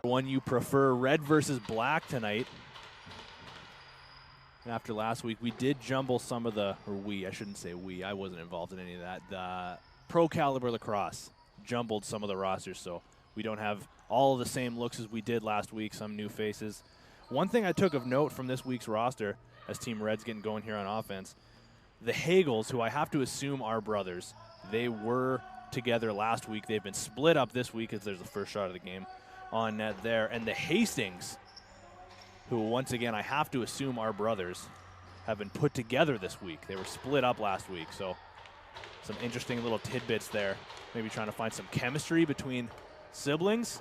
One you prefer, red versus black tonight. And after last week, we did jumble some of the, or I shouldn't say we, I wasn't involved in any of that. The Pro Caliber Lacrosse jumbled some of the rosters, so we don't have all of the same looks as we did last week, some new faces. One thing I took of note from this week's roster, as Team Red's getting going here on offense, the Hagels, who I have to assume are brothers, they were together last week. They've been split up this week as there's the first shot of the game on net there. And the Hastings, who once again I have to assume are brothers, have been put together this week. They were split up last week, so some interesting little tidbits there. Maybe trying to find some chemistry between siblings.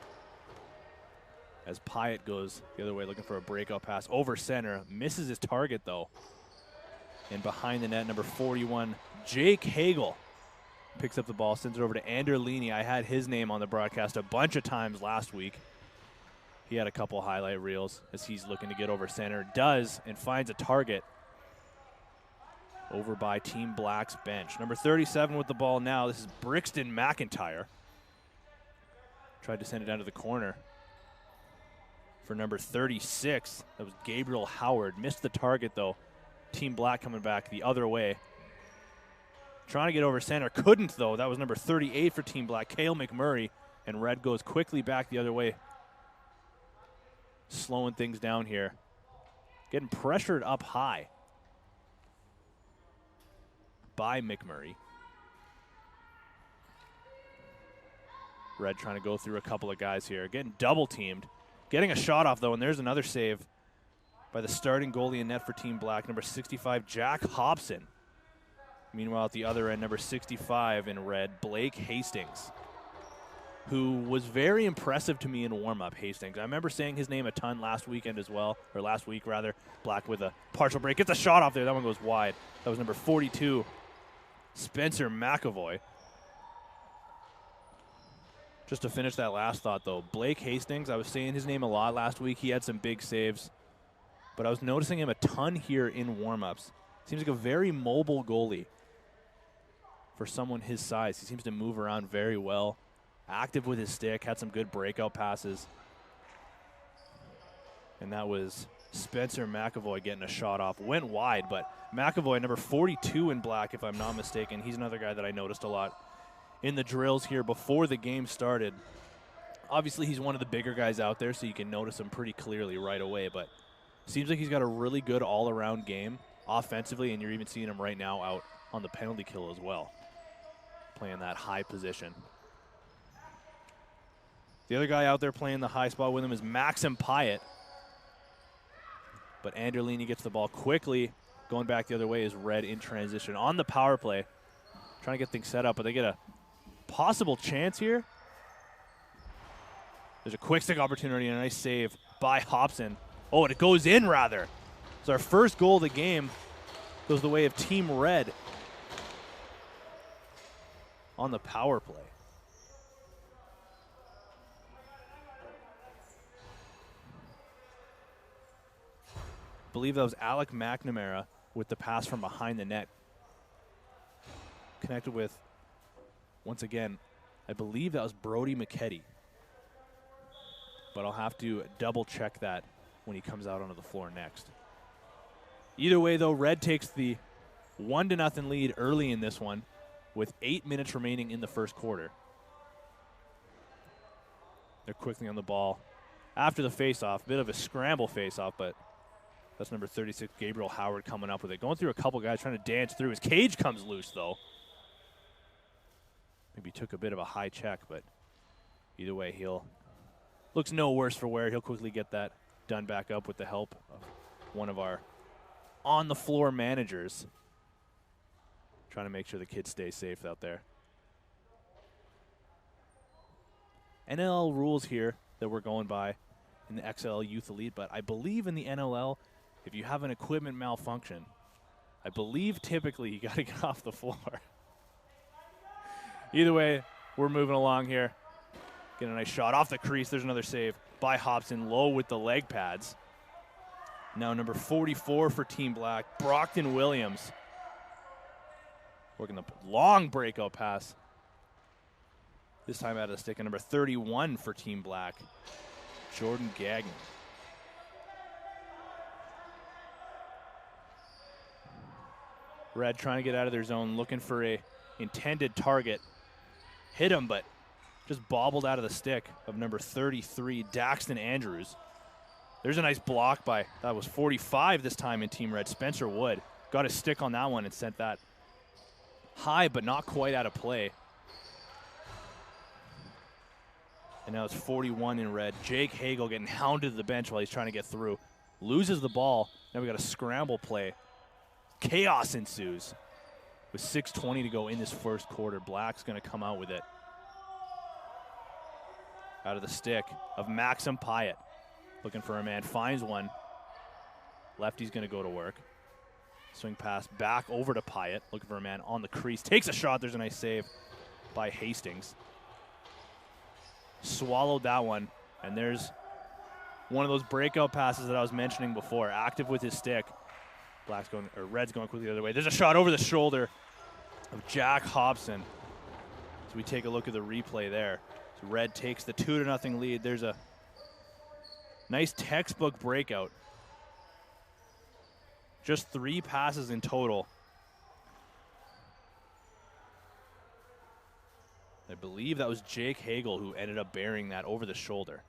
As Pyatt goes the other way looking for a breakout pass over center. Misses his target though. And behind the net, number 41, Jake Hagel picks up the ball, sends it over to Anderlini. I had his name on the broadcast a bunch of times last week. He had a couple highlight reels as he's looking to get over center. Does, and finds a target over by Team Black's bench. Number 37 with the ball now. This is Brixton McIntyre. Tried to send it down to the corner for number 36. That was Gabriel Howard. Missed the target though. Team Black coming back the other way. Trying to get over center. Couldn't though. That was number 38 for Team Black, Cale McMurray. And Red goes quickly back the other way. Slowing things down here. Getting pressured up high by McMurray. Red trying to go through a couple of guys here. Getting double teamed. Getting a shot off though, and there's another save by the starting goalie in net for Team Black, number 65, Jack Hobson. Meanwhile, at the other end, number 65 in red, Blake Hastings, who was very impressive to me in warm-up. Hastings. I remember saying his name a ton last weekend as well, or last week rather. Black with a partial break. Gets a shot off there. That one goes wide. That was number 42, Spencer McAvoy. Just to finish that last thought, though, Blake Hastings, I was saying his name a lot last week. He had some big saves, but I was noticing him a ton here in warm-ups. Seems like a very mobile goalie for someone his size. He seems to move around very well. Active with his stick, had some good breakout passes. And that was Spencer McAvoy getting a shot off. Went wide, but McAvoy, number 42 in Black, if I'm not mistaken. He's another guy that I noticed a lot in the drills here before the game started. Obviously, he's one of the bigger guys out there, so you can notice him pretty clearly right away, but seems like he's got a really good all-around game offensively, and you're even seeing him right now out on the penalty kill as well, playing that high position. The other guy out there playing the high spot with him is Maxim Pyatt, but Anderlini gets the ball quickly. Going back the other way is Red in transition on the power play, trying to get things set up, but they get a possible chance here. There's a quick stick opportunity and a nice save by Hobson. Oh, and it goes in rather. So our first goal of the game goes the way of Team Red on the power play. I believe that was Alec McNamara with the pass from behind the net. Connected with, once again, I believe that was Brody McKetty. But I'll have to double check that when he comes out onto the floor next. Either way, though, Red takes the 1-0 lead early in this one with 8 minutes remaining in the first quarter. They're quickly on the ball after the faceoff. Bit of a scramble faceoff, but that's number 36, Gabriel Howard, coming up with it. Going through a couple guys trying to dance through. His cage comes loose, though. Maybe took a bit of a high check, but either way, he'll looks no worse for wear. He'll quickly get that done back up with the help of one of our on-the-floor managers, trying to make sure the kids stay safe out there. NLL rules here that we're going by in the XLL Youth Elite, but I believe in the NLL, if you have an equipment malfunction, I believe typically you got to get off the floor. Either way, we're moving along here. Getting a nice shot off the crease. There's another save by Hobson, low with the leg pads. Now number 44 for Team Black, Brockton Williams. Working the long breakout pass. This time out of the stick, and number 31 for Team Black, Jordan Gagnon. Red trying to get out of their zone, looking for a intended target. Hit him, but just bobbled out of the stick of number 33, Daxton Andrews. There's a nice block by, that was 45 this time in Team Red, Spencer Wood. Got his stick on that one and sent that high, but not quite out of play. And now it's 41 in Red. Jake Hagel getting hounded to the bench while he's trying to get through. Loses the ball. Now we got a scramble play. Chaos ensues. With 6:20 to go in this first quarter, Black's going to come out with it. Out of the stick of Maxim Pyatt. Looking for a man, finds one. Lefty's going to go to work. Swing pass back over to Pyatt. Looking for a man on the crease. Takes a shot. There's a nice save by Hastings. Swallowed that one. And there's one of those breakout passes that I was mentioning before. Active with his stick. Black's going, or Red's going quickly the other way. There's a shot over the shoulder of Jack Hobson. So we take a look at the replay there. So Red takes the 2-0 lead. There's a nice textbook breakout. Just 3 passes in total. I believe that was Jake Hagel who ended up burying that over the shoulder.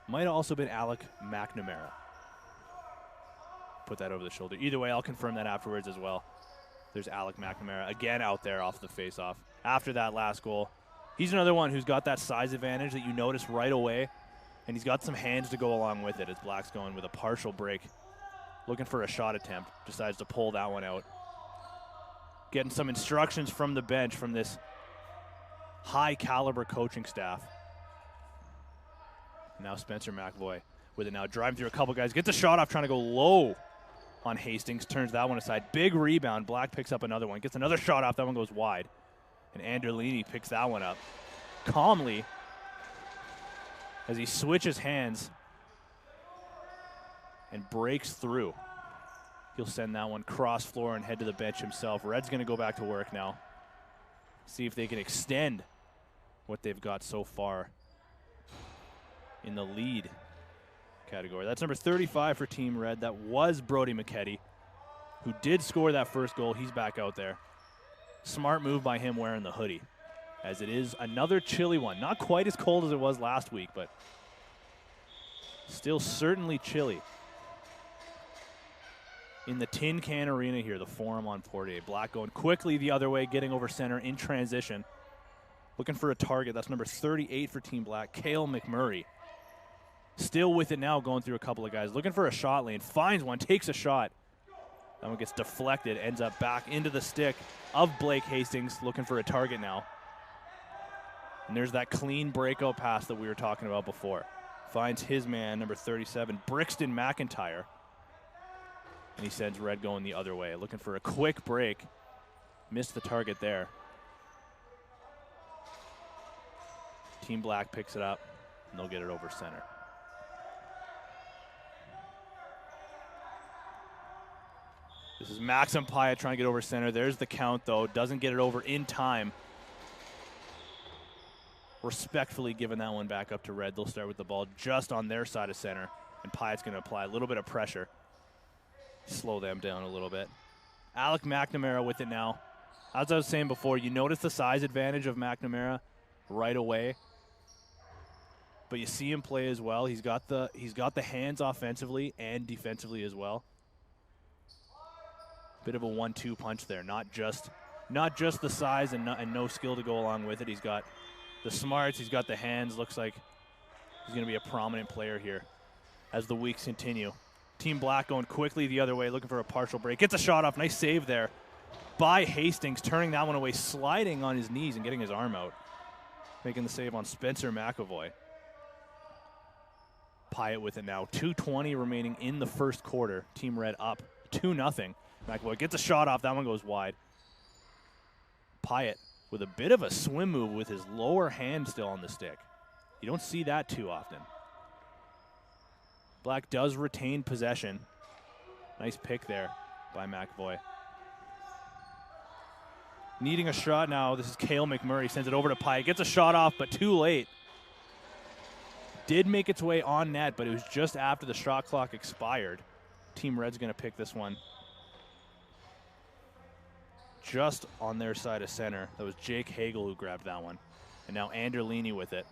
Might have also been Alec McNamara. Put that over the shoulder. Either way, I'll confirm that afterwards as well. There's Alec McNamara again out there off the face-off. After that last goal, he's another one who's got that size advantage that you notice right away, and he's got some hands to go along with it as Black's going with a partial break. Looking for a shot attempt. Decides to pull that one out. Getting some instructions from the bench from this high-caliber coaching staff. Now Spencer McAvoy with it now. Driving through a couple guys. Gets a shot off trying to go low on Hastings. Turns that one aside. Big rebound. Black picks up another one. Gets another shot off. That one goes wide. And Anderlini picks that one up calmly as he switches hands and breaks through. He'll send that one cross floor and head to the bench himself. Red's going to go back to work now. See if they can extend what they've got so far in the lead category. That's number 35 for Team Red. That was Brody McKetty, who did score that first goal. He's back out there. Smart move by him wearing the hoodie, as it is another chilly one. Not quite as cold as it was last week, but still certainly chilly. In the Tin Can Arena here, the Forum on Portier. Black going quickly the other way, getting over center in transition. Looking for a target. That's number 38 for Team Black, Cale McMurray. Still with it now, going through a couple of guys. Looking for a shot lane. Finds one, takes a shot. That one gets deflected, ends up back into the stick of Blake Hastings. Looking for a target now. And there's that clean breakout pass that we were talking about before. Finds his man, number 37, Brixton McIntyre. And he sends Red going the other way. Looking for a quick break. Missed the target there. Team Black picks it up, and they'll get it over center. This is Maxim Pyatt trying to get over center. There's the count, though. Doesn't get it over in time. Respectfully giving that one back up to Red. They'll start with the ball just on their side of center, and Pyatt's going to apply a little bit of pressure. Slow them down a little bit. Alec McNamara with it now. As I was saying before, you notice the size advantage of McNamara right away. But you see him play as well. He's got the hands offensively and defensively as well. Bit of a 1-2 punch there. Not just the size and no skill to go along with it. He's got the smarts. He's got the hands. Looks like he's going to be a prominent player here as the weeks continue. Team Black going quickly the other way, looking for a partial break. Gets a shot off. Nice save there by Hastings, turning that one away, sliding on his knees and getting his arm out. Making the save on Spencer McAvoy. Pyatt with it now. 2:20 remaining in the first quarter. Team Red up 2-0. McAvoy gets a shot off. That one goes wide. Pyatt with a bit of a swim move with his lower hand still on the stick. You don't see that too often. Black does retain possession. Nice pick there by McAvoy. needing a shot now. This is Cale McMurray, sends it over to Pyatt. Gets a shot off, but too late. Did make its way on net, but it was just after the shot clock expired. Team Red's going to pick this one just on their side of center. That was Jake Hagel who grabbed that one. And now Anderlini with it.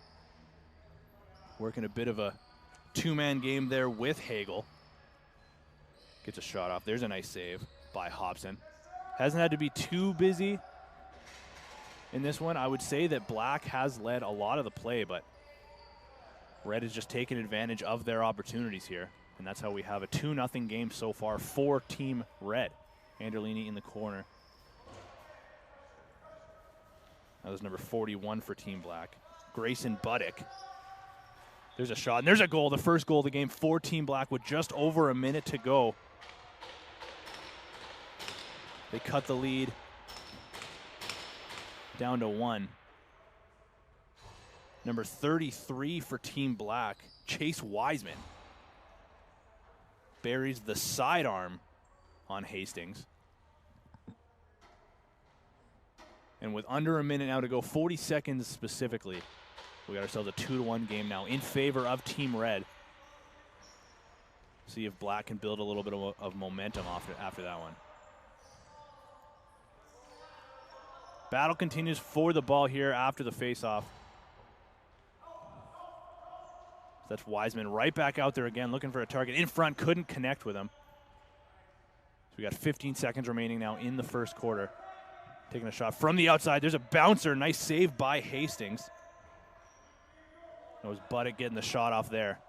Working a bit of a two-man game there with Hagel. Gets a shot off. There's a nice save by Hobson. Hasn't had to be too busy in this one. I would say that Black has led a lot of the play, but Red has just taken advantage of their opportunities here. And that's how we have a 2-0 game so far for Team Red. Anderlini in the corner. That was number 41 for Team Black. Grayson Buddick. There's a shot, and there's a goal. The first goal of the game for Team Black with just over a minute to go. They cut the lead down to 1. Number 33 for Team Black, Chase Wiseman, buries the sidearm on Hastings. And with under a minute now to go, 40 seconds specifically, we got ourselves a 2-1 game now in favor of Team Red. See if Black can build a little bit of momentum after that one. Battle continues for the ball here after the faceoff. That's Wiseman right back out there again, looking for a target in front, couldn't connect with him. So we got 15 seconds remaining now in the first quarter. Taking a shot from the outside. There's a bouncer. Nice save by Hastings. It was Buddick getting the shot off there.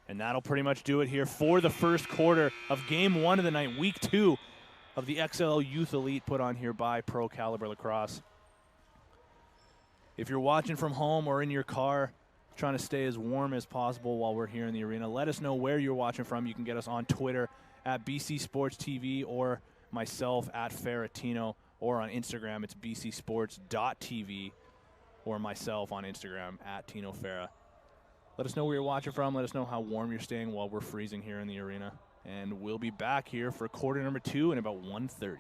And that'll pretty much do it here for the first quarter of game 1 of the night, week 2 of the XLL Youth Elite put on here by Pro Caliber Lacrosse. If you're watching from home or in your car, trying to stay as warm as possible while we're here in the arena, let us know where you're watching from. You can get us on Twitter at BC Sports TV or myself at Ferratino, or on Instagram, it's bcsports.tv, or myself on Instagram at Tino Farah. Let us know where you're watching from. Let us know how warm you're staying while we're freezing here in the arena. And we'll be back here for quarter number 2 in about 1:30.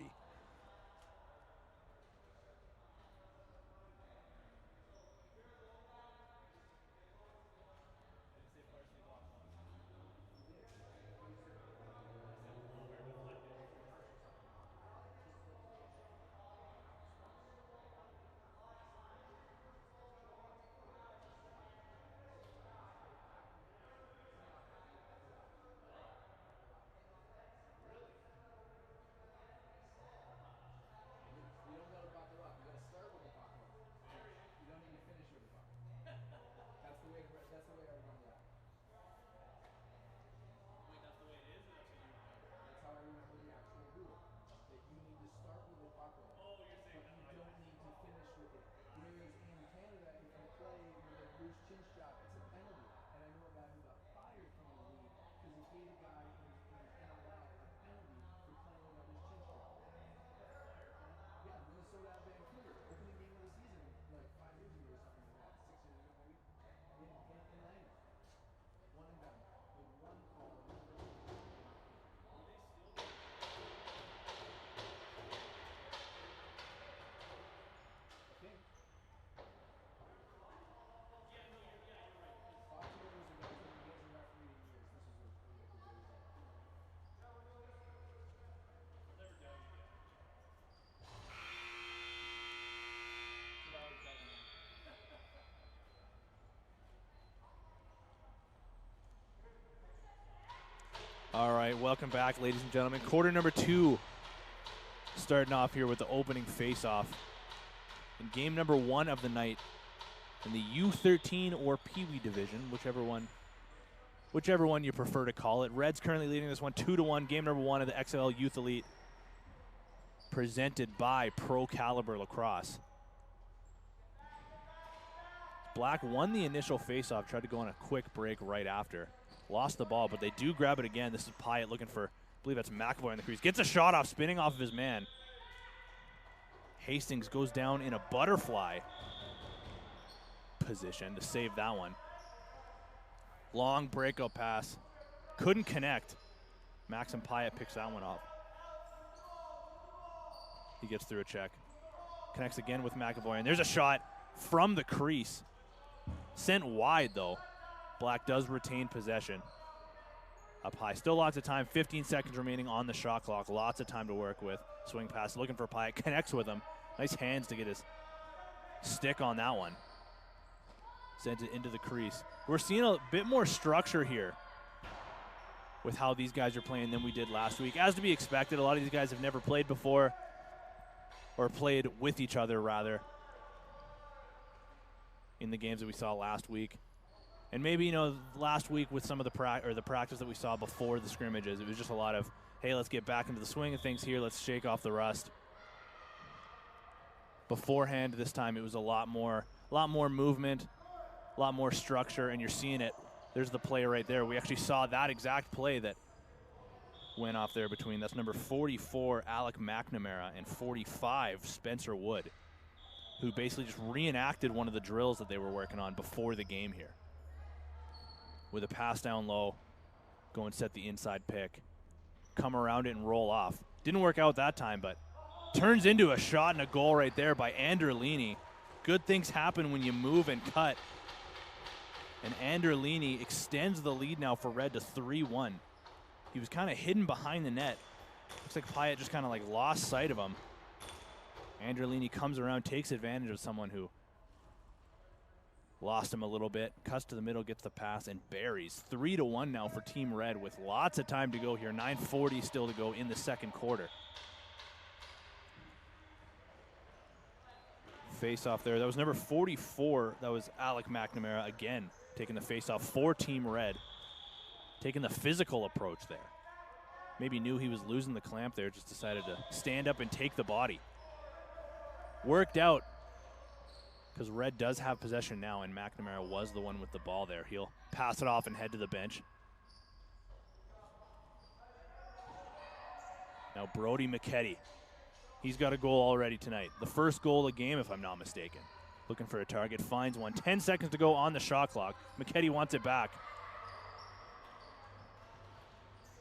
All right, welcome back, ladies and gentlemen. Quarter number 2, starting off here with the opening face-off. In game number 1 of the night in the U13 or Pee Wee division, whichever one you prefer to call it. Red's currently leading this one 2-1. Game number 1 of the XLL Youth Elite, presented by Pro Caliber Lacrosse. Black won the initial face-off, tried to go on a quick break right after. Lost the ball, but they do grab it again. This is Pyatt looking for, I believe that's McAvoy in the crease. Gets a shot off, spinning off of his man. Hastings goes down in a butterfly position to save that one. Long breakup pass. Couldn't connect. Maxim Pyatt picks that one up. He gets through a check. Connects again with McAvoy, and there's a shot from the crease. Sent wide, though. Black does retain possession. Up high. Still lots of time. 15 seconds remaining on the shot clock. Lots of time to work with. Swing pass, looking for Pyatt. Connects with him. Nice hands to get his stick on that one. Sends it into the crease. We're seeing a bit more structure here with how these guys are playing than we did last week. As to be expected, a lot of these guys have never played before, or played with each other, rather, in the games that we saw last week. And maybe, you know, last week with some of the practice that we saw before the scrimmages, it was just a lot of, hey, let's get back into the swing of things here. Let's shake off the rust. Beforehand, this time it was a lot more movement, a lot more structure, and you're seeing it. There's the play right there. We actually saw that exact play that went off there between. That's number 44, Alec McNamara, and 45, Spencer Wood, who basically just reenacted one of the drills that they were working on before the game here. With a pass down low, go and set the inside pick, come around it and roll off. Didn't work out that time, but turns into a shot and a goal right there by Anderlini. Good things happen when you move and cut. And Anderlini extends the lead now for Red to 3-1. He was kind of hidden behind the net. Looks like Pyatt just kind of like lost sight of him. Anderlini comes around, takes advantage of someone who lost him a little bit, cuts to the middle, gets the pass, and buries. 3-1 now for Team Red with lots of time to go here. 9:40 still to go in the second quarter. Face off there. That was number 44. That was Alec McNamara again taking the face off for Team Red. Taking the physical approach there. Maybe knew he was losing the clamp there, just decided to stand up and take the body. Worked out, because Red does have possession now, and McNamara was the one with the ball there. He'll pass it off and head to the bench. Now Brody McKetty. He's got a goal already tonight. The first goal of the game, if I'm not mistaken. Looking for a target, finds one. 10 seconds to go on the shot clock. McKetty wants it back.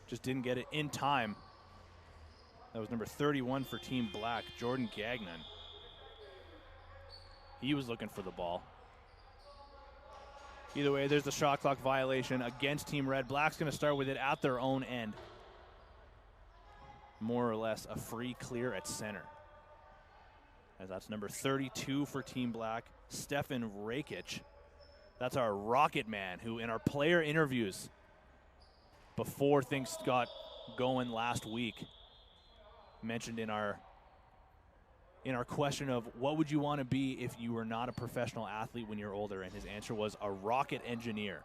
Just didn't get it in time. That was number 31 for Team Black, Jordan Gagnon. He was looking for the ball. Either way, there's the shot clock violation against Team Red. Black's going to start with it at their own end. More or less a free clear at center. As that's number 32 for Team Black, Stefan Rakic. That's our Rocket Man, who in our player interviews before things got going last week, mentioned in our question of what would you want to be if you were not a professional athlete when you're older, and his answer was a rocket engineer.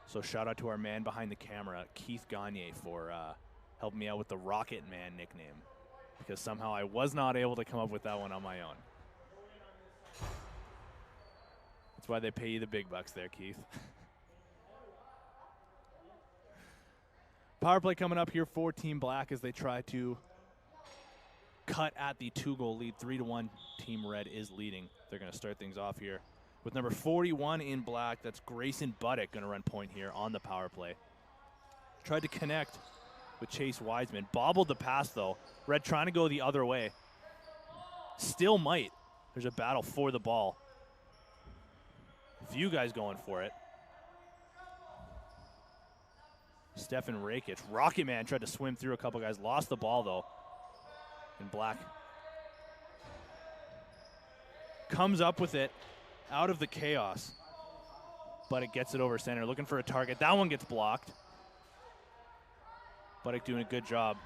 So shout out to our man behind the camera, Keith Gagne, for helping me out with the Rocket Man nickname, because somehow I was not able to come up with that one on my own. That's why they pay you the big bucks there, Keith. Power play coming up here for Team Black as they try to cut at the 2-goal lead. 3-1, Team Red is leading. They're going to start things off here with number 41 in Black. That's Grayson Buddick going to run point here on the power play. Tried to connect with Chase Wiseman. Bobbled the pass, though. Red trying to go the other way. Still might. There's a battle for the ball. A few guys going for it. Stefan Rakic. Rocket Man tried to swim through a couple guys. Lost the ball, though. And Black comes up with it out of the chaos. But it gets it over center. Looking for a target. That one gets blocked. Buddick doing a good job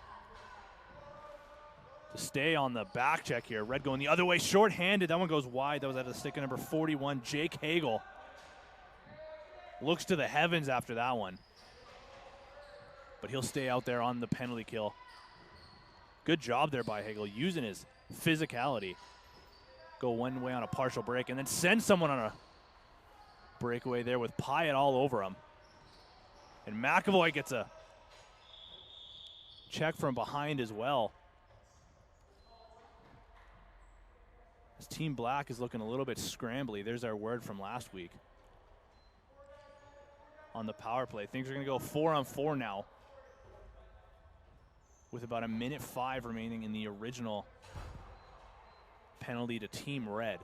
to stay on the back check here. Red going the other way, short-handed. That one goes wide. That was at the stick of number 41, Jake Hagel. Looks to the heavens after that one. But he'll stay out there on the penalty kill. Good job there by Hagel, using his physicality. Go one way on a partial break, and then send someone on a breakaway there with Pyatt all over him. And McAvoy gets a check from behind as well. This Team Black is looking a little bit scrambly. There's our word from last week. On the power play, things are going to go 4-on-4 now. with about 1:05 remaining in the original penalty to Team Red.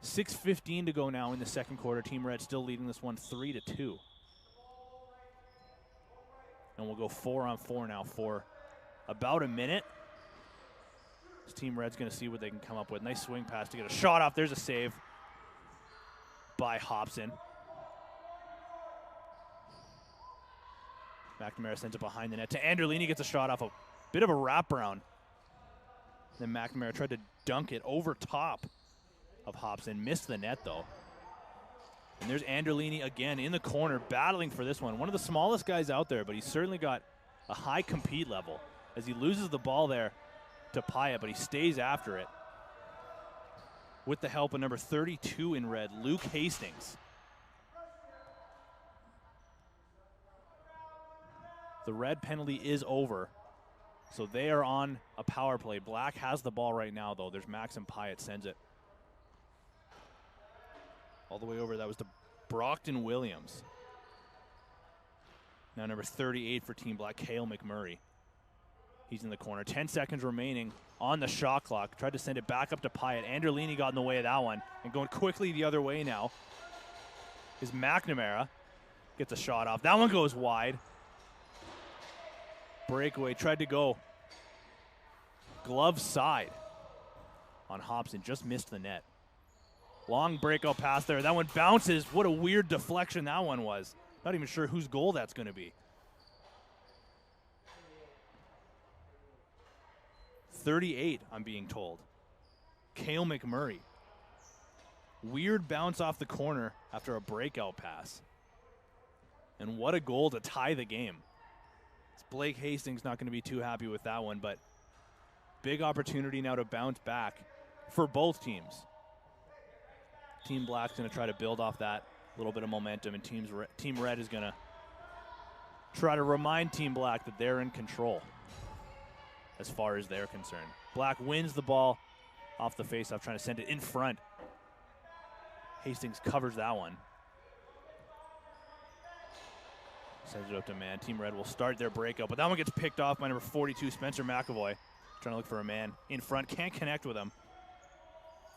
6:15 to go now in the second quarter. Team Red still leading this one 3-2. And we'll go 4-on-4 now for about a minute. This Team Red's going to see what they can come up with. Nice swing pass to get a shot off. There's a save by Hobson. McNamara sends it behind the net to Anderlini, gets a shot off a bit of a wraparound. Then McNamara tried to dunk it over top of Hobson. Missed the net, though. And there's Anderlini again in the corner, battling for this one. One of the smallest guys out there, but he's certainly got a high compete level as he loses the ball there to Pyatt, but he stays after it. With the help of number 32 in red, Luke Hastings. The red penalty is over, so they are on a power play. Black has the ball right now, though. There's Maxim Pyatt, sends it all the way over. That was to Brockton Williams. Now number 38 for Team Black, Cale McMurray. He's in the corner. 10 seconds remaining on the shot clock. Tried to send it back up to Pyatt. Anderlini got in the way of that one. And going quickly the other way now is McNamara. Gets a shot off. That one goes wide. Breakaway tried to go glove side on Hobson. Just missed the net. Long breakout pass there. That one bounces. What a weird deflection that one was. Not even sure whose goal that's going to be. 38, I'm being told. Cale McMurray. Weird bounce off the corner after a breakout pass. And what a goal to tie the game. Blake Hastings not going to be too happy with that one, but big opportunity now to bounce back for both teams. Team Black's going to try to build off that little bit of momentum, and Team Red is going to try to remind Team Black that they're in control as far as they're concerned. Black wins the ball off the faceoff, trying to send it in front. Hastings covers that one. Sends it up to man. Team Red will start their breakout, but that one gets picked off by number 42, Spencer McAvoy. Trying to look for a man in front. Can't connect with him.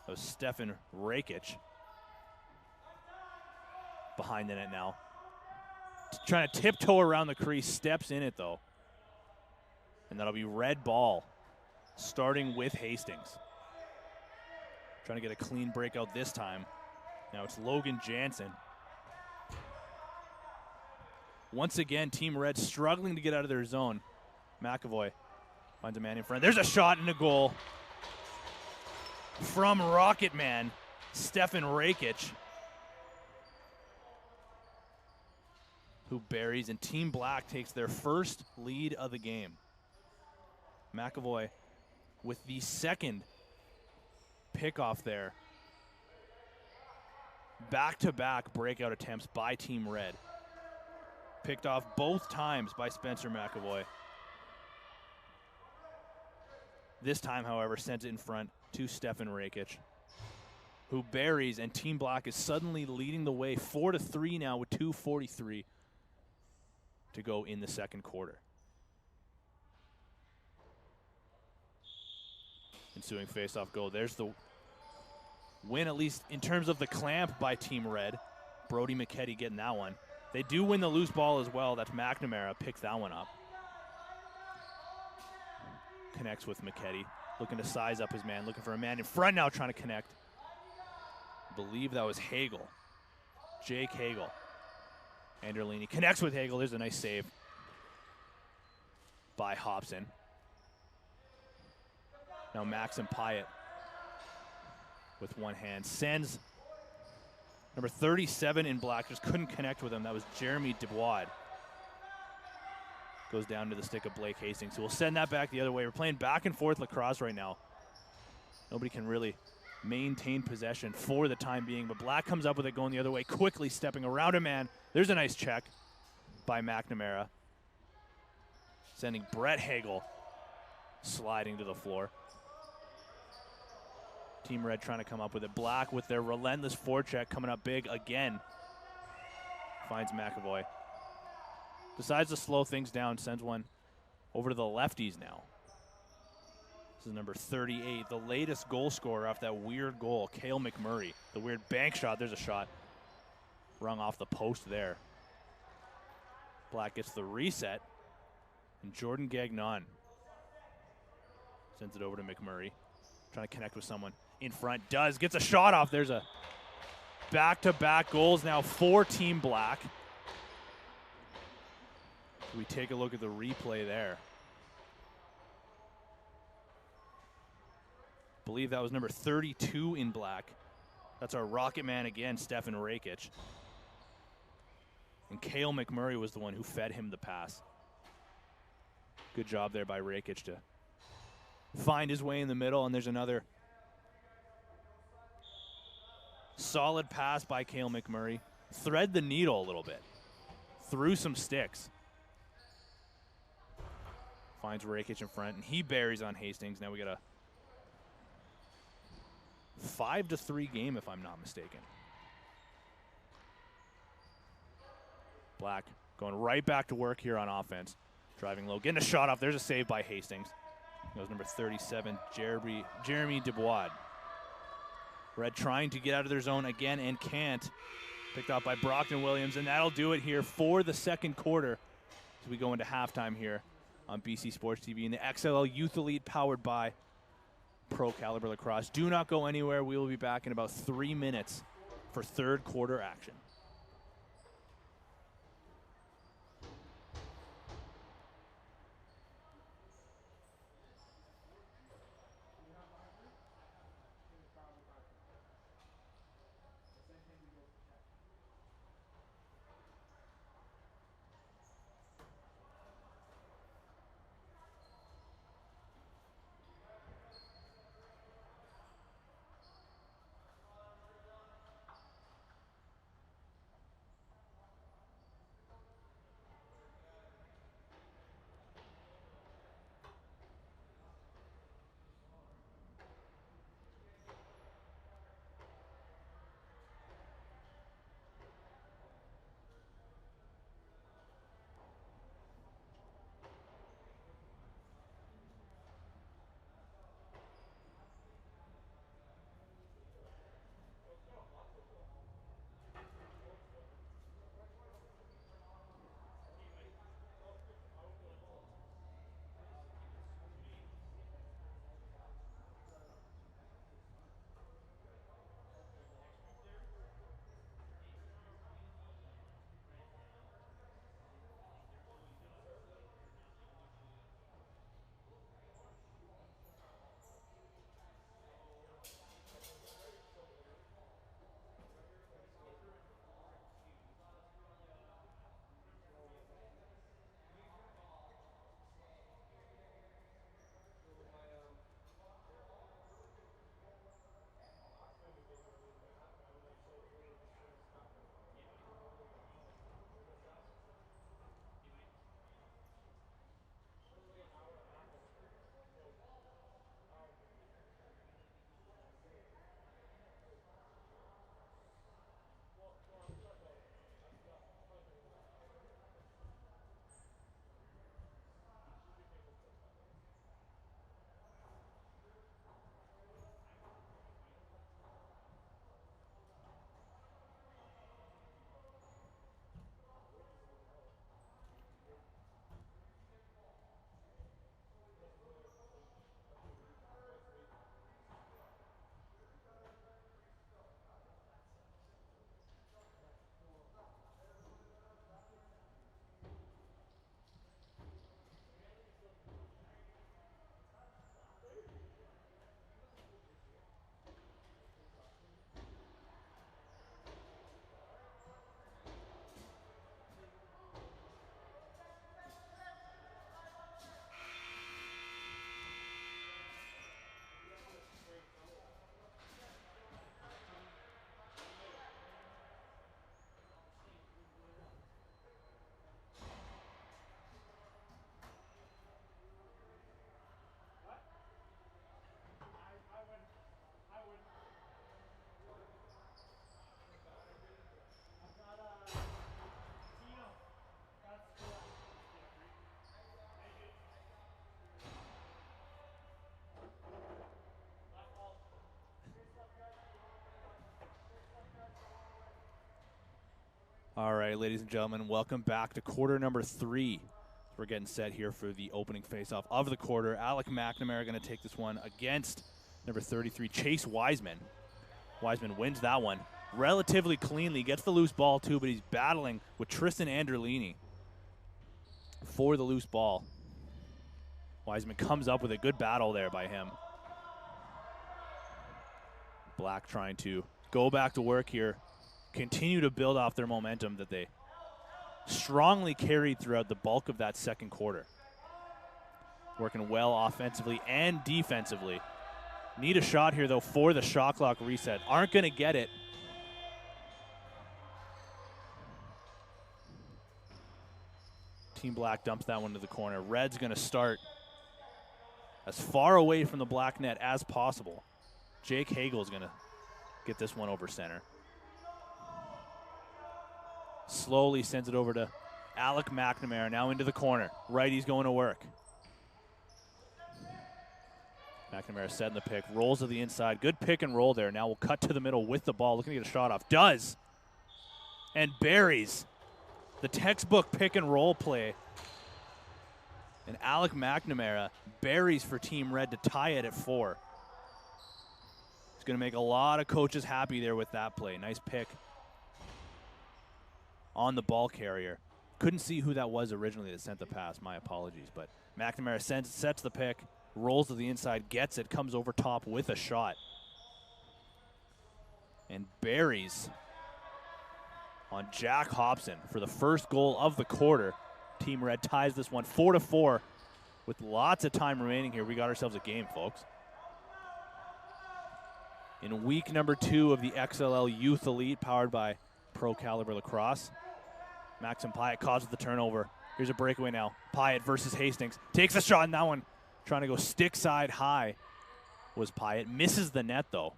That was Stefan Rakic. Behind the net now. Trying to tiptoe around the crease. Steps in it, though. And that'll be red ball, starting with Hastings. Trying to get a clean breakout this time. Now it's Logan Jansen. Once again, Team Red struggling to get out of their zone. McAvoy finds a man in front. There's a shot and a goal from Rocket Man, Stefan Rakic, who buries, and Team Black takes their first lead of the game. McAvoy with the second pickoff there. Back-to-back breakout attempts by Team Red. Picked off both times by Spencer McAvoy. This time, however, sent it in front to Stefan Rakic, who buries, and Team Black is suddenly leading the way 4-3 now with 2:43 to go in the second quarter. Ensuing face-off goal. There's the win, at least in terms of the clamp by Team Red. Brody McKetty getting that one. They do win the loose ball as well. That's McNamara. Picks that one up. Connects with McKetty. Looking to size up his man. Looking for a man in front now, trying to connect. I believe that was Hagel. Jake Hagel. Anderlini connects with Hagel. There's a nice save by Hobson. Now Maxim Pyatt with one hand sends number 37 in black. Just couldn't connect with him. That was Jeremy Dubois. Goes down to the stick of Blake Hastings, who will send that back the other way. We're playing back and forth lacrosse right now. Nobody can really maintain possession for the time being, but Black comes up with it going the other way, quickly stepping around a man. There's a nice check by McNamara, sending Brett Hagel sliding to the floor. Team Red trying to come up with it. Black with their relentless forecheck coming up big again. Finds McAvoy. Decides to slow things down, sends one Over to the lefties now. This is number 38, the latest goal scorer off that weird goal, Cale McMurray. The weird bank shot. There's a shot rung off the post there. Black gets the reset, and Jordan Gagnon sends it over to McMurray. Trying to connect with someone in front. Gets a shot off. There's a back-to-back goals now for Team Black. We take a look at the replay there. I believe that was number 32 in Black. That's our rocket man again, Stefan Rakic. And Cale McMurray was the one who fed him the pass. Good job there by Rakic to find his way in the middle, and there's another solid pass by Cale McMurray. Thread the needle a little bit. Through some sticks. Finds Rakic in front, and he buries on Hastings. Now we got a 5-3 game, if I'm not mistaken. Black going right back to work here on offense. Driving low, getting a shot off. There's a save by Hastings. That was number 37, Jeremy Dubois. Red trying to get out of their zone again and can't. Picked up by Brockton Williams, and that'll do it here for the second quarter as we go into halftime here on BC Sports TV in the XLL Youth Elite powered by Pro Caliber Lacrosse. Do not go anywhere. We will be back in about 3 minutes for third quarter action. All right, ladies and gentlemen, welcome back to quarter number 3. We're getting set here for the opening faceoff of the quarter. Alec McNamara going to take this one against number 33, Chase Wiseman. Wiseman wins that one relatively cleanly, gets the loose ball too, but he's battling with Tristan Anderlini for the loose ball. Wiseman comes up with a good battle there by him. Black trying to go back to work here, continue to build off their momentum that they strongly carried throughout the bulk of that second quarter. Working well offensively and defensively. Need a shot here, though, for the shot clock reset. Aren't going to get it. Team Black dumps that one to the corner. Red's going to start as far away from the black net as possible. Jake Hagel's going to get this one over center. Slowly sends it over to Alec McNamara, now into the corner. Righty's going to work. McNamara setting the pick, rolls to the inside. Good pick and roll there. Now we'll cut to the middle with the ball, looking to get a shot off. Does. And buries the textbook pick and roll play. And Alec McNamara buries for Team Red to tie it at 4. He's going to make a lot of coaches happy there with that play. Nice pick on the ball carrier. Couldn't see who that was originally that sent the pass. My apologies. But McNamara sets the pick, rolls to the inside, gets it, comes over top with a shot. And buries on Jack Hobson for the first goal of the quarter. Team Red ties this one 4-4 with lots of time remaining here. We got ourselves a game, folks. In week number 2 of the XLL Youth Elite, powered by Pro Caliber Lacrosse. Maxim Pyatt causes the turnover. Here's a breakaway now. Pyatt versus Hastings. Takes a shot in that one. Trying to go stick side high was Pyatt. Misses the net, though.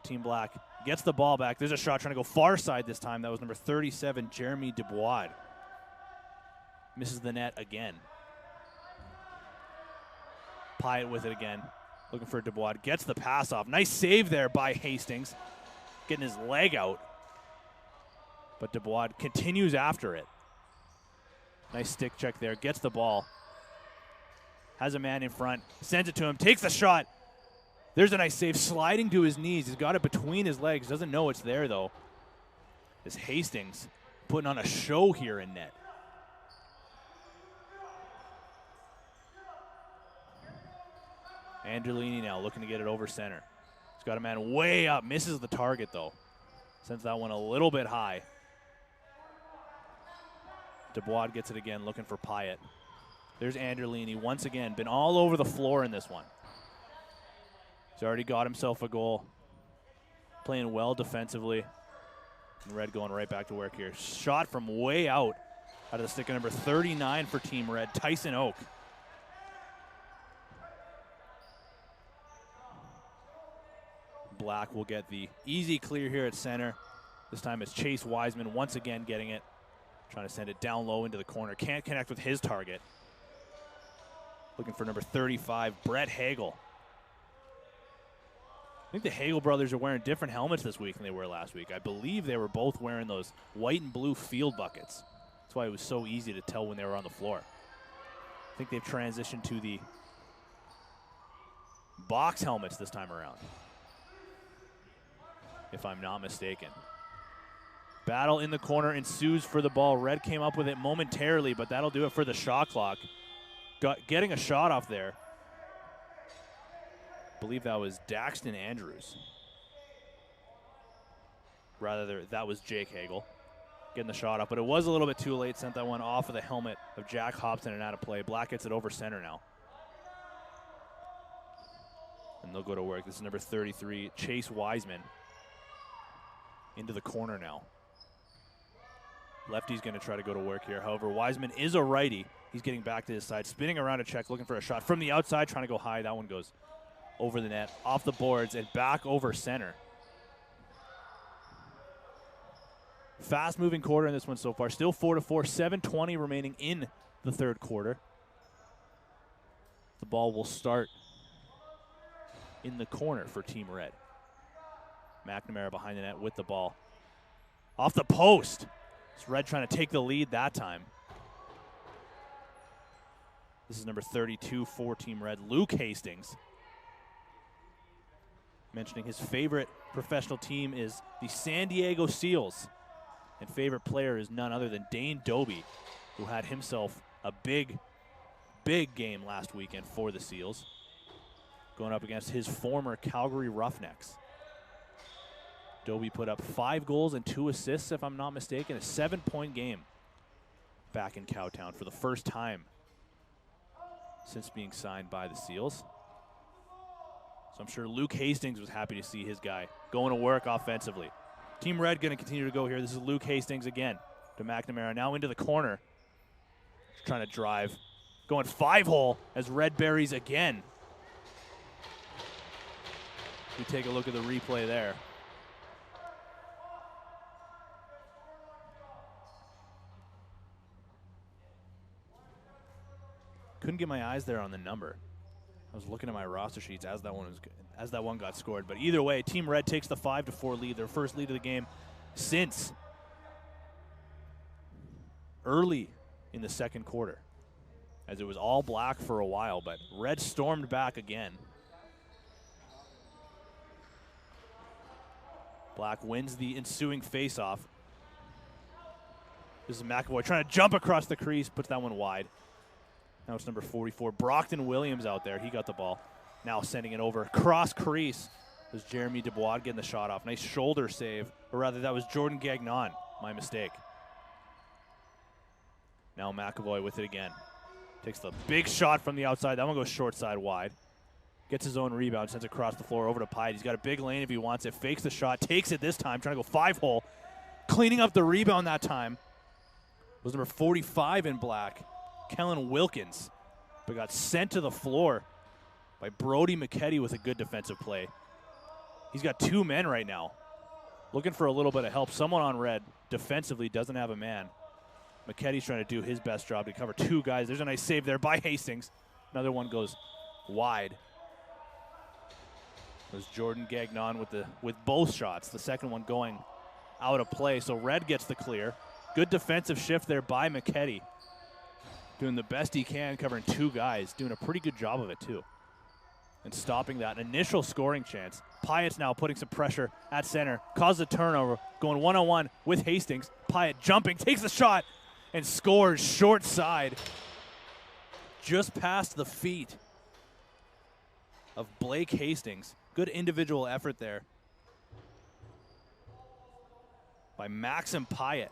Team Black gets the ball back. There's a shot trying to go far side this time. That was number 37, Jeremy Dubois. Misses the net again. Pyatt with it again. Looking for Dubois. Gets the pass off. Nice save there by Hastings. Getting his leg out. But Dubois continues after it. Nice stick check there. Gets the ball. Has a man in front. Sends it to him. Takes the shot. There's a nice save. Sliding to his knees. He's got it between his legs. Doesn't know it's there, though. Is Hastings putting on a show here in net. Anderlini now looking to get it over center. He's got a man way up. Misses the target, though. Sends that one a little bit high. Dubois gets it again, looking for Pyatt. There's Anderlini once again. Been all over the floor in this one. He's already got himself a goal. Playing well defensively. And Red going right back to work here. Shot from way out of the stick of number 39 for Team Red, Tyson Oak. Black will get the easy clear here at center. This time it's Chase Wiseman once again getting it. Trying to send it down low into the corner. Can't connect with his target. Looking for number 35, Brett Hagel. I think the Hagel brothers are wearing different helmets this week than they were last week. I believe they were both wearing those white and blue field buckets. That's why it was so easy to tell when they were on the floor. I think they've transitioned to the box helmets this time around, if I'm not mistaken. Battle in the corner ensues for the ball. Red came up with it momentarily, but that'll do it for the shot clock. Getting a shot off there. I believe that was Daxton Andrews. Rather, that was Jake Hagel getting the shot up, but it was a little bit too late. Sent that one off of the helmet of Jack Hobson and out of play. Black gets it over center now. And they'll go to work. This is number 33, Chase Wiseman. Into the corner now. Lefty's going to try to go to work here. However, Wiseman is a righty. He's getting back to his side, spinning around a check, looking for a shot from the outside, trying to go high. That one goes over the net, off the boards, and back over center. Fast-moving quarter in this one so far. Still 4-4, 7:20 remaining in the third quarter. The ball will start in the corner for Team Red. McNamara behind the net with the ball. Off the post. It's Red trying to take the lead that time. This is number 32 for Team Red, Luke Hastings. Mentioning his favorite professional team is the San Diego Seals. And favorite player is none other than Dane Doby, who had himself a big game last weekend for the Seals, going up against his former Calgary Roughnecks. Doby put up 5 goals and 2 assists, if I'm not mistaken, a 7-point game back in Cowtown for the first time since being signed by the Seals. So I'm sure Luke Hastings was happy to see his guy going to work offensively. Team Red going to continue to go here. This is Luke Hastings again to McNamara. Now into the corner. Trying to drive. Going 5-hole as Red buries again. We take a look at the replay there. Couldn't get my eyes there on the number. I was looking at my roster sheets as that one got scored. But either way, Team Red takes the 5-4 lead, their first lead of the game since early in the second quarter, as it was all black for a while, but Red stormed back again. Black wins the ensuing faceoff. This is McAvoy trying to jump across the crease, puts that one wide. Now it's number 44, Brockton Williams out there. He got the ball. Now sending it over cross crease. It was Jeremy Dubois getting the shot off. Nice shoulder save. Or rather, that was Jordan Gagnon. My mistake. Now McAvoy with it again. Takes the big shot from the outside. That one goes short side wide. Gets his own rebound, sends it across the floor over to Pyatt. He's got a big lane if he wants it. Fakes the shot, takes it this time, trying to go 5-hole. Cleaning up the rebound that time was number 45 in black, Kellen Wilkins, but got sent to the floor by Brody McKetty with a good defensive play. He's got 2 men right now. Looking for a little bit of help. Someone on Red defensively doesn't have a man. McKetty's trying to do his best job to cover 2 guys. There's a nice save there by Hastings. Another one goes wide. It was Jordan Gagnon with both shots. The second one going out of play. So Red gets the clear. Good defensive shift there by McKetty. Doing the best he can, covering 2 guys. Doing a pretty good job of it, too. And stopping that initial scoring chance. Pyatt's now putting some pressure at center. Causes a turnover. Going one-on-one with Hastings. Pyatt jumping, takes the shot, and scores short side. Just past the feet of Blake Hastings. Good individual effort there by Maxim Pyatt.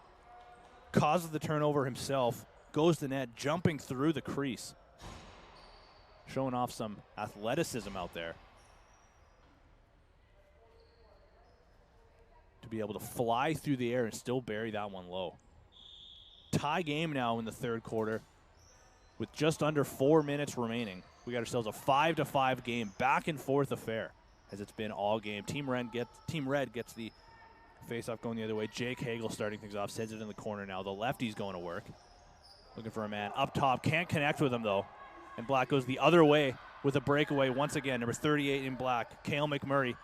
Causes the turnover himself. Goes to net, jumping through the crease. Showing off some athleticism out there. To be able to fly through the air and still bury that one low. Tie game now in the third quarter with just under 4 minutes remaining. We got ourselves a 5-5 game, back and forth affair as it's been all game. Team Red gets the face-off going the other way. Jake Hagel starting things off, sends it in the corner now. The lefty's going to work. Looking for a man up top. Can't connect with him, though. And Black goes the other way with a breakaway once again. Number 38 in black, Cale McMurray,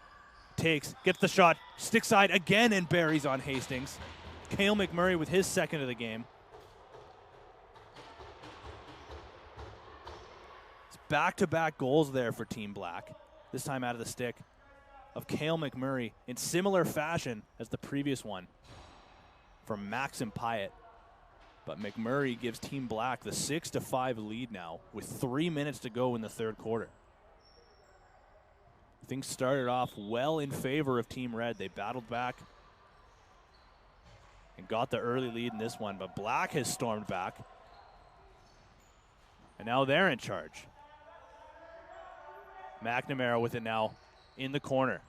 gets the shot, stick side again, and buries on Hastings. Cale McMurray with his second of the game. It's back-to-back goals there for Team Black. This time out of the stick of Cale McMurray in similar fashion as the previous one from Maxim Pyatt. But McMurray gives Team Black the 6-5 lead now with 3 minutes to go in the third quarter. Things started off well in favor of Team Red. They battled back and got the early lead in this one, but Black has stormed back. And now they're in charge. McNamara with it now in the corner.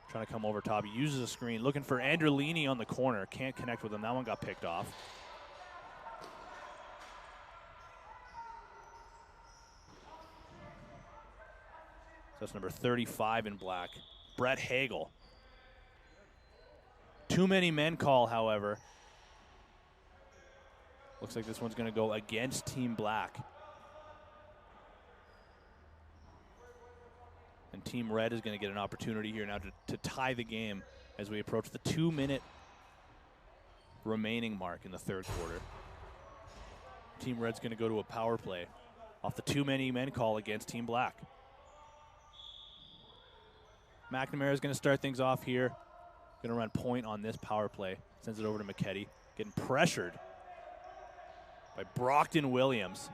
Trying to come over top. He uses a screen. Looking for Androlini on the corner. Can't connect with him. That one got picked off. So that's number 35 in black, Brett Hagel. Too many men call, however. Looks like this one's going to go against Team Black. And Team Red is going to get an opportunity here now to tie the game as we approach the 2-minute remaining mark in the third quarter. Team Red's going to go to a power play off the too many men call against Team Black. McNamara is going to start things off here. Going to run point on this power play. Sends it over to McKetty. Getting pressured by Brockton Williams.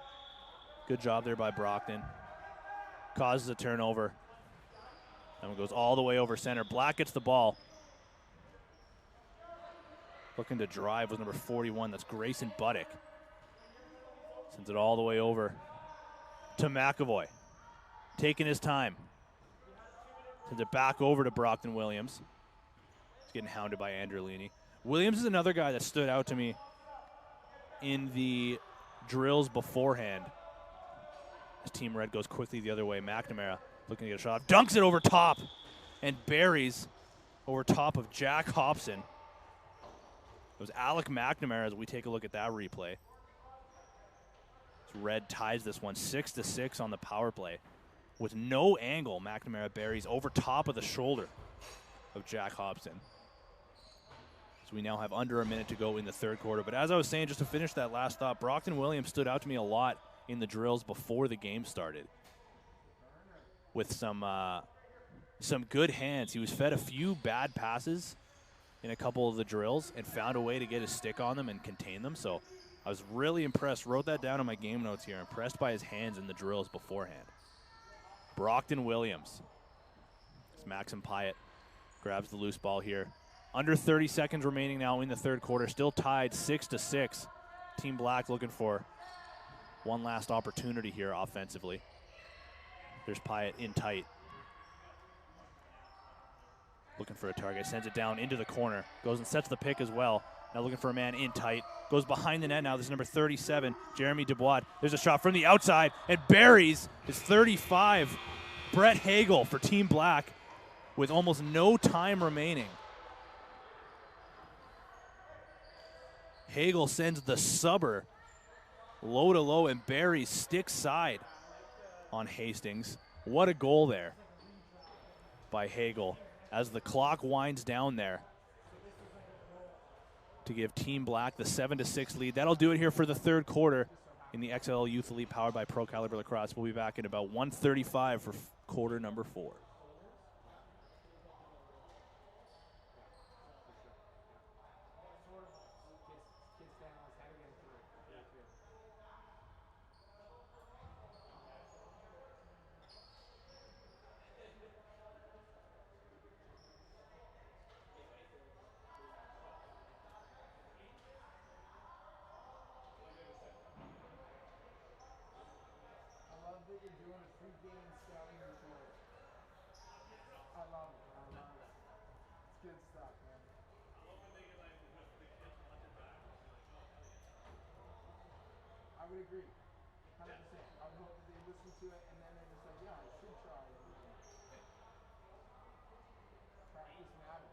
Good job there by Brockton. Causes a turnover. That one goes all the way over center. Black gets the ball. Looking to drive with number 41. That's Grayson Buddick. Sends it all the way over to McAvoy. Taking his time. Sends it back over to Brockton Williams. He's getting hounded by Androlini. Williams is another guy that stood out to me in the drills beforehand. As Team Red goes quickly the other way. McNamara looking to get a shot. Dunks it over top and buries over top of Jack Hobson. It was Alec McNamara as we take a look at that replay. Red ties this one 6-6 on the power play. With no angle, McNamara buries over top of the shoulder of Jack Hobson. So we now have under a minute to go in the third quarter. But as I was saying, just to finish that last thought, Brockton Williams stood out to me a lot in the drills before the game started. With some good hands. He was fed a few bad passes in a couple of the drills and found a way to get his stick on them and contain them. So I was really impressed. Wrote that down in my game notes here. Impressed by his hands in the drills beforehand. Brockton Williams. As Maxim Pyatt grabs the loose ball here. Under 30 seconds remaining now in the third quarter. Still tied 6-6. Team Black looking for one last opportunity here offensively. There's Pyatt in tight. Looking for a target. Sends it down into the corner. Goes and sets the pick as well. Now looking for a man in tight. Goes behind the net now. This is number 37, Jeremy Dubois. There's a shot from the outside and buries his 35, Brett Hagel for Team Black with almost no time remaining. Hagel sends the subber low to low and buries stick side on Hastings. What a goal there by Hagel as the clock winds down there to give Team Black the 7-6 lead. That'll do it here for the third quarter in the XLL Youth Elite powered by Pro Caliber Lacrosse. We'll be back in about 1:35 for quarter number 4. I would agree, 100%. I would hope that they listen to it and then they're just like, yeah, I should try. Practice matters.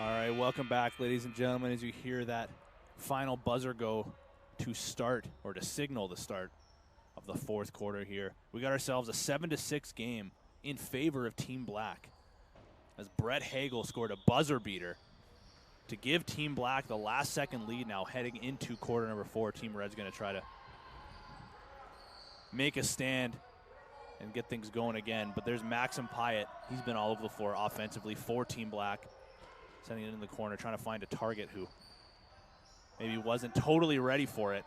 All right, welcome back, ladies and gentlemen, as you hear that final buzzer go to start, or to signal the start of the fourth quarter here. We got ourselves a 7-6 game in favor of Team Black, as Brett Hagel scored a buzzer beater to give Team Black the last second lead now heading into quarter number 4. Team Red's going to try to make a stand and get things going again. But there's Maxim Pyatt. He's been all over the floor offensively for Team Black. Sending it in the corner, trying to find a target who maybe wasn't totally ready for it.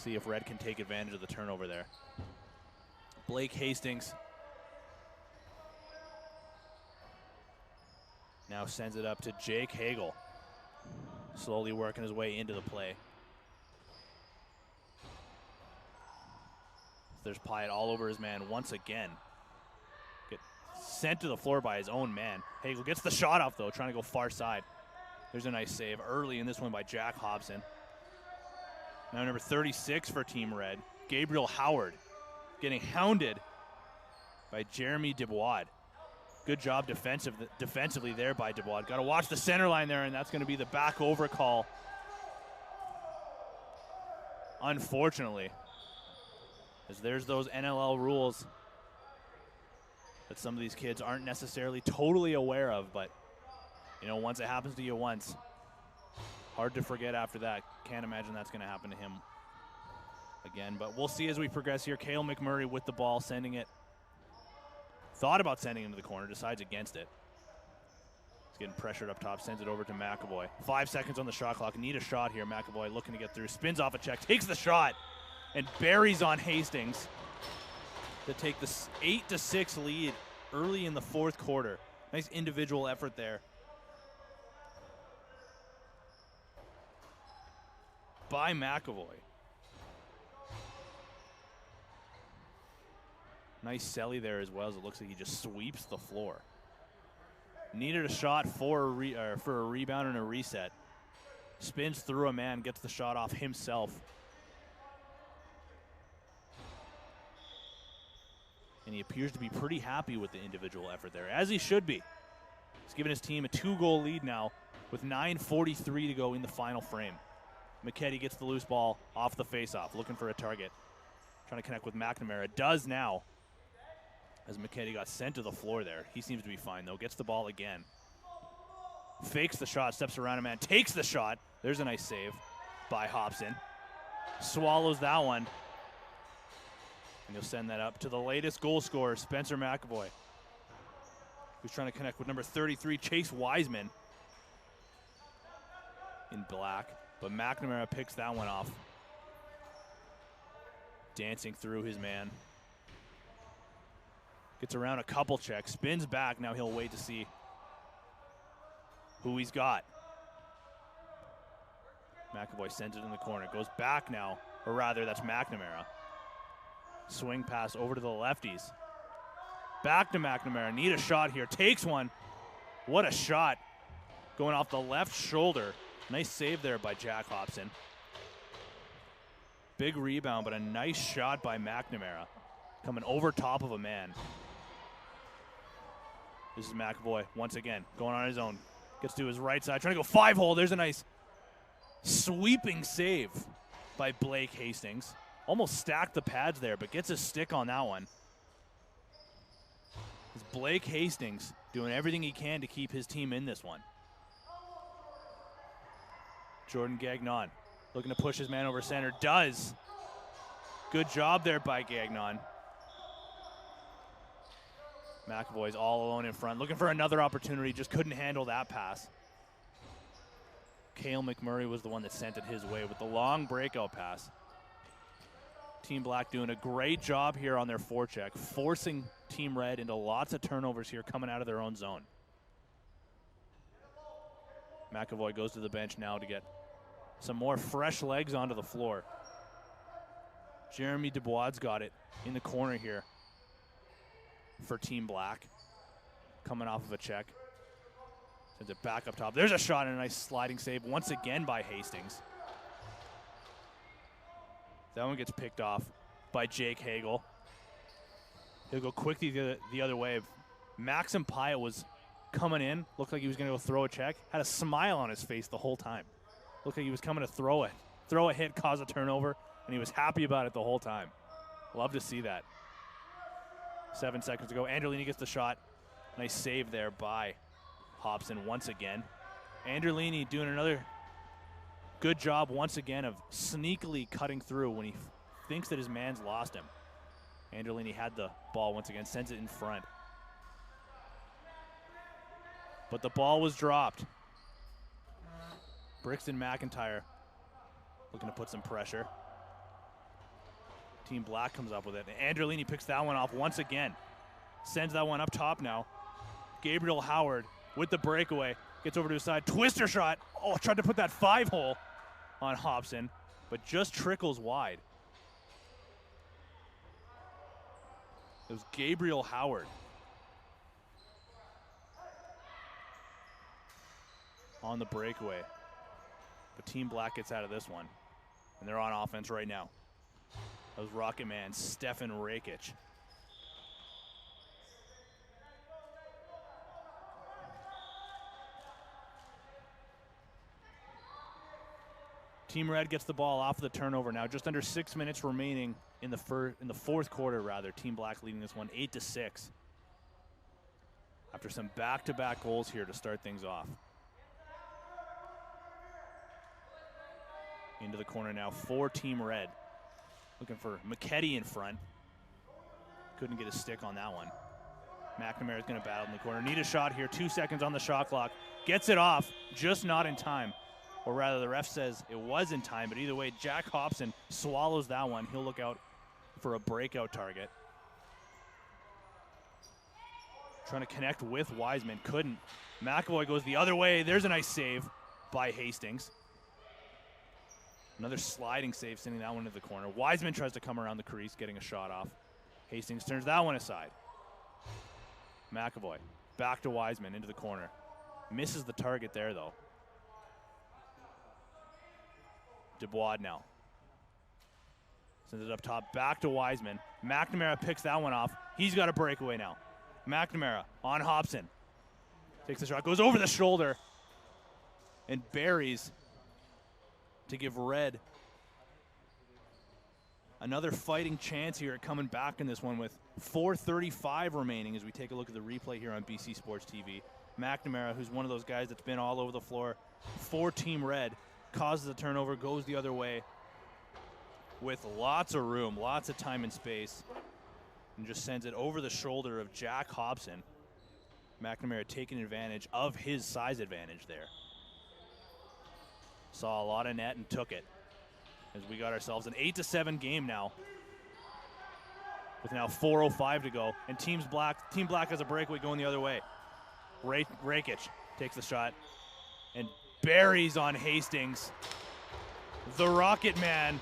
See if Red can take advantage of the turnover there. Blake Hastings now sends it up to Jake Hagel. Slowly working his way into the play. There's Pyatt all over his man once again. Get sent to the floor by his own man. Hagel gets the shot off though, trying to go far side. There's a nice save early in this one by Jack Hobson. Now number 36 for Team Red, Gabriel Howard, getting hounded by Jeremy Dubois. Good job defensively there by Dubois. Got to watch the center line there, and that's going to be the back over call. Unfortunately, as there's those NLL rules that some of these kids aren't necessarily totally aware of, but you know, once it happens to you once, hard to forget after that. Can't imagine that's going to happen to him again, but we'll see as we progress here. Cale McMurray with the ball, sending it. Thought about sending him to the corner, decides against it. He's getting pressured up top, sends it over to McAvoy. 5 seconds on the shot clock, need a shot here. McAvoy looking to get through, spins off a check, takes the shot, and buries on Hastings to take the 8-6 lead early in the fourth quarter. Nice individual effort there by McAvoy. Nice celly there as well, as it looks like he just sweeps the floor. Needed a shot for a rebound and a reset. Spins through a man, gets the shot off himself. And he appears to be pretty happy with the individual effort there, as he should be. He's given his team a 2-goal lead now with 9:43 to go in the final frame. McKetty gets the loose ball off the faceoff, looking for a target. Trying to connect with McNamara. Does now, as McKetty got sent to the floor there. He seems to be fine, though. Gets the ball again. Fakes the shot, steps around a man, takes the shot. There's a nice save by Hobson. Swallows that one. And he'll send that up to the latest goal scorer, Spencer McAvoy, who's trying to connect with number 33, Chase Wiseman, in black. But McNamara picks that one off. Dancing through his man. Gets around a couple checks, spins back. Now he'll wait to see who he's got. McAvoy sends it in the corner. Goes back now, or rather, that's McNamara. Swing pass over to the lefties. Back to McNamara. Need a shot here. Takes one. What a shot. Going off the left shoulder. Nice save there by Jack Hobson. Big rebound, but a nice shot by McNamara. Coming over top of a man. This is McAvoy once again, going on his own. Gets to his right side, trying to go 5-hole. There's a nice sweeping save by Blake Hastings. Almost stacked the pads there, but gets a stick on that one. It's Blake Hastings doing everything he can to keep his team in this one. Jordan Gagnon looking to push his man over center. Does. Good job there by Gagnon. McAvoy's all alone in front, looking for another opportunity, just couldn't handle that pass. Cale McMurray was the one that sent it his way with the long breakout pass. Team Black doing a great job here on their forecheck, forcing Team Red into lots of turnovers here coming out of their own zone. McAvoy goes to the bench now to get some more fresh legs onto the floor. Jeremy Dubois got it in the corner here for Team Black. Coming off of a check. Sends it back up top. There's a shot and a nice sliding save once again by Hastings. That one gets picked off by Jake Hagel. He'll go quickly the other way. Maxim Pyatt was coming in. Looked like he was going to go throw a check. Had a smile on his face the whole time. Looked like he was coming to throw it. Throw a hit, cause a turnover, and he was happy about it the whole time. Love to see that. 7 seconds to go. Anderlini gets the shot. Nice save there by Hobson once again. Anderlini doing another good job once again of sneakily cutting through when he thinks that his man's lost him. Anderlini had the ball once again, sends it in front. But the ball was dropped. Brixton McIntyre looking to put some pressure. Team Black comes up with it. And Androlini picks that one off once again. Sends that one up top now. Gabriel Howard with the breakaway. Gets over to his side. Twister shot. Oh, tried to put that 5-hole on Hobson, but just trickles wide. It was Gabriel Howard. On the breakaway. But Team Black gets out of this one. And they're on offense right now. That was Rocket Man, Stefan Rakic. Team Red gets the ball off the turnover now. Just under 6 minutes remaining in the fourth quarter, rather. Team Black leading this one 8-6. After some back-to-back goals here to start things off. Into the corner now for Team Red. Looking for McKetty in front. Couldn't get a stick on that one. McNamara's going to battle in the corner. Need a shot here. 2 seconds on the shot clock. Gets it off, just not in time. Or rather, the ref says it was in time, but either way, Jack Hobson swallows that one. He'll look out for a breakout target. Trying to connect with Wiseman, couldn't. McAvoy goes the other way. There's a nice save by Hastings. Another sliding save, sending that one to the corner. Wiseman tries to come around the crease, getting a shot off. Hastings turns that one aside. McAvoy back to Wiseman into the corner. Misses the target there, though. Dubois now. Sends it up top, back to Wiseman. McNamara picks that one off. He's got a breakaway now. McNamara on Hobson. Takes the shot, goes over the shoulder, and buries to give Red another fighting chance here at coming back in this one with 4:35 remaining as we take a look at the replay here on BC Sports TV. McNamara, who's one of those guys that's been all over the floor for Team Red, causes a turnover, goes the other way with lots of room, lots of time and space, and just sends it over the shoulder of Jack Hobson. McNamara taking advantage of his size advantage there. Saw a lot of net and took it as we got ourselves an 8-7 game now with now 4:05 to go. And Team Black has a breakaway going the other way. Rakic takes the shot and buries on Hastings. The Rocket Man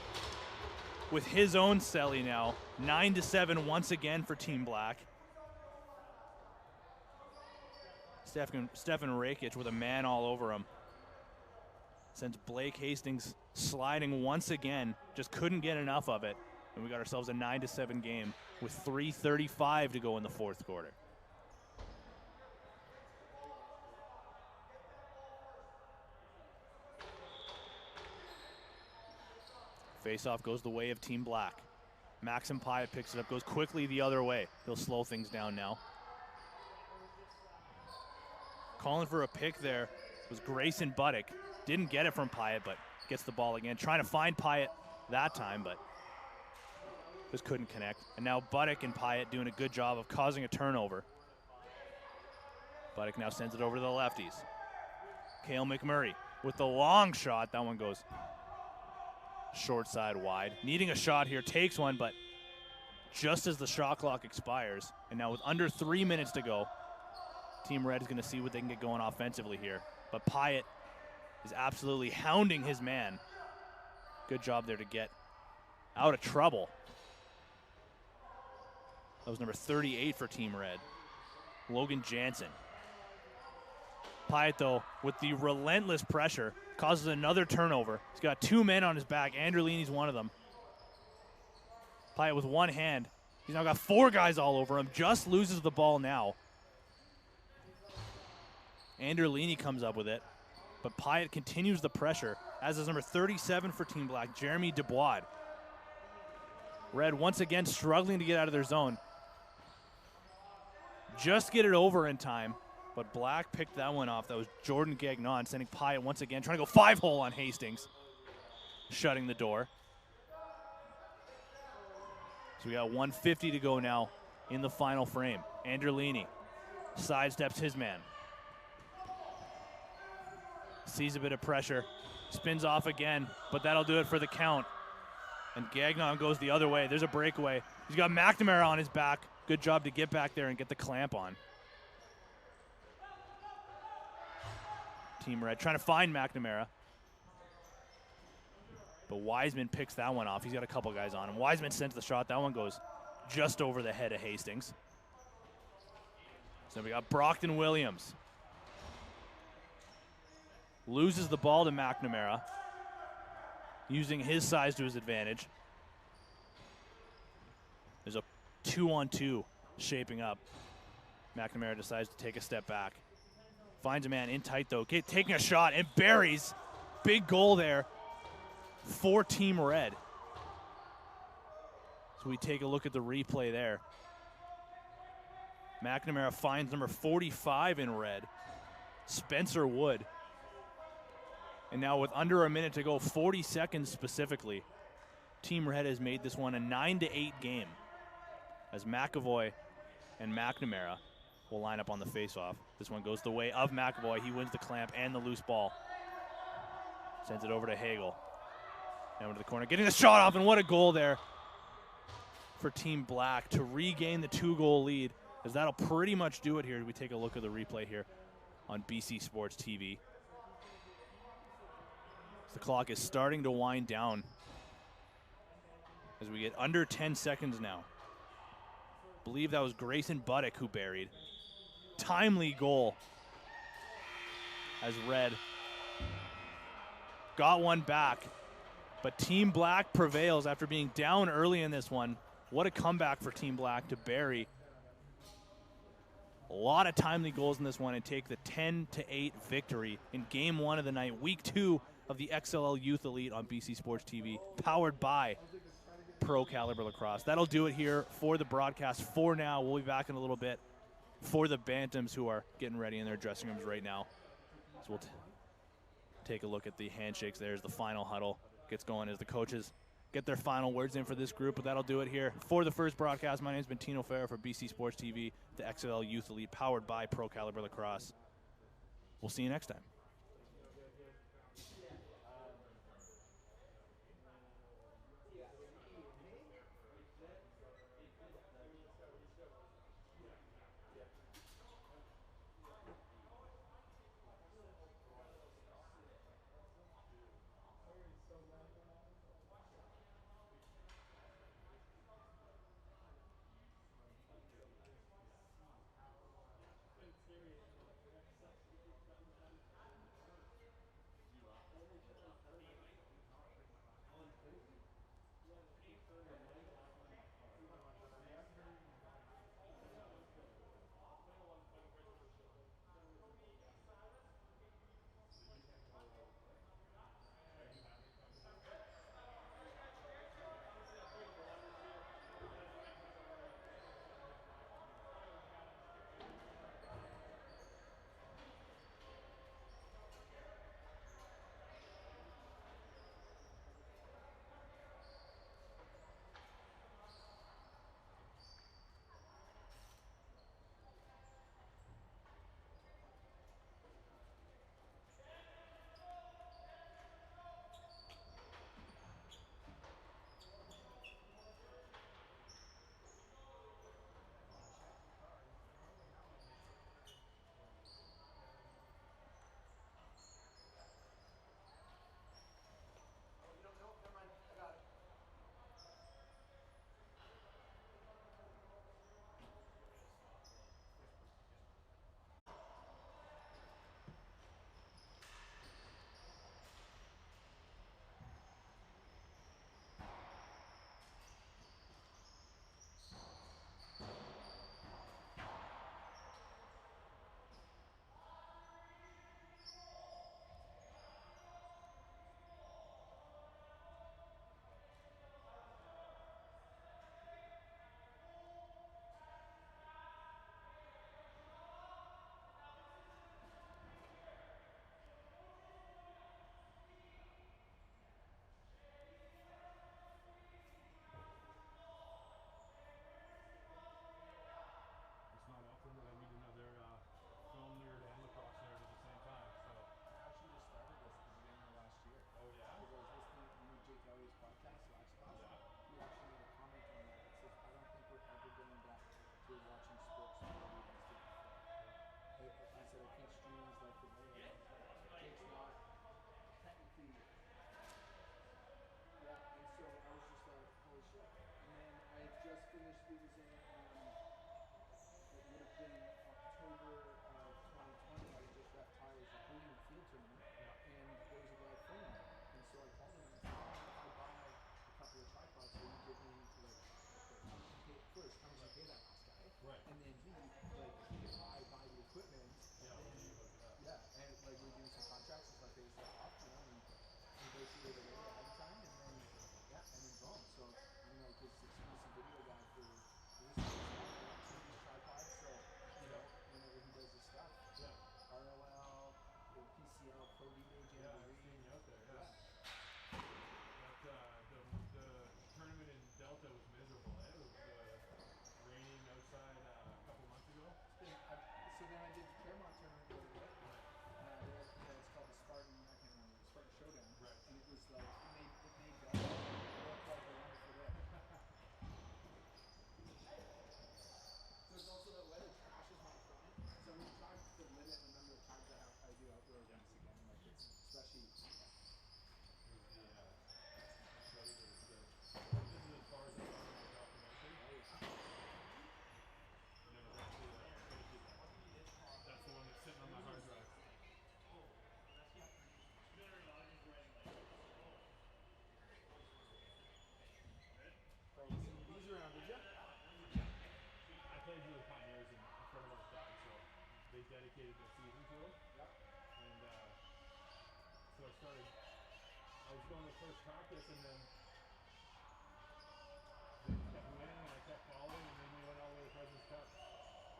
with his own celly now. 9-7 once again for Team Black. Stefan Rakic with a man all over him. Sends Blake Hastings sliding once again. Just couldn't get enough of it. And we got ourselves a 9-7 game with 3:35 to go in the fourth quarter. Face-off goes the way of Team Black. Maxim Pyatt picks it up, goes quickly the other way. He'll slow things down now. Calling for a pick there was Grayson Buddick. Didn't get it from Pyatt, but gets the ball again. Trying to find Pyatt that time, but just couldn't connect. And now Buddick and Pyatt doing a good job of causing a turnover. Buddick now sends it over to the lefties. Cale McMurray with the long shot. That one goes short side wide. Needing a shot here, takes one, but just as the shot clock expires, and now with under 3 minutes to go, Team Red is going to see what they can get going offensively here. But Pyatt is absolutely hounding his man. Good job there to get out of trouble. That was number 38 for Team Red, Logan Jansen. Pyatt, though, with the relentless pressure, causes another turnover. He's got 2 men on his back. Androlini's one of them. Pyatt with one hand. He's now got 4 guys all over him. Just loses the ball now. Androlini comes up with it, but Pyatt continues the pressure, as is number 37 for Team Black, Jeremy Dubois. Red once again struggling to get out of their zone. Just get it over in time, but Black picked that one off. That was Jordan Gagnon sending Pyatt once again, trying to go 5-hole on Hastings, shutting the door. So we got 1:50 to go now in the final frame. Androlini sidesteps his man. Sees a bit of pressure, spins off again, but that'll do it for the count. And Gagnon goes the other way. There's a breakaway. He's got McNamara on his back. Good job to get back there and get the clamp on. Team Red trying to find McNamara. But Wiseman picks that one off. He's got a couple guys on him. Wiseman sends the shot. That one goes just over the head of Hastings. So we got Brockton Williams. Loses the ball to McNamara, using his size to his advantage. There's a 2-on-2 shaping up. McNamara decides to take a step back. Finds a man in tight, though. Taking a shot and buries. Big goal there for Team Red. So we take a look at the replay there. McNamara finds number 45 in red, Spencer Wood. And now with under a minute to go, 40 seconds specifically, Team Red has made this one a 9-8 game as McAvoy and McNamara will line up on the faceoff. This one goes the way of McAvoy. He wins the clamp and the loose ball. Sends it over to Hagel. Down to the corner, getting the shot off, and what a goal there for Team Black to regain the 2-goal lead, as that'll pretty much do it here. We take a look at the replay here on BC Sports TV. The clock is starting to wind down as we get under 10 seconds now. I believe that was Grayson Buddick who buried. Timely goal as Red got one back, but Team Black prevails after being down early in this one. What a comeback for Team Black to bury a lot of timely goals in this one and take the 10-8 victory in game 1 of the night, week 2 of the XLL Youth Elite on BC Sports TV, powered by Pro Caliber Lacrosse. That'll do it here for the broadcast for now. We'll be back in a little bit for the Bantams, who are getting ready in their dressing rooms right now. So we'll take a look at the handshakes. There's the final huddle. Gets going as the coaches get their final words in for this group, but that'll do it here for the first broadcast. My name's been Tino Farrow for BC Sports TV, the XLL Youth Elite, powered by Pro Caliber Lacrosse. We'll see you next time. dedicated the season to him. Yeah. And so I was going to the first practice, and then they just kept winning, and I kept following, and then we went all the way to President's Cup.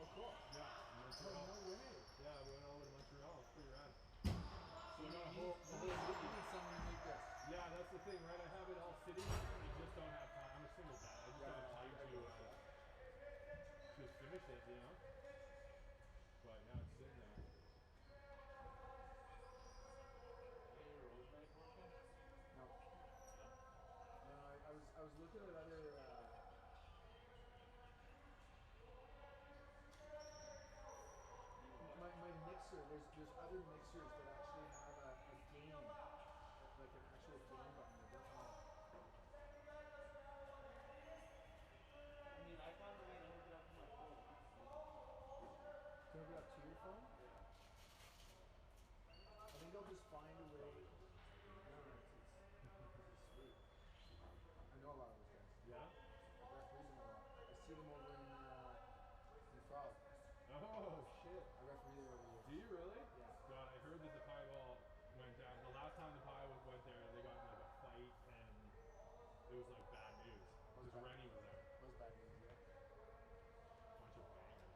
Oh, cool. Yeah, Montreal. Oh, no way. Yeah, we went all the way to Montreal. It's pretty rad. So I got a You whole need someone to make this. Yeah, that's the thing, right? I have it all sitting here, and I just don't have time. I'm a single dad. I just don't have time to finish it, you know? But yeah, it's sitting there. Any rosemary portion? No. No, I was looking at other. My mixer. There's other mixers that actually have a gain, like an actual gain button. I don't know. I mean, I found a way to hook it up to my phone. Can I hook it up to your phone? Yeah. I think I'll just find a way. No, it's sweet. I know a lot of those guys. Yeah? I referees them a lot. I see them over in Frog. Oh, shit. I referee there every year. Do you really? Yeah. God, I heard that the pie ball went down. The last time the pie went there, they got in like a fight, and it was like bad news. Because Rennie was there. Those bad news, yeah. Bunch of bangers.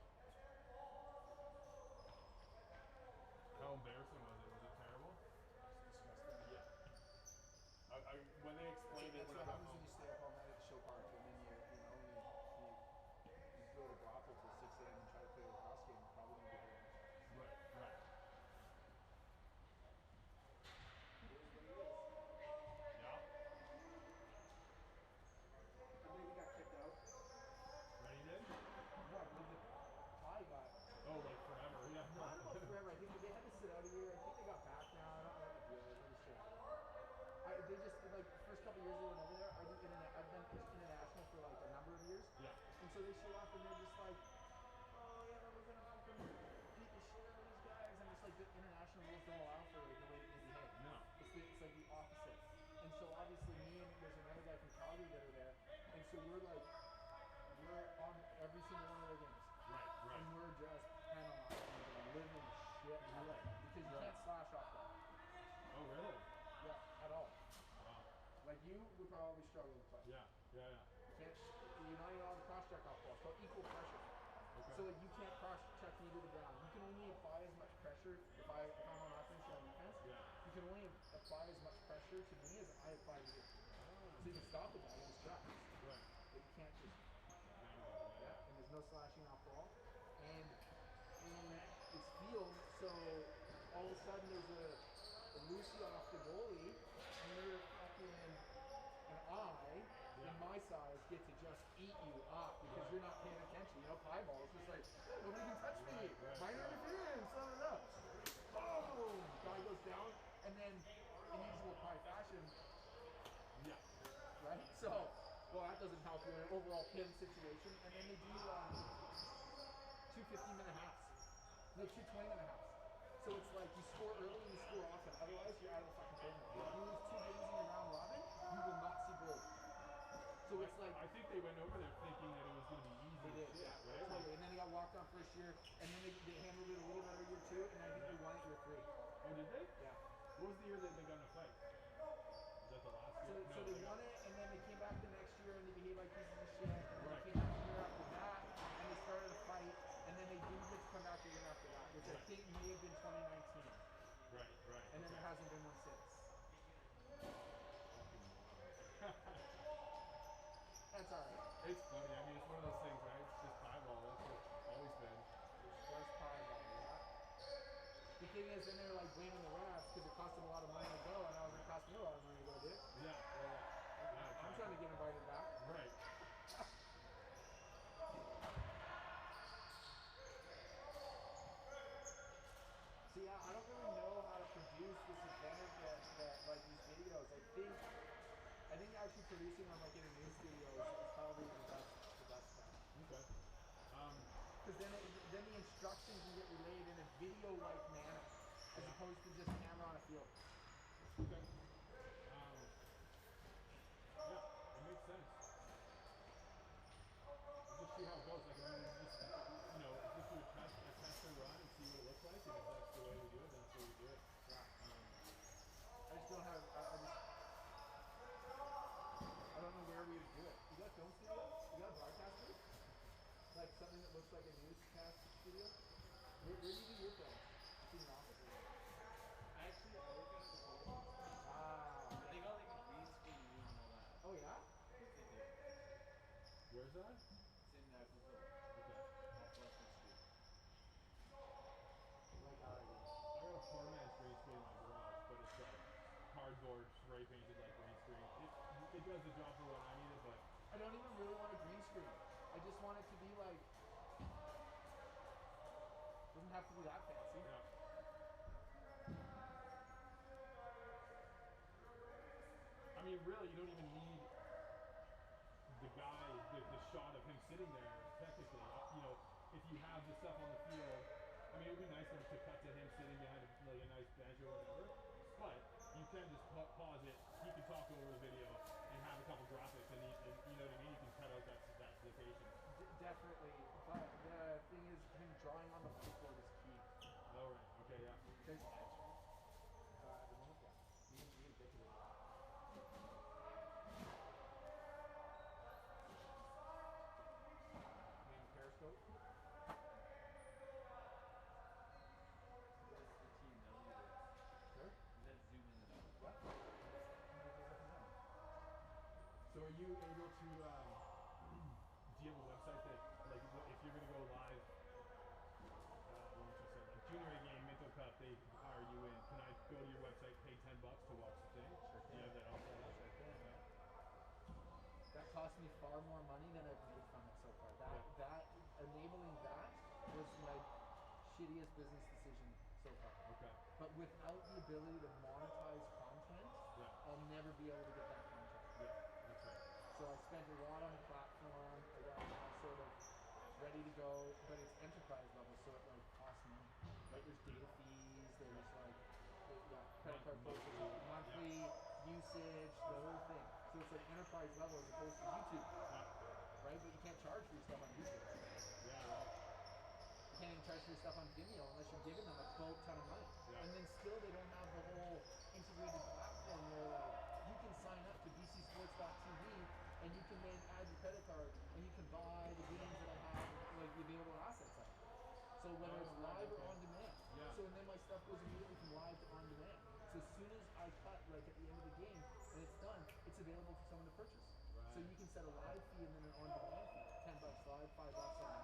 How embarrassing was it? Was it terrible? It's disgusting. Yeah. When they explained it That's when I what got happens when home. you stay up all night at the show park and then you go to brothel till 6 a.m. and try to play a lacrosse game. You're probably going to get hit. Right, right. Yeah. I believe he got kicked out. Rennie did? No, I believe the pie got. Oh, like forever, yeah. Not about forever. I think they had to sit out a year. I think they got back now. I don't know what the deal is. I'm sure. They just, like, the first couple of years they went over there, I've been international for, like, a number of years. Yeah. And so they show up and they're just like, oh, yeah, we're going to fucking beat the shit out of these guys. And it's like the international rules don't allow for the way that they behave. No. It's like the opposite. And so obviously me and there's another guy from Calgary that are there. And so we're on every single one of their games. Right, right. And we're just penalized, living shit out of it. Because you can't slash off that. Oh, really? Yeah, at all. Wow. Like you would probably struggle to play. Yeah, yeah, yeah. You're not even allowed to cross check off ball. It's called equal pressure. Okay. So like you can't cross check me to the ground. You can only apply as much pressure if I'm on offense or on defense. Yeah. You can only apply as much pressure to me as I apply to you. So you can stop the ball when it's dropped. Right. But you can't just and there's no slashing off ball. And it's field, so all of a sudden there's a Lucy off the goalie, and you're fucking an eye in my size get to just eat you up because you're not paying attention. You know, pie ball is just like, nobody can touch me. Minor interference, boom! Guy goes down, and then in usual pie fashion, right? So, well, that doesn't help you in an overall pin situation. And then they do 2 15-minute halves. No, 2 20-minute halves. So it's like you score early and you score often. Otherwise, you're out of the fucking tournament. If you lose 2 games in your round robin, you will not see gold. So it's like I think they went over there thinking that it was going to be easy. they did, shit, yeah, right? totally. And then they got walked on first year, and then they handled it a little better year 2, and I think they won it year 3. Oh, did they? Yeah. What was the year that they got in a fight? Was that the last year? So they won it, and then they came back the next year, and they behaved like pieces of shit. And then Right. they came back the year after that, and they started a fight, and then they didn't get to come back the year after that, which I think may have been 2019. Right, right. And then there hasn't been one since. That's alright. It's funny. I mean, it's one of those things, right? It's just pie ball. That's what it's always been. It's just pie ball, yeah. The thing is, then they're like blaming the refs because it cost them a lot of money to go, and I was like, it cost me a lot of money to go, dude. Yeah. I'm trying to get invited back. Right. So yeah, I don't really know how to produce this event that like these videos. I think actually producing them like in a news studio is probably the best stuff. Okay. Because then the instructions can get relayed in a video-like manner, as opposed to just camera on a field. Okay. Yeah, it makes sense. Just see how it goes. Like, I mean, just do a test and run and see what it looks like. is that? It's in Brazil, Okay. off Western Street. Like how I do. I got a poor man's green screen in my garage, but it's like cardboard spray painted like green screen. It does the job for when I need it, but I don't even really want a green screen. I just want it to be like, doesn't have to be that fancy. yeah. I mean, really, you don't even need the guy, the shot of him sitting there. Technically, you know, if you have the stuff on the field, I mean, it would be nice to cut to him sitting behind like a nice bench or whatever. But you can just pause it. He can talk over the video and have a couple graphics, and you know what I mean. You can cut out that location. Definitely. But the thing is, him drawing on the whiteboard is key. Oh right, okay, yeah. There's edge. At the moment, yeah. You can get to it. Maybe Periscope. That's the team millimeters. Sure. Let's zoom in it up. What? So are you able to? Do you have a website that, like, if you're gonna go live? What was I saying? Like junior A game, Minto Cup, they hire you in. Can I go to your website, pay $10 to watch the thing? Sure Do you have that all set up? Sure can. Okay. That cost me far more money than I've made from it so far. That enabling that was my shittiest business decision so far. Okay. But without the ability to monetize content, Yeah. I'll never be able to get that content. Yeah. That's right. So I spent a lot on the platform. I got it all sort of ready to go, but it's enterprise level, so it like costs money. Right? There's data fees. There's like credit card processing, monthly usage, the whole thing. So it's like enterprise level as opposed to YouTube, Yeah. right? But you can't charge for your stuff on YouTube. Yeah. Right. You can't even charge for your stuff on Vimeo unless you're giving them a boat ton of money. Yeah. And then still they don't have the whole integrated platform where like you can sign up to bcsports.tv and you can then add your credit card and you can buy the games that I have, like the available assets I have. So whether it's live or on demand. Yeah. So and then my stuff goes immediately from live to on demand. So as soon as I cut like at the end of the game and it's done, it's available for someone to purchase. Right. So you can set a live fee and then an on demand fee. $10 live, $5 on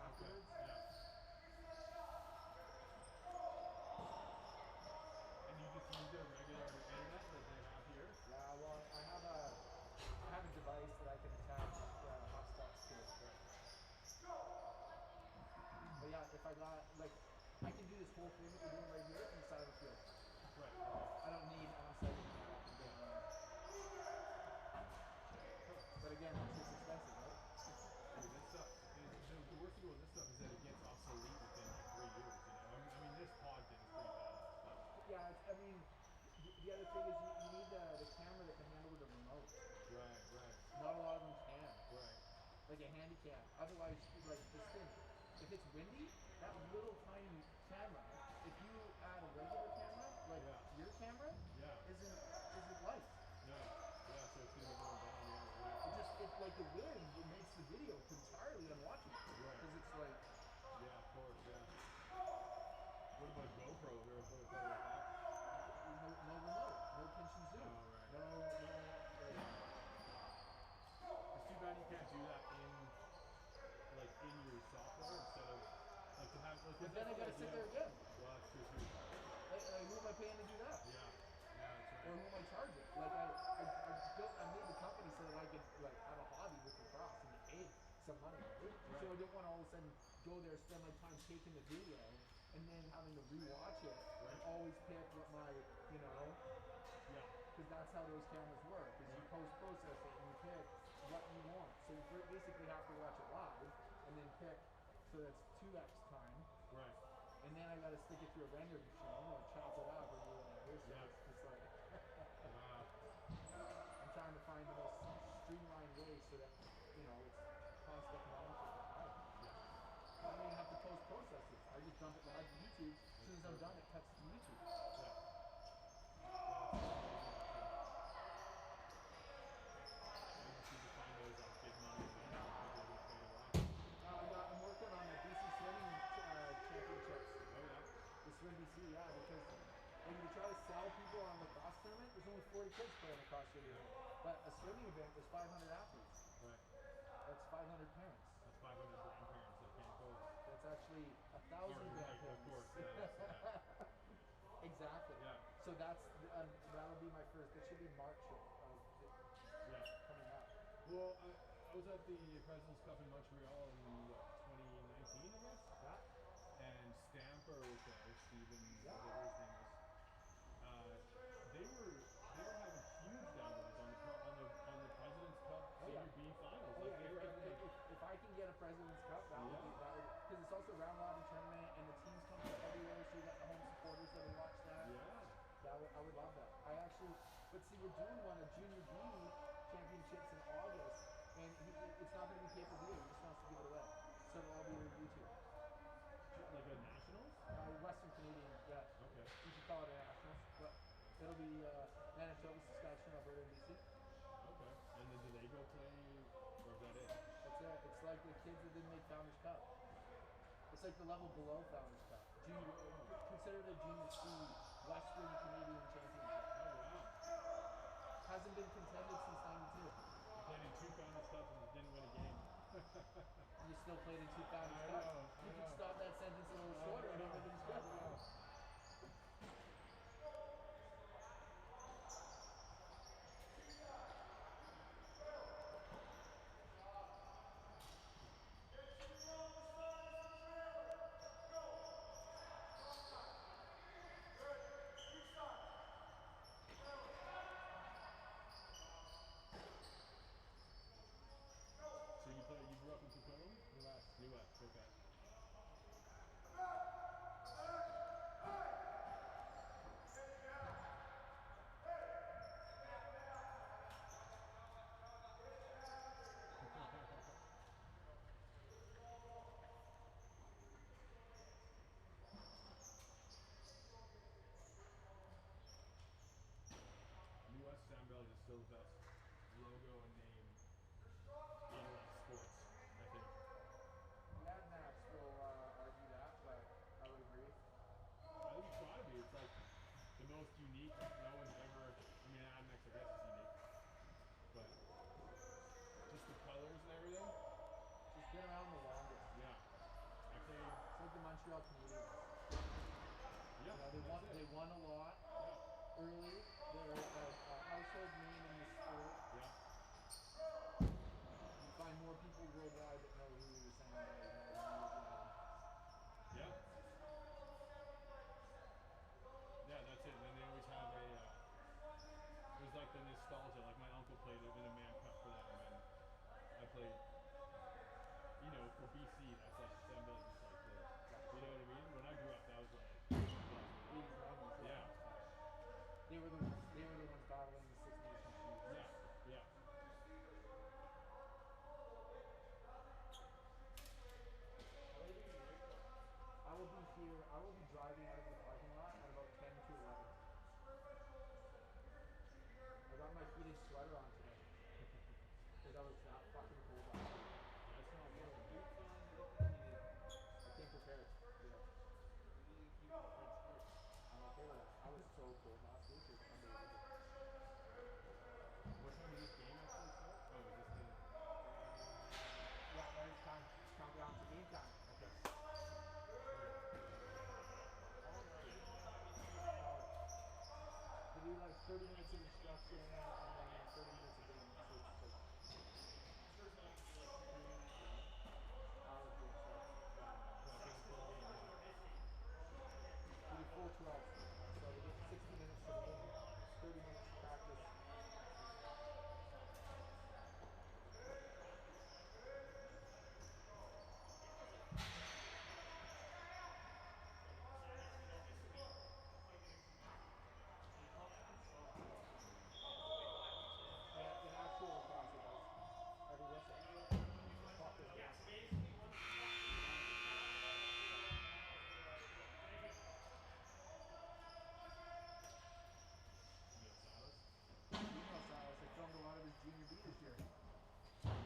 afterwards. Okay. Yeah. And you just use their regular internet that they have here? Yeah, well, I have a device that I can attach hotspots to. Right. But yeah, if I got like, I can do this whole thing that we're doing right here from the side of the field. Right. Okay. I don't need on-site internet. I can get on there. But again, it's just expensive, right? Dude, this stuff, the worst thing about this stuff is that it gets obsolete within like 3 years, you know? I mean, this pod thing is pretty badass, but Yeah, I mean, the other thing is you need the camera that can handle with a remote. right. Not a lot of them can. Right. Like a handy cam. Otherwise, like this thing, if it's windy, that little tiny camera, if you add a regular camera, like your camera, Yeah. isn't light. Yeah. Yeah, so it's gonna be going down, yeah. It's like the wind, it makes the video entirely unwatchable. Right. Because it's like, Yeah, of course, yeah. What about GoPro? Have you ever put a like that? no remote, no pinch and zoom. Oh, right. No, like, It's too bad you can't do that in your software instead of like to have like. but then I gotta sit there again. Well, that's true too. Like, who am I paying to do that? Yeah, that's Or right. who am I charging? Like I made the company so that I could like have a hobby with lacrosse and get paid some money. Right? So I don't want to all of a sudden go there, spend my time taking the video, and then having to rewatch it and always pick what my, Yeah. because that's how those cameras work. Is you post-process it and you pick what you want. So you basically have to watch it live and then pick. So that's 2x time. Right. And then I gotta stick it through a render machine or chop it up or do whatever. So Yeah. it's just like Wow. I'm trying to find the most streamlined way so that it's cost economical to hire. Yeah. I don't even have to post-process it. I just dump it live to YouTube. As soon as I'm done, it cuts to YouTube. Yeah. Unless you can find those big money events that people will pay to watch. I'm working on the BC swimming championships. Oh yeah. The Swim BC, yeah, because when you try to sell people on the lacrosse tournament, there's only 40 kids playing lacrosse every year. But a swimming event, there's 500 athletes. Right. That's 500 actually 1,000 Right, grandparents. of course. Yeah. Exactly. Yeah. So that'll be my first. That should be March of Yeah. coming up. Well, I was at the President's Cup in Montreal in what 2019, I guess. Yeah. And Stamper was there, Steven, Yeah. whatever his name is. They were having huge downloads on the President's Cup Oh, Senior yeah. B finals. Oh Like yeah, they were having like if I can get a President's Cup, that would be Yeah. because it's also a round robin tournament and the teams come from everywhere, so you got the home supporters that will watch that. yeah. Yeah, I would love that. I actually, but see, we're doing one of Junior B championships in August, and it's not going to be pay per view. He just wants to give it away, so it'll all be on YouTube. Like a nationals? Western Canadian, yeah. Okay. You should call it a nationals, but it'll be Manitoba, Saskatchewan, Alberta, and BC. Okay. And then do they go play, or is that it? That's it. It's like the kids that didn't make Founders Cup. It's like the level below Founders Cup. Consider it a Junior C Western Canadian Championship. Oh wow. Hasn't been contended since '92. I played in 2 Founders Cups and didn't win a game. You still played in 2 Founders I Cups. know, You can stop that sentence a little shorter and everything's good. So you grew up in Coquitlam? US. US, okay. US Sam Bell is still the best logo and name in like sports, I think. Mad Max will argue that, but I would agree. I think it's gotta be. It's like the most unique. No one's ever. I mean, Admex, I guess, is unique, but just the colors and everything. It's been around the longest. Yeah, I played. It's like the Montreal Canadiens. Yeah, You know, they won a lot Yeah, early. They're a household name in the sport. yeah, You find more people worldwide that know who Sam Bell is now than you do. yeah. Yeah, that's it. And then they always have a. It was like the nostalgia. Like my uncle played it in a Man Cup for them, and I played. You know, for BC, that's like Sam Bell's just like the. You know what I mean? When I grew up, that was like. 80s, 90s, Yeah, They were the ones battling the Six Nations chiefs. yeah, yeah. I will be here. I will be driving out of the parking lot at about 10 to 11. I got my heated sweater on today because I was that fucking cold last night. That's not fucking bad. Boots on, you look like you did. I came prepared. Yeah, You look like you were French Sport. I'm okay with that. I was so cold last week. It was unbelievable. What time did this game actually start? Oh, is this the? Yeah, now it's time. It's countdown to game time. Okay. They do like 30 minutes of instruction and then 30 minutes of game. So it's like hours game starts. Like in the full game, yeah. We do full 12. So we get 60 minutes for the game, 30 minutes of practice. In actual lacrosse, it does. Every whistle. Clock is going. You got Silas? Email Silas. I filmed a lot of his junior B this year.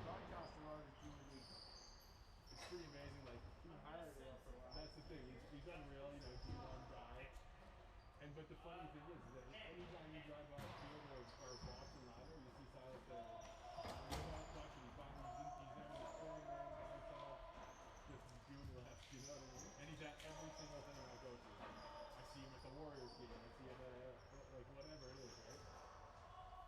Broadcast a lot of his junior B. It's pretty amazing. Like He hired her for a while. that's the thing. He's unreal. You know, D1 guy. And but the funny thing is that anytime you drive by a field or Boston ladder, you see Silas there. Without question, he's never in the scoring room by himself, just doing laps. You know what I mean? And he's at every single thing I go to. I see him at the Warriors game. I see him at like whatever it is, right?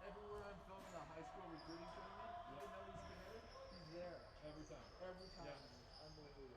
Everywhere I'm filming the high school recruiting tournament, even though he's there, he's there. Every time. Every time. Yeah. Unbelievable.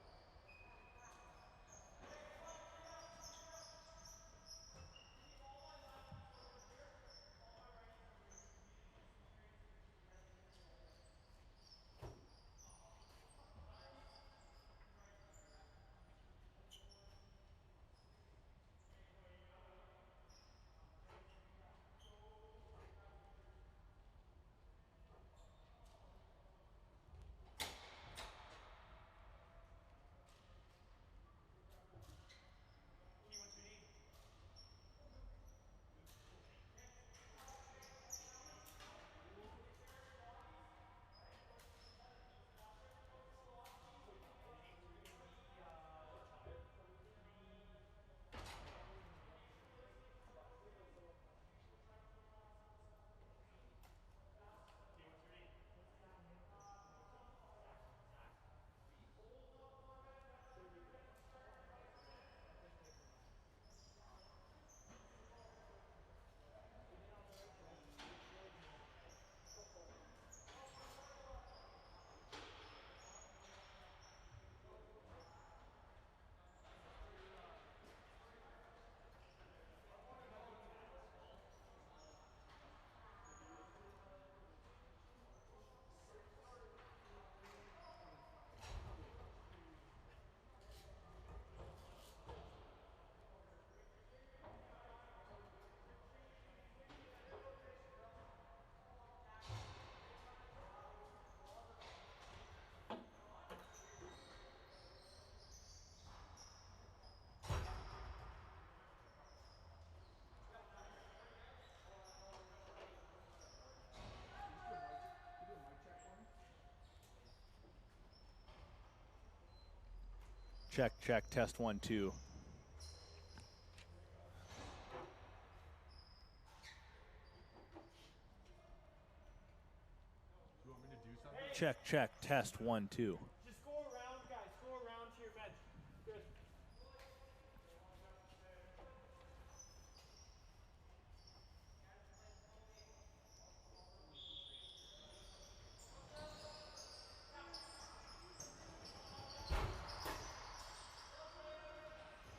Check, check, test 1, 2. You want me to do something? Check, check, test 1, 2. Just go around, guys. Go around to your bench. Good.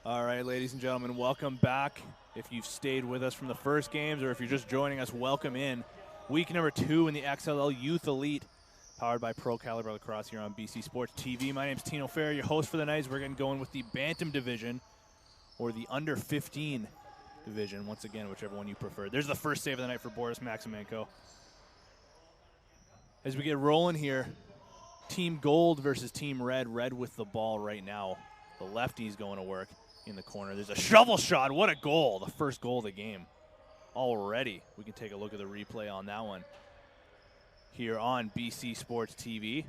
All right, ladies and gentlemen, welcome back. If you've stayed with us from the first games or if you're just joining us, welcome in. Week number 2 in the XLL Youth Elite, powered by Pro Caliber Lacrosse here on BC Sports TV. My name's Tino Ferrer, your host for the night. We're getting going with the Bantam division or the under 15 division. Once again, whichever one you prefer. There's the first save of the night for Boris Maximenko. As we get rolling here, Team Gold versus Team Red. Red with the ball right now. The lefty's going to work in the corner. There's a shovel shot. What a goal. The first goal of the game already. We can take a look at the replay on that one here on BC Sports TV.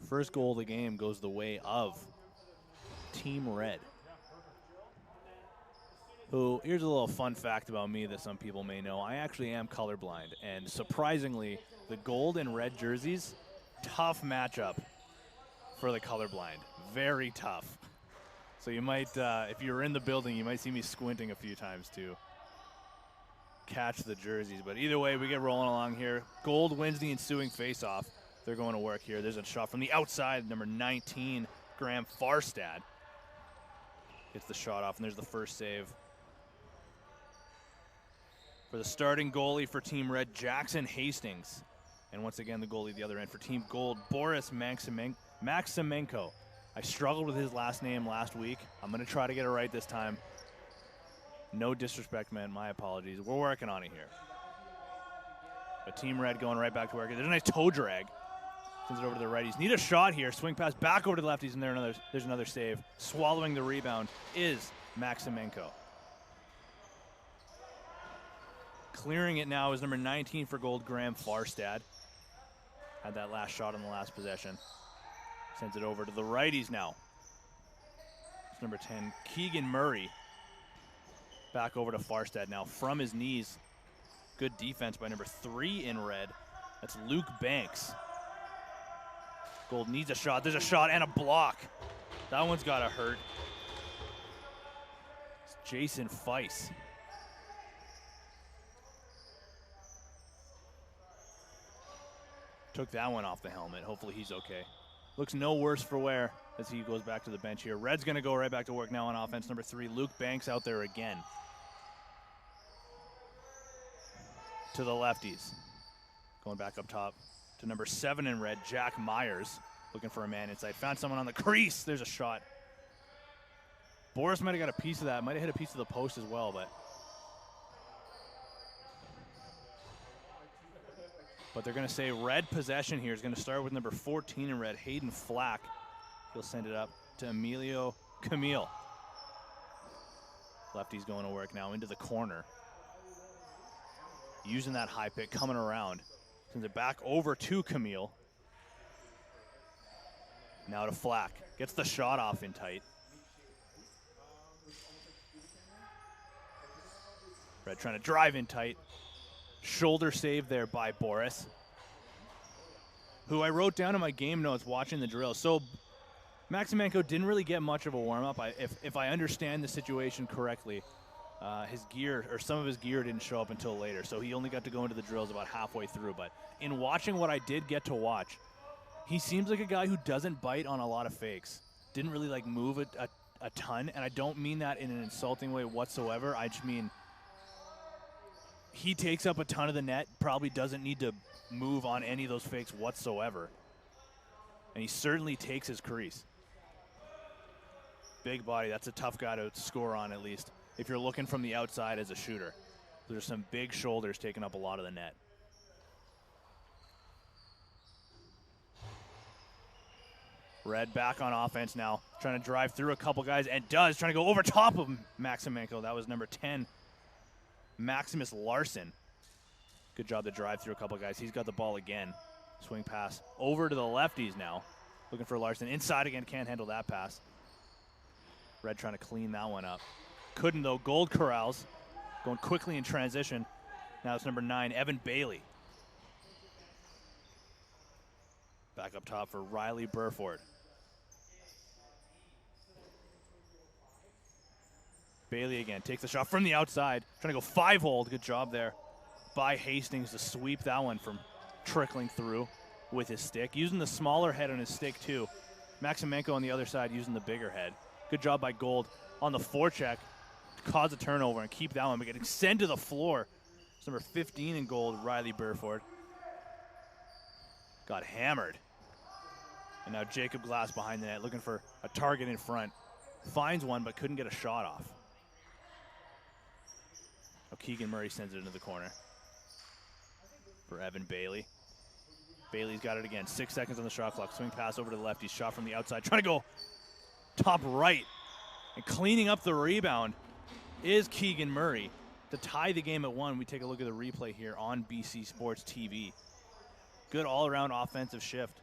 First goal of the game goes the way of Team Red. Who, here's a little fun fact about me that some people may know. I actually am colorblind, and surprisingly, the gold and red jerseys, tough matchup for the colorblind. Very tough. So you might, if you're in the building, you might see me squinting a few times to catch the jerseys. But either way, we get rolling along here. Gold wins the ensuing face-off. They're going to work here. There's a shot from the outside, number 19, Graham Farstad. Gets the shot off, and there's the first save. For the starting goalie for Team Red, Jackson Hastings. And once again, the goalie at the other end for Team Gold, Boris Maximenko. I struggled with his last name last week. I'm going to try to get it right this time. No disrespect, man. My apologies. We're working on it here. But Team Red going right back to work. There's a nice toe drag. Sends it over to the righties. Need a shot here. Swing pass back over to the lefties, and there's another save. Swallowing the rebound is Maximenko. Clearing it now is number 19 for Gold, Graham Farstad. Had that last shot on the last possession. Sends it over to the righties now. It's number 10, Keegan Murray. Back over to Farstad now from his knees. Good defense by number 3 in red. That's Luke Banks. Gold needs a shot. There's a shot and a block. That one's got to hurt. It's Jason Feiss. Took that one off the helmet. Hopefully he's okay. Looks no worse for wear as he goes back to the bench here. Red's going to go right back to work now on offense. Number 3, Luke Banks out there again. To the lefties. Going back up top to number 7 in red, Jack Myers. Looking for a man inside. Found someone on the crease. There's a shot. Boris might have got a piece of that. Might have hit a piece of the post as well, but they're going to say red possession here is going to start with number 14 in red, Hayden Flack. He'll send it up to Emilio Camille. Lefty's going to work now into the corner. Using that high pick, coming around. Sends it back over to Camille. Now to Flack. Gets the shot off in tight. Red trying to drive in tight. Shoulder save there by Boris, who I wrote down in my game notes watching the drill. So Maximenko didn't really get much of a warm-up. If I understand the situation correctly, his gear, or some of his gear, didn't show up until later. So he only got to go into the drills about halfway through. But in watching what I did get to watch, he seems like a guy who doesn't bite on a lot of fakes. Didn't really like move a ton, and I don't mean that in an insulting way whatsoever. I just mean he takes up a ton of the net, probably doesn't need to move on any of those fakes whatsoever. And he certainly takes his crease. Big body, that's a tough guy to score on, at least, if you're looking from the outside as a shooter. There's some big shoulders taking up a lot of the net. Red back on offense now, trying to drive through a couple guys, and trying to go over top of Maximenko. That was number 10. Maximus Larson. Good job to drive through a couple guys. He's got the ball again. Swing pass over to the lefties now. Looking for Larson. Inside again, can't handle that pass. Red trying to clean that one up. Couldn't though. Gold corrals. Going quickly in transition. Now it's number 9, Evan Bailey. Back up top for Riley Burford. Bailey again takes the shot from the outside, trying to go 5-hole. Good job there by Hastings to sweep that one from trickling through with his stick. Using the smaller head on his stick too. Maximenko on the other side using the bigger head. Good job by Gold on the forecheck to cause a turnover and keep that one, but getting sent to the floor. It's number 15 in Gold, Riley Burford. Got hammered. And now Jacob Glass behind the net looking for a target in front. Finds one but couldn't get a shot off. Keegan Murray sends it into the corner for Evan Bailey. Bailey's got it again. 6 seconds on the shot clock. Swing pass over to the lefty. Shot from the outside. Trying to go top right. And cleaning up the rebound is Keegan Murray. To tie the game at 1, we take a look at the replay here on BC Sports TV. Good all-around offensive shift.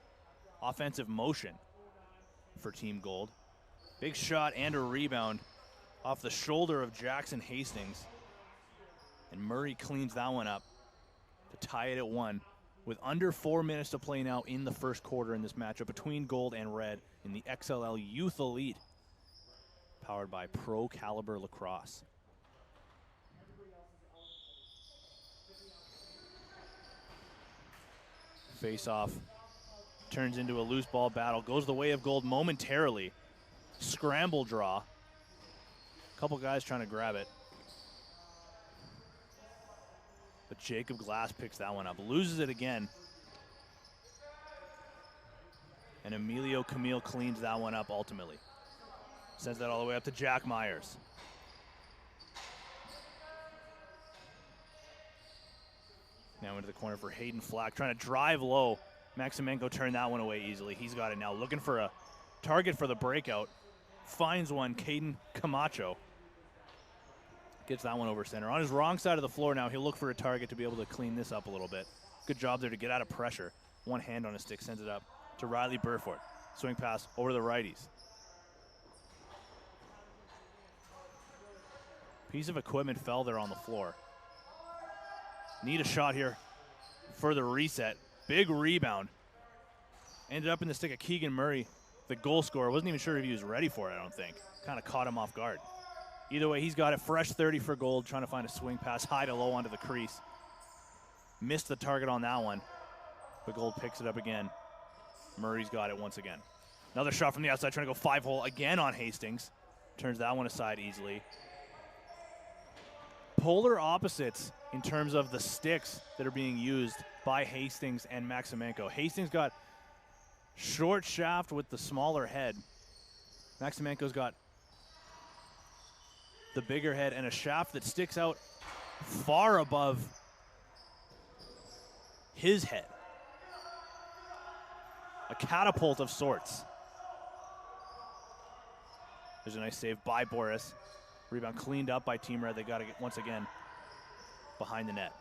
Offensive motion for Team Gold. Big shot and a rebound off the shoulder of Jackson Hastings. And Murray cleans that one up to tie it at 1 with under 4 minutes to play now in the first quarter in this matchup between Gold and Red in the XLL Youth Elite, powered by Pro Caliber Lacrosse. Face-off turns into a loose ball battle, goes the way of Gold momentarily. Scramble draw. A couple guys trying to grab it. But Jacob Glass picks that one up, loses it again. And Emilio Camille cleans that one up ultimately. Sends that all the way up to Jack Myers. Now into the corner for Hayden Flack, trying to drive low. Maximenko turned that one away easily. He's got it now, looking for a target for the breakout. Finds one, Caden Camacho. Gets that one over center. On his wrong side of the floor now, he'll look for a target to be able to clean this up a little bit. Good job there to get out of pressure. One hand on his stick, sends it up to Riley Burford. Swing pass over to the righties. Piece of equipment fell there on the floor. Need a shot here for the reset. Big rebound. Ended up in the stick of Keegan Murray, the goal scorer. Wasn't even sure if he was ready for it, I don't think. Kind of caught him off guard. Either way, he's got it. Fresh 30 for gold, trying to find a swing pass high to low onto the crease. Missed the target on that one, but Gold picks it up again. Murray's got it once again. Another shot from the outside, trying to go 5-hole again on Hastings. Turns that one aside easily. Polar opposites in terms of the sticks that are being used by Hastings and Maximenko. Hastings got short shaft with the smaller head. Maximenko's got the bigger head and a shaft that sticks out far above his head. A catapult of sorts. There's a nice save by Boris. Rebound cleaned up by Team Red. They got to get once again behind the net.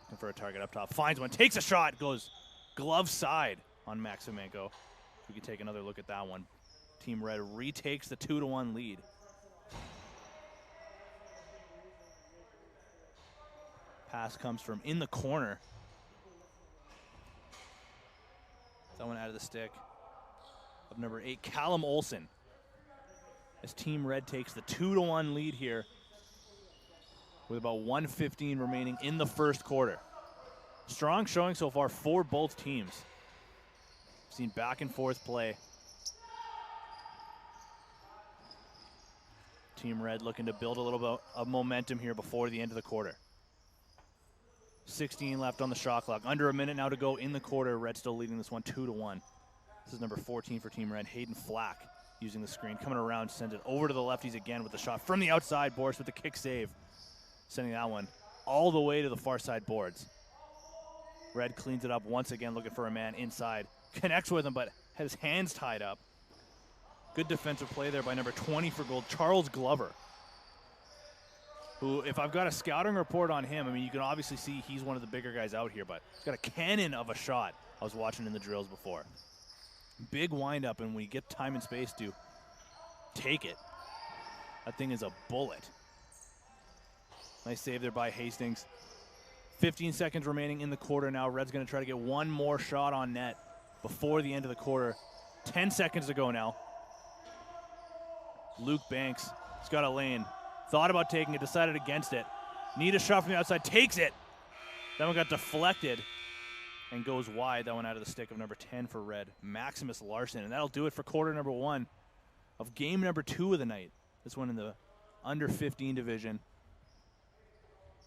Looking for a target up top. Finds one, takes a shot, goes glove side on Maximenko. We can take another look at that one. Team Red retakes the 2-1 lead. Pass comes from in the corner. That one out of the stick of number 8, Callum Olson. As Team Red takes the 2-1 lead here with about 1:15 remaining in the first quarter. Strong showing so far for both teams. Seen back and forth play. Team Red looking to build a little bit of momentum here before the end of the quarter. 16 left on the shot clock. Under a minute now to go in the quarter. Red still leading this one 2-1. This is number 14 for Team Red, Hayden Flack, using the screen. Coming around, sends it over to the lefties again with the shot from the outside. Boris with the kick save. Sending that one all the way to the far side boards. Red cleans it up once again, looking for a man inside. Connects with him, but has his hands tied up. Good defensive play there by number 20 for Gold, Charles Glover. Who, if I've got a scouting report on him, I mean, you can obviously see he's one of the bigger guys out here, but he's got a cannon of a shot. I was watching in the drills before. Big windup, and when you get time and space to take it, that thing is a bullet. Nice save there by Hastings. 15 seconds remaining in the quarter now. Red's going to try to get one more shot on net before the end of the quarter. 10 seconds to go now. Luke Banks has got a lane. Thought about taking it, decided against it. Need a shot from the outside, takes it. That one got deflected and goes wide. That one out of the stick of number 10 for Red, Maximus Larson. And that'll do it for quarter number 1 of game number 2 of the night. This one in the under 15 division.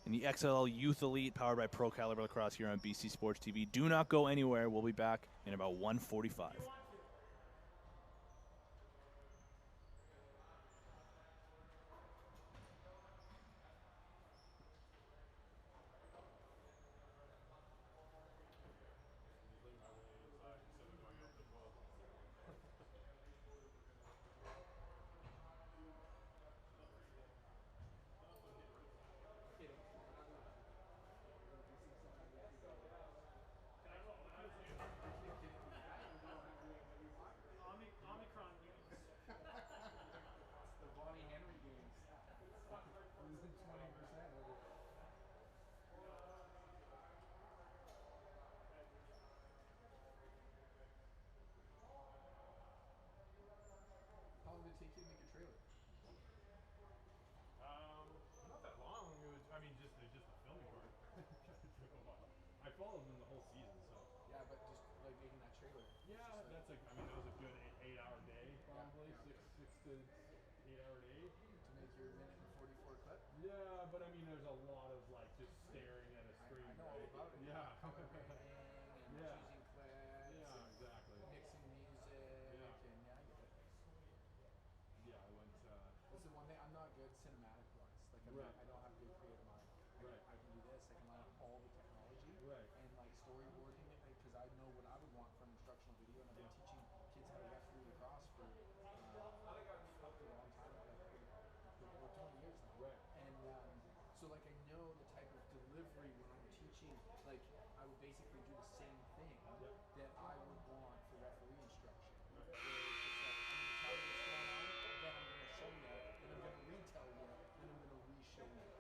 In the XLL Youth Elite, powered by Pro Caliber Lacrosse here on BC Sports TV. Do not go anywhere. We'll be back in about 1:45. Take you to make a trailer? Not that long. It was, I mean, just the filming part. Took a while. I followed them the whole season, so. Yeah, but just like making that trailer. Yeah, that's like, I mean, that was a good 8-hour day, probably. Yeah. 6 to 8-hour day. To make your minute and 44 clip. Yeah, but I mean, there's a lot of like just staring at a screen. I know all right? about it. Yeah. Color grading and Yeah. choosing clips. Yeah, and exactly. mixing music. Yeah. And yeah, I get it. Yeah, I went. That's the one thing I'm not good cinematic wise. Like Right. I don't have a good creative mind. Right. I can do this. I can line up all the technology. Right. And like storyboarding it because I know what I would want from instructional video, and I've been teaching kids how to referee lacrosse for a long time, over 20 years now. Right. And so like I know the type of delivery when I'm teaching. Like I would basically do the same thing that I would want for referee instruction. Where it's just like I'm gonna tell you what's going on, then I'm gonna show you, then I'm gonna retell you, then I'm gonna re-show you.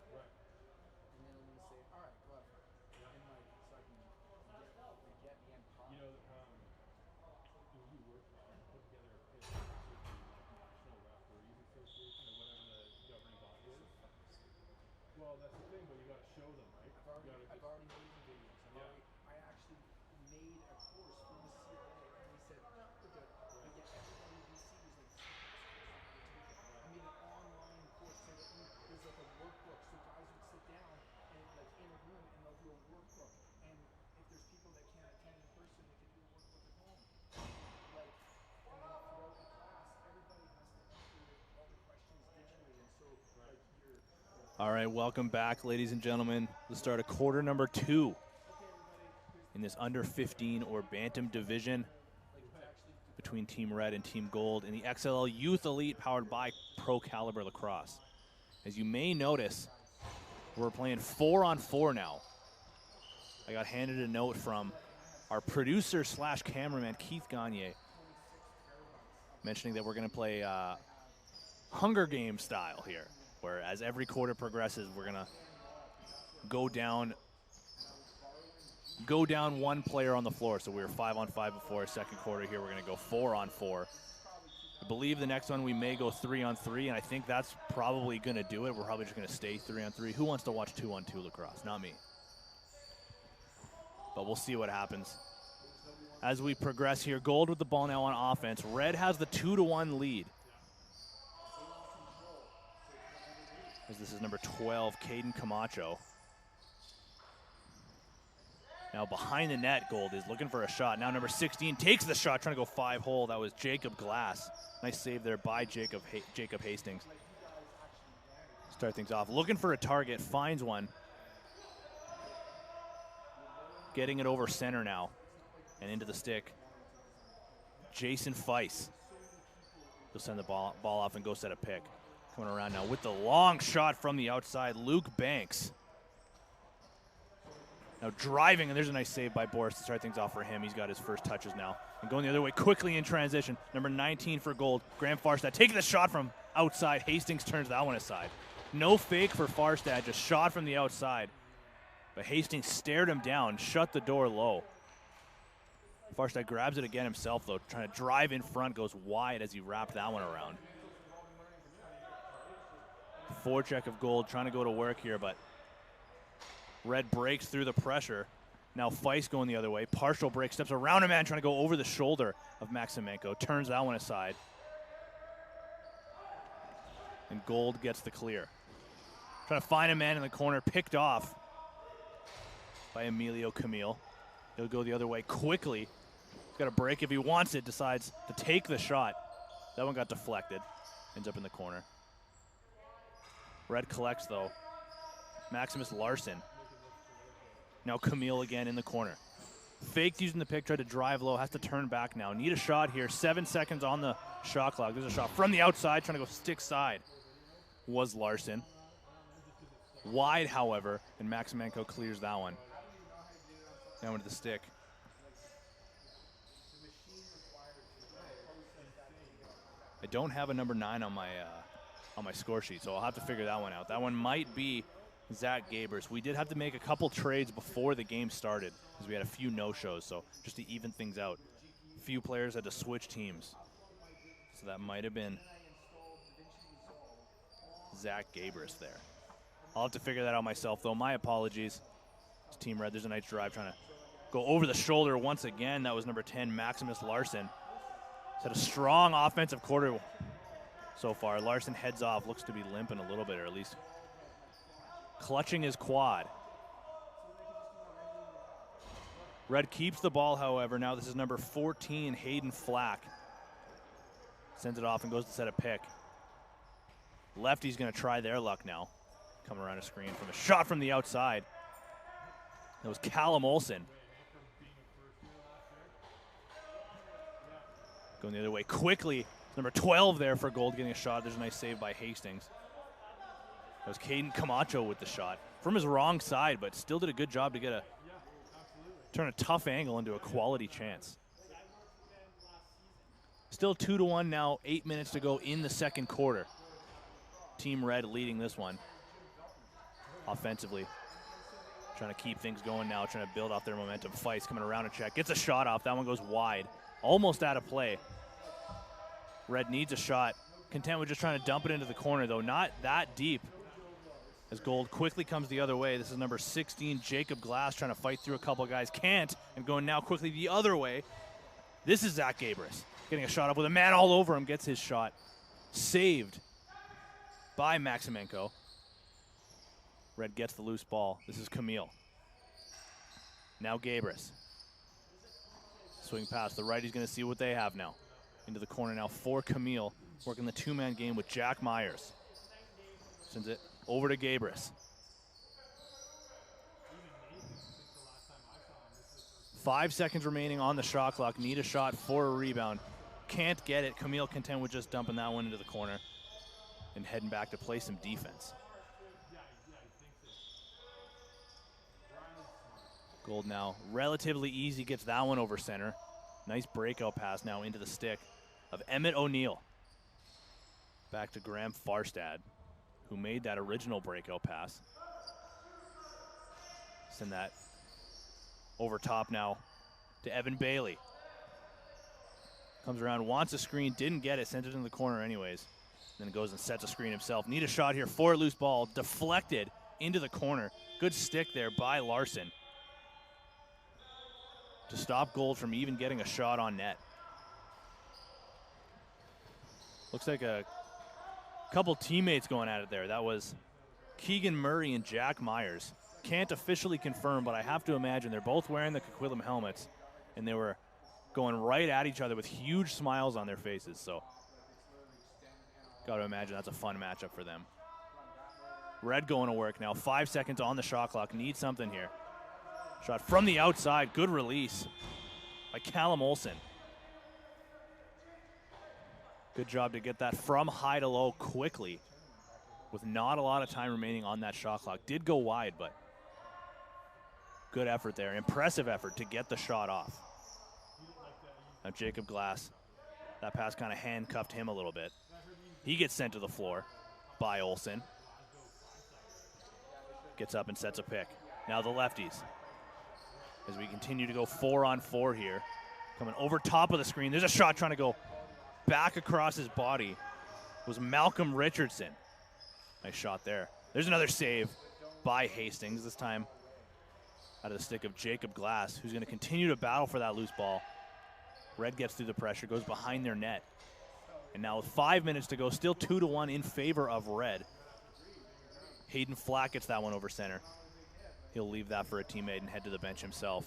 All right, welcome back, ladies and gentlemen. Let's start a quarter number 2 in this under 15 or bantam division between Team Red and Team Gold in the XLL Youth Elite powered by Pro Caliber Lacrosse. As you may notice, we're playing 4-on-4 now. I got handed a note from our producer slash cameraman, Keith Gagne, mentioning that we're going to play Hunger Games style here, where as every quarter progresses, we're going to go down one player on the floor. So we were 5-on-5 before. Second quarter here, we're going to go 4-on-4. I believe the next one we may go 3-on-3, and I think that's probably going to do it. We're probably just going to stay 3-on-3. Who wants to watch 2-on-2 lacrosse? Not me. But we'll see what happens. As we progress here, Gold with the ball now on offense. Red has the 2-1 lead. As this is number 12, Caden Camacho. Now behind the net, Gold is looking for a shot. Now number 16 takes the shot, trying to go 5-hole. That was Jacob Glass. Nice save there by Jacob Hastings. Start things off. Looking for a target, finds one. Getting it over center now and into the stick. Jason Feiss. He'll send the ball off and go set a pick. Coming around now with the long shot from the outside, Luke Banks. Now driving, and there's a nice save by Boris to start things off for him. He's got his first touches now. And going the other way quickly in transition. Number 19 for Gold, Graham Farstad taking the shot from outside. Hastings turns that one aside. No fake for Farstad, just shot from the outside. But Hastings stared him down, shut the door low. Farstad grabs it again himself, though, trying to drive in front, goes wide as he wrapped that one around. Forecheck of Gold trying to go to work here, but Red breaks through the pressure. Now Feiss going the other way. Partial break, steps around a man, trying to go over the shoulder of Maximenko. Turns that one aside. And Gold gets the clear. Trying to find a man in the corner, picked off by Emilio Camille. He'll go the other way quickly. He's got a break if he wants it, decides to take the shot. That one got deflected. Ends up in the corner. Red collects, though. Maximus Larson. Now Camille again in the corner. Faked using the pick, tried to drive low, has to turn back now. Need a shot here, 7 seconds on the shot clock. There's a shot from the outside, trying to go stick side. Was Larson. Wide, however, and Maximenko clears that one. Now into the stick. I don't have a number 9 on my score sheet, so I'll have to figure that one out. That one might be Zach Gabers. We did have to make a couple trades before the game started because we had a few no-shows, so just to even things out. A few players had to switch teams. So that might have been Zach Gabers there. I'll have to figure that out myself, though. My apologies. It's Team Red. There's a nice drive trying to go over the shoulder once again. That was number 10, Maximus Larson. He's had a strong offensive quarter so far. Larson heads off, looks to be limping a little bit, or at least clutching his quad. Red keeps the ball, however. Now this is number 14, Hayden Flack. Sends it off and goes to set a pick. Lefty's going to try their luck now. Coming around a screen from a shot from the outside. That was Callum Olson. Going the other way quickly. Number 12 there for Gold getting a shot. There's a nice save by Hastings. That was Caden Camacho with the shot. From his wrong side, but still did a good job to get turn a tough angle into a quality chance. Still 2-1 now, 8 minutes to go in the second quarter. Team Red leading this one. Offensively. Trying to keep things going now, trying to build off their momentum. Feiss coming around a check, gets a shot off. That one goes wide. Almost out of play. Red needs a shot. Content with just trying to dump it into the corner, though. Not that deep. As Gold quickly comes the other way. This is number 16, Jacob Glass, trying to fight through a couple of guys. Can't, and going now quickly the other way. This is Zach Gabris. Getting a shot up with a man all over him. Gets his shot. Saved by Maximenko. Red gets the loose ball. This is Camille. Now Gabris. Swing pass. The righty's going to see what they have now. Into the corner now for Camille. Working the two-man game with Jack Myers. Sends it over to Gabris. 5 seconds remaining on the shot clock. Need a shot for a rebound. Can't get it. Camille content with just dumping that one into the corner and heading back to play some defense. Gold now relatively easy, gets that one over center. Nice breakout pass now into the stick of Emmett O'Neill. Back to Graham Farstad, who made that original breakout pass. Send that over top now to Evan Bailey. Comes around, wants a screen, didn't get it, sent it in the corner anyways. Then goes and sets a screen himself. Need a shot here for a loose ball, deflected into the corner. Good stick there by Larson to stop Gold from even getting a shot on net. Looks like a couple teammates going at it there. That was Keegan Murray and Jack Myers. Can't officially confirm, but I have to imagine they're both wearing the Coquitlam helmets, and they were going right at each other with huge smiles on their faces. So, got to imagine that's a fun matchup for them. Red going to work now. 5 seconds on the shot clock. Need something here. Shot from the outside. Good release by Callum Olson. Good job to get that from high to low quickly with not a lot of time remaining on that shot clock. Did go wide, but good effort there. Impressive effort to get the shot off. Now Jacob Glass, that pass kind of handcuffed him a little bit. He gets sent to the floor by Olson. Gets up and sets a pick. Now the lefties, as we continue to go 4-on-4 here. Coming over top of the screen. There's a shot trying to go back across his body. It was Malcolm Richardson. Nice shot there. There's another save by Hastings, this time out of the stick of Jacob Glass, who's going to continue to battle for that loose ball. Red gets through the pressure, goes behind their net. And now with 5 minutes to go, still 2-1 in favor of Red. Hayden Flack gets that one over center. He'll leave that for a teammate and head to the bench himself.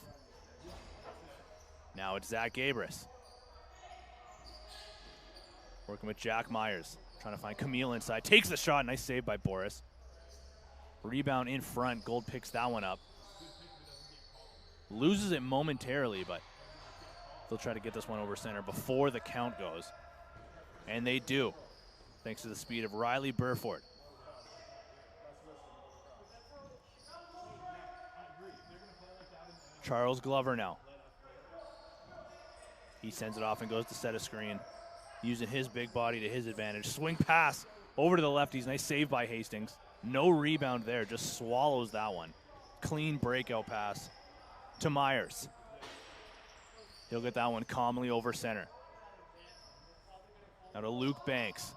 Now it's Zach Gabris. Working with Jack Myers. Trying to find Camille inside. Takes the shot. Nice save by Boris. Rebound in front. Gold picks that one up. Loses it momentarily, but they'll try to get this one over center before the count goes. And they do, thanks to the speed of Riley Burford. Charles Glover now. He sends it off and goes to set a screen, using his big body to his advantage. Swing pass over to the lefties. Nice save by Hastings. No rebound there, just swallows that one. Clean breakout pass to Myers. He'll get that one calmly over center. Now to Luke Banks.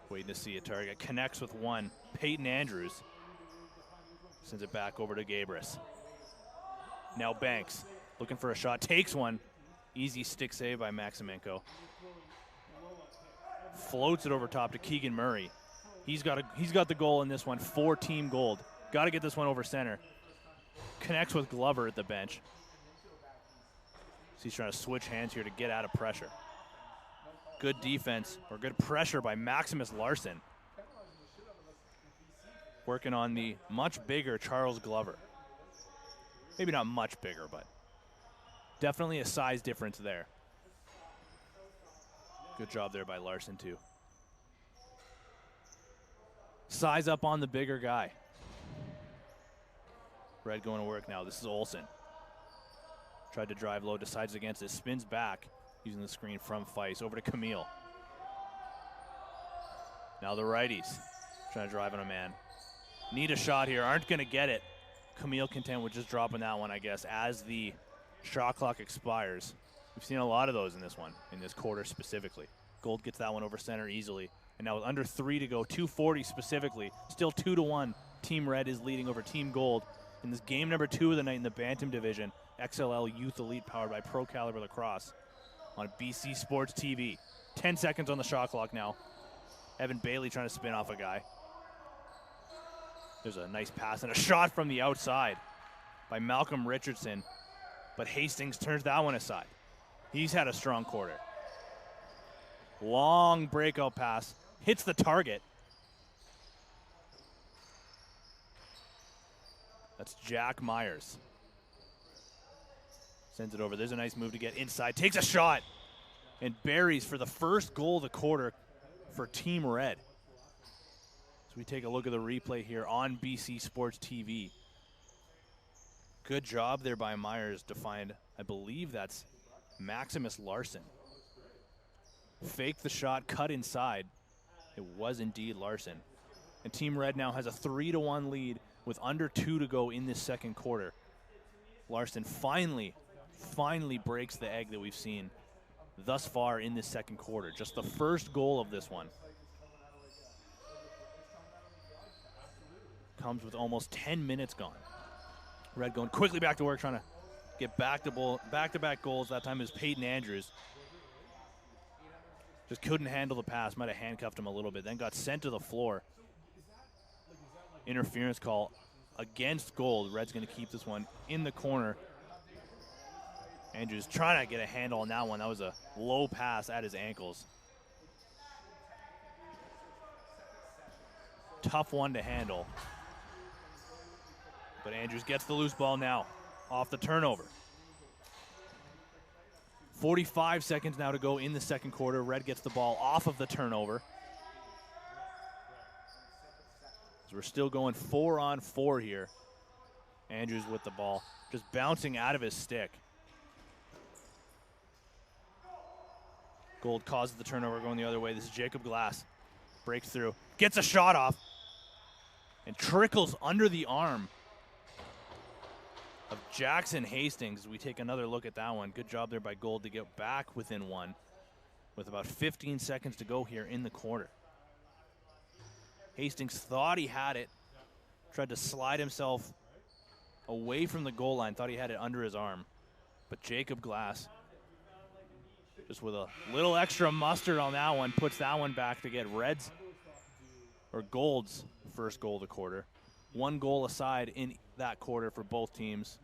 Waiting to see a target. Connects with one. Peyton Andrews sends it back over to Gabris. Now Banks looking for a shot. Takes one. Easy stick save by Maximenko. Floats it over top to Keegan Murray. He's got the goal in this one for Team Gold. Got to get this one over center. Connects with Glover at the bench. So he's trying to switch hands here to get out of pressure. Good defense, or good pressure by Maximus Larson. Working on the much bigger Charles Glover. Maybe not much bigger, but definitely a size difference there. Good job there by Larson, too. Size up on the bigger guy. Red going to work now. This is Olsen. Tried to drive low, decides against it, spins back, using the screen from Feist. Over to Camille. Now the righties trying to drive on a man. Need a shot here, aren't going to get it. Camille content with just dropping that one, I guess, as the shot clock expires. We've seen a lot of those in this one, in this quarter specifically. Gold gets that one over center easily. And now with under 3 to go, 2:40 specifically, still 2-1. Team Red is leading over Team Gold in this game number 2 of the night in the Bantam Division. XLL Youth Elite powered by Pro Caliber Lacrosse on BC Sports TV. 10 seconds on the shot clock now. Evan Bailey trying to spin off a guy. There's a nice pass and a shot from the outside by Malcolm Richardson, but Hastings turns that one aside. He's had a strong quarter. Long breakout pass. Hits the target. That's Jack Myers. Sends it over. There's a nice move to get inside. Takes a shot and buries for the first goal of the quarter for Team Red. So we take a look at the replay here on BC Sports TV. Good job there by Myers to find, I believe that's Maximus Larson. Faked the shot, cut inside. It was indeed Larson. And Team Red now has a 3-1 lead with under 2 to go in this second quarter. Larson finally breaks the egg that we've seen thus far in this second quarter. Just the first goal of this one. Comes with almost 10 minutes gone. Red going quickly back to work, trying to get back-to-back goals. That time is Peyton Andrews. Just couldn't handle the pass. Might have handcuffed him a little bit. Then got sent to the floor. Interference call against Gold. Red's going to keep this one in the corner. Andrews trying to get a handle on that one. That was a low pass at his ankles. Tough one to handle. But Andrews gets the loose ball now off the turnover. 45 seconds now to go in the second quarter. Red gets the ball off of the turnover. So we're still going 4-on-4 here. Andrews with the ball, just bouncing out of his stick. Gold causes the turnover going the other way. This is Jacob Glass. Breaks through, gets a shot off, and trickles under the arm of Jackson Hastings. We take another look at that one. Good job there by Gold to get back within one with about 15 seconds to go here in the quarter. Hastings thought he had it, tried to slide himself away from the goal line, thought he had it under his arm. But Jacob Glass, just with a little extra mustard on that one, puts that one back to get Gold's first goal of the quarter. One goal aside in that quarter for both teams.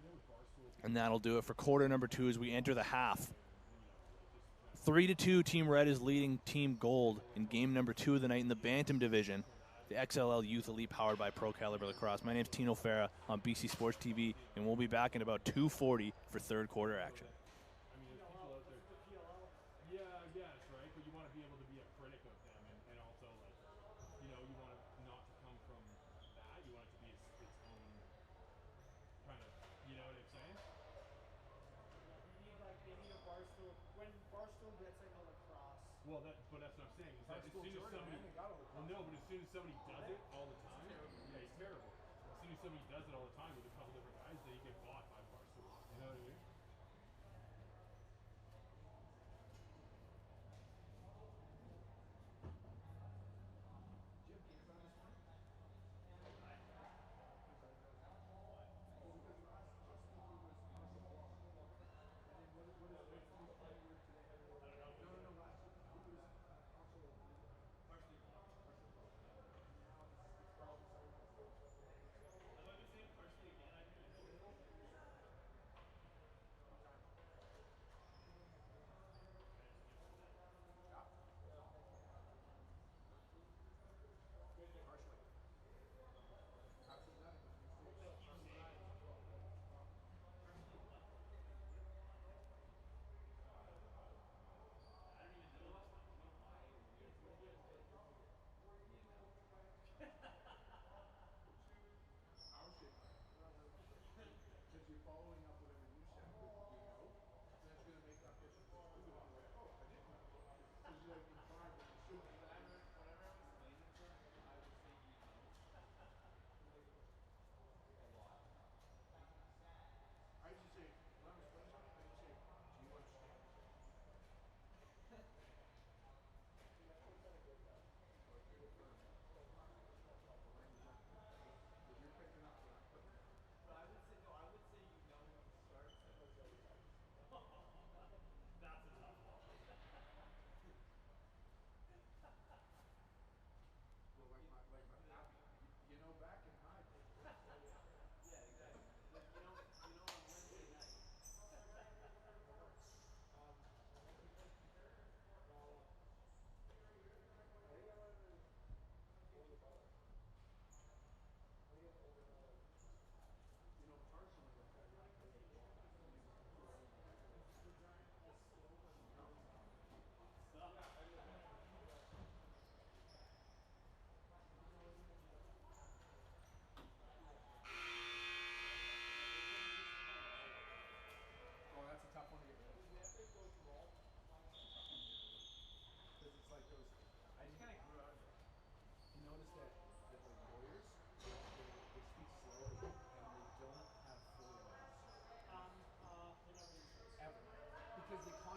And that'll do it for quarter number 2 as we enter the half. 3-2, Team Red is leading Team Gold in game number 2 of the night in the Bantam Division. The XLL Youth Elite powered by Pro Caliber Lacrosse. My name's Tino Farah on BC Sports TV, and we'll be back in about 2:40 for third quarter action. I mean, there's people out there. Yeah, I guess, right? But you want to be able to be a critic of them, and also, like, you know, you want it not to come from that. You want it to be its own kind of, you know what I'm saying? They need a Barstool. When Barstool gets like a lacrosse. Well, but that's what I'm saying. Is that as soon as somebody, well, no, but as soon as somebody does it all the time, yeah, he's terrible. As soon as somebody does it all the time with a couple different guys, they get bought by Barstool. You know what I mean?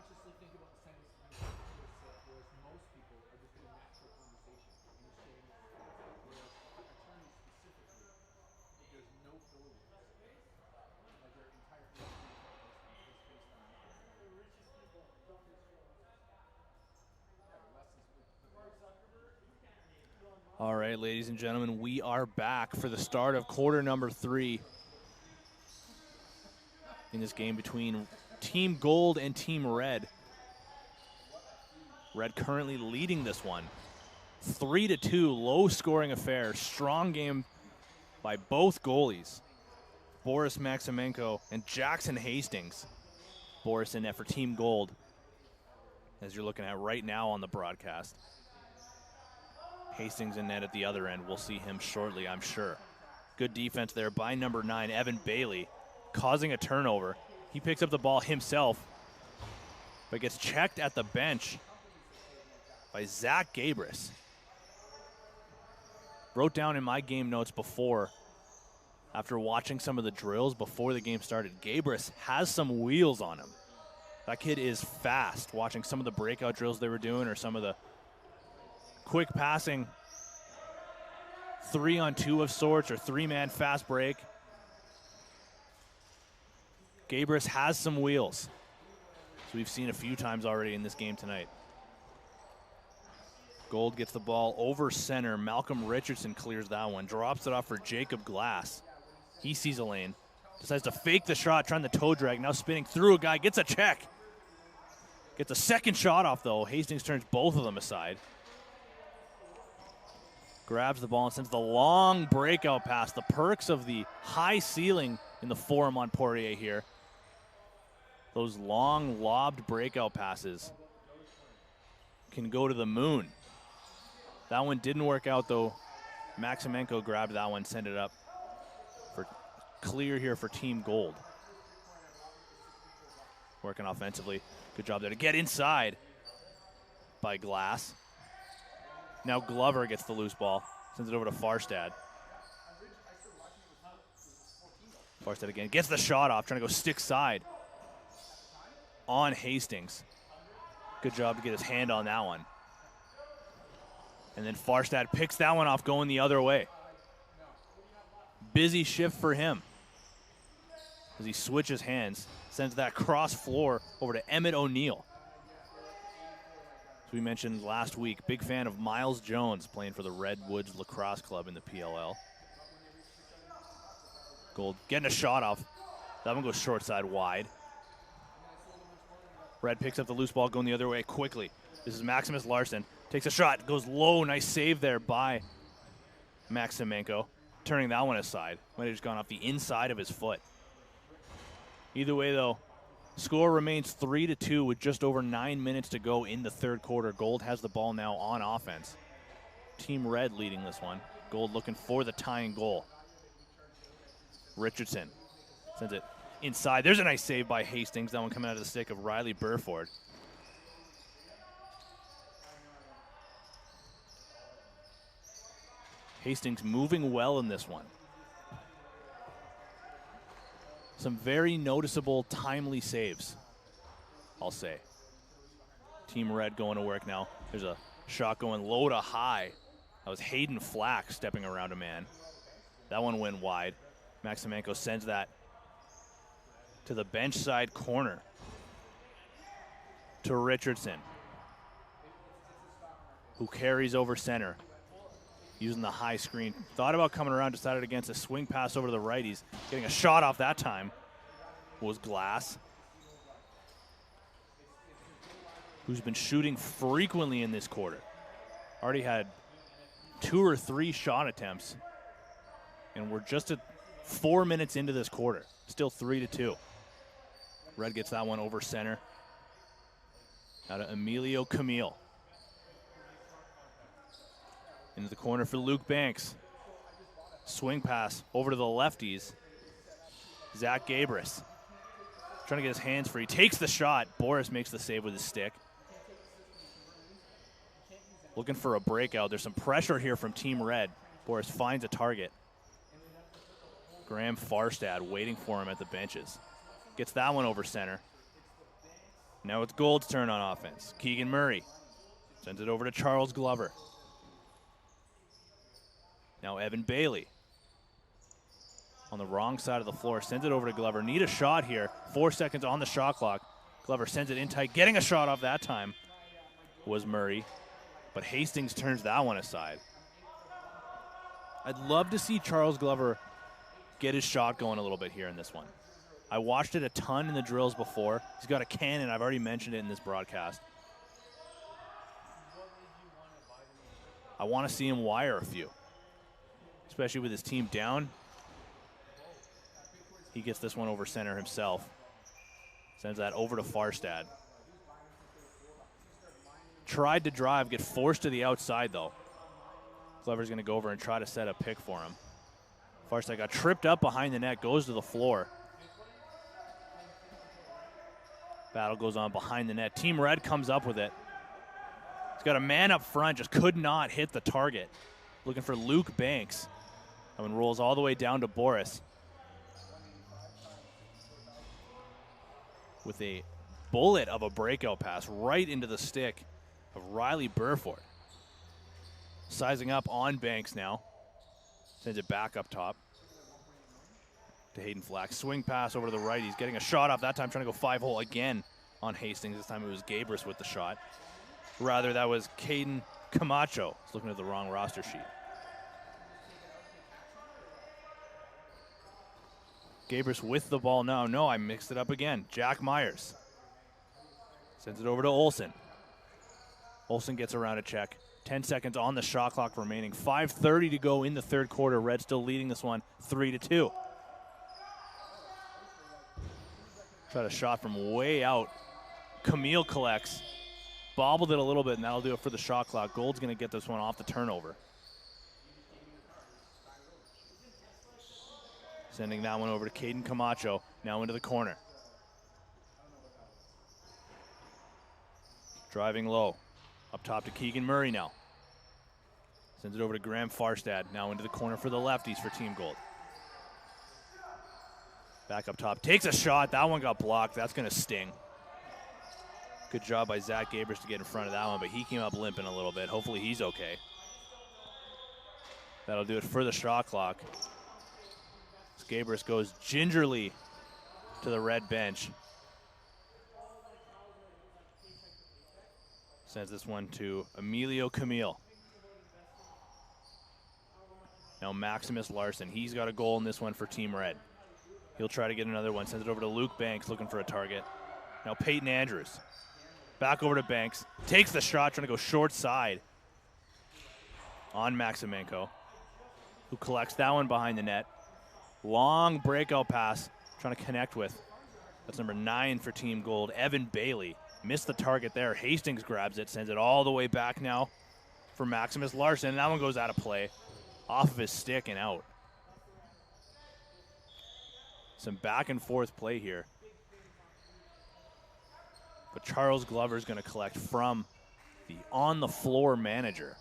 consciously think about the sentence whereas most people are just doing natural conversation and just sharing it with friends. Whereas attorneys specifically, there's no filler words. Like their entire interview is based on that. The richest people don't get shows. Yeah, the lessons with Mark Zuckerberg, you can't name Elon Musk. All right, ladies and gentlemen, we are back for the start of quarter number 3 in this game between Team Gold and Team Red. Red currently leading this one. 3-2, low-scoring affair. Strong game by both goalies, Boris Maximenko and Jackson Hastings. Boris in net for Team Gold, as you're looking at right now on the broadcast. Hastings in net at the other end. We'll see him shortly, I'm sure. Good defense there by number 9, Evan Bailey, causing a turnover. He picks up the ball himself, but gets checked at the bench by Zach Gabris. Wrote down in my game notes before, after watching some of the drills before the game started, Gabris has some wheels on him. That kid is fast. Watching some of the breakout drills they were doing or some of the quick passing 3-on-2 of sorts or 3-man fast break. Gabris has some wheels. So we've seen a few times already in this game tonight. Gold gets the ball over center. Malcolm Richardson clears that one. Drops it off for Jacob Glass. He sees a lane. Decides to fake the shot, trying the toe drag. Now spinning through a guy. Gets a check. Gets a second shot off, though. Hastings turns both of them aside. Grabs the ball and sends the long breakout pass. The perks of the high ceiling in the Forum on Poirier here. Those long lobbed breakout passes can go to the moon. That one didn't work out, though. Maximenko grabbed that one, sent it up for clear here for Team Gold. Working offensively. Good job there to get inside by Glass. Now Glover gets the loose ball. Sends it over to Farstad. Farstad again. Gets the shot off, trying to go stick side on Hastings. Good job to get his hand on that one. And then Farstad picks that one off going the other way. Busy shift for him as he switches hands. Sends that cross floor over to Emmett O'Neill. As we mentioned last week, big fan of Miles Jones playing for the Redwoods Lacrosse Club in the PLL. Gold getting a shot off. That one goes short side wide. Red picks up the loose ball going the other way quickly. This is Maximus Larson. Takes a shot, goes low. Nice save there by Maximenko. Turning that one aside. Might have just gone off the inside of his foot. Either way, though, score remains 3-2 with just over 9 minutes to go in the third quarter. Gold has the ball now on offense. Team Red leading this one. Gold looking for the tying goal. Richardson sends it inside. There's a nice save by Hastings. That one coming out of the stick of Riley Burford. Hastings moving well in this one. Some very noticeable, timely saves, I'll say. Team Red going to work now. There's a shot going low to high. That was Hayden Flack stepping around a man. That one went wide. Maximenko sends that to the bench side corner to Richardson, who carries over center. Using the high screen. Thought about coming around, decided against a swing pass over to the righties. Getting a shot off that time was Glass, who's been shooting frequently in this quarter. Already had 2 or 3 shot attempts, and we're just at 4 minutes into this quarter. Still 3-2. Red gets that one over center. Out of Emilio Camille. Into the corner for Luke Banks. Swing pass over to the lefties. Zach Gabris trying to get his hands free. Takes the shot. Boris makes the save with his stick. Looking for a breakout. There's some pressure here from Team Red. Boris finds a target. Graham Farstad waiting for him at the benches. Gets that one over center. Now it's Gold's turn on offense. Keegan Murray sends it over to Charles Glover. Now Evan Bailey on the wrong side of the floor, sends it over to Glover. Need a shot here. 4 seconds on the shot clock. Glover sends it in tight. Getting a shot off that time was Murray, but Hastings turns that one aside. I'd love to see Charles Glover get his shot going a little bit here in this one. I watched it a ton in the drills before. He's got a cannon. I've already mentioned it in this broadcast. I want to see him wire a few, especially with his team down. He gets this one over center himself. Sends that over to Farstad. Tried to drive, get forced to the outside though. Glover's going to go over and try to set a pick for him. Farstad got tripped up behind the net, goes to the floor. Battle goes on behind the net. Team Red comes up with it. He's got a man up front, just could not hit the target. Looking for Luke Banks. That one rolls all the way down to Boris. With a bullet of a breakout pass right into the stick of Riley Burford. Sizing up on Banks now. Sends it back up top to Hayden Flack. Swing pass over to the right. He's getting a shot off that time, trying to go 5-hole again on Hastings. This time it was Gabrus with the shot. Rather, that was Caden Camacho. He's looking at the wrong roster sheet. Gabrus with the ball now. No, I mixed it up again. Jack Myers sends it over to Olsen. Olsen gets around a check. 10 seconds on the shot clock remaining. 5:30 to go in the third quarter. Red still leading this one 3-2. Tried a shot from way out. Camille collects. Bobbled it a little bit, and that'll do it for the shot clock. Gold's going to get this one off the turnover. Sending that one over to Caden Camacho, now into the corner. Driving low. Up top to Keegan Murray now. Sends it over to Graham Farstad, now into the corner for the lefties for Team Gold. Back up top, takes a shot. That one got blocked. That's going to sting. Good job by Zach Gabrus to get in front of that one, but he came up limping a little bit. Hopefully he's okay. That'll do it for the shot clock. Gabrus goes gingerly to the red bench. Sends this one to Emilio Camille. Now Maximus Larson. He's got a goal in this one for Team Red. He'll try to get another one. Sends it over to Luke Banks, looking for a target. Now Peyton Andrews. Back over to Banks. Takes the shot, trying to go short side on Maximenko, who collects that one behind the net. Long breakout pass, trying to connect with. That's number 9 for Team Gold, Evan Bailey. Missed the target there. Hastings grabs it, sends it all the way back now for Maximus Larson. And that one goes out of play, off of his stick and out. Some back and forth play here. But Charles Glover is going to collect from the on-the-floor manager.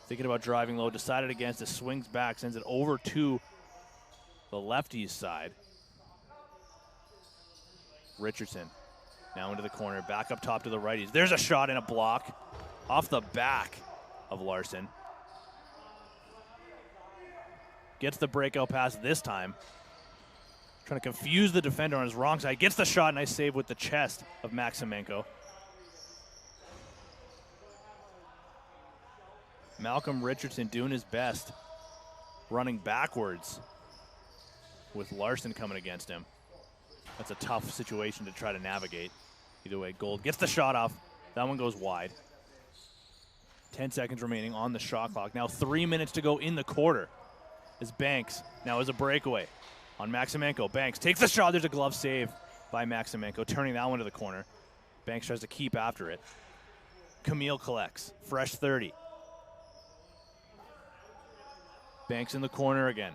Thinking about driving low, decided against it, swings back, sends it over to the lefties side. Richardson now into the corner, back up top to the righties. There's a shot and a block off the back of Larson. Gets the breakout pass this time. Trying to confuse the defender on his wrong side. Gets the shot, nice save with the chest of Maximenko. Malcolm Richardson doing his best, running backwards with Larson coming against him. That's a tough situation to try to navigate. Either way, Gold gets the shot off. That one goes wide. 10 seconds remaining on the shot clock. Now 3 minutes to go in the quarter. As Banks now is a breakaway on Maximenko. Banks takes the shot. There's a glove save by Maximenko, turning that one to the corner. Banks tries to keep after it. Camille collects. Fresh 30. Banks in the corner again.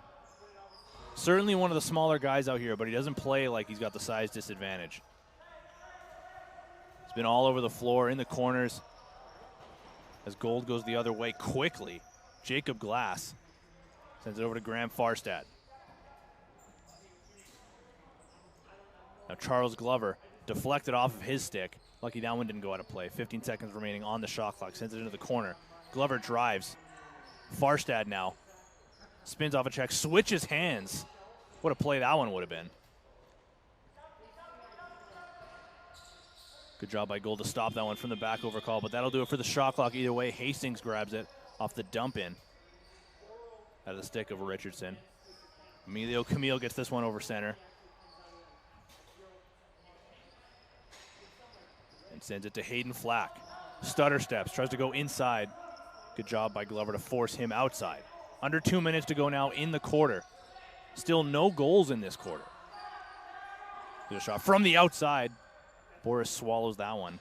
Certainly one of the smaller guys out here, but he doesn't play like he's got the size disadvantage. He's been all over the floor, in the corners. As Gold goes the other way quickly, Jacob Glass sends it over to Graham Farstad. Now Charles Glover deflected off of his stick. Lucky that one didn't go out of play. 15 seconds remaining on the shot clock. Sends it into the corner. Glover drives. Farstad now. Spins off a check. Switches hands. What a play that one would have been. Good job by Gold to stop that one from the back over call, but that'll do it for the shot clock either way. Hastings grabs it off the dump in. Out of the stick of Richardson. Emilio Camille gets this one over center. And sends it to Hayden Flack. Stutter steps, tries to go inside. Good job by Glover to force him outside. Under 2 minutes to go now in the quarter. Still no goals in this quarter. Good shot from the outside. Boris swallows that one.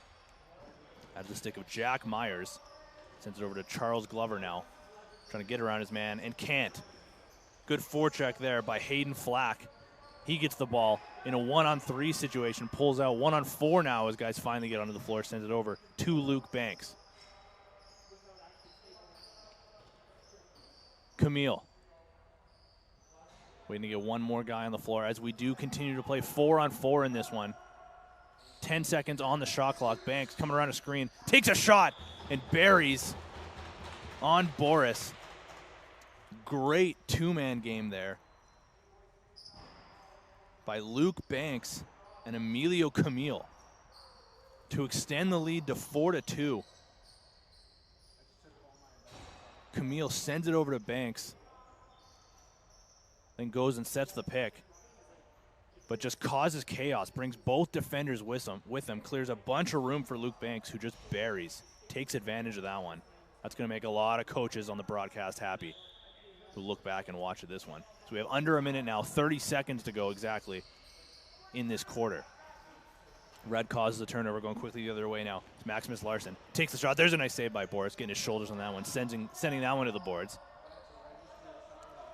Out of the stick of Jack Myers. Sends it over to Charles Glover now. Trying to get around his man and can't. Good forecheck there by Hayden Flack. He gets the ball in a 1-on-3 situation. Pulls out 1-on-4 now as guys finally get onto the floor. Sends it over to Luke Banks. Camille. Waiting to get one more guy on the floor as we do continue to play 4-on-4 in this one. 10 seconds on the shot clock. Banks coming around a screen, takes a shot and buries on Boris. Great two-man game there by Luke Banks and Emilio Camille to extend the lead to 4-2. Camille sends it over to Banks, then goes and sets the pick. But just causes chaos, brings both defenders with him, clears a bunch of room for Luke Banks, who just buries, takes advantage of that one. That's going to make a lot of coaches on the broadcast happy who look back and watch this one. So we have under a minute now, 30 seconds to go exactly in this quarter. Red causes a turnover, going quickly the other way now. It's Maximus Larson, takes the shot. There's a nice save by Boris, getting his shoulders on that one, sending that one to the boards.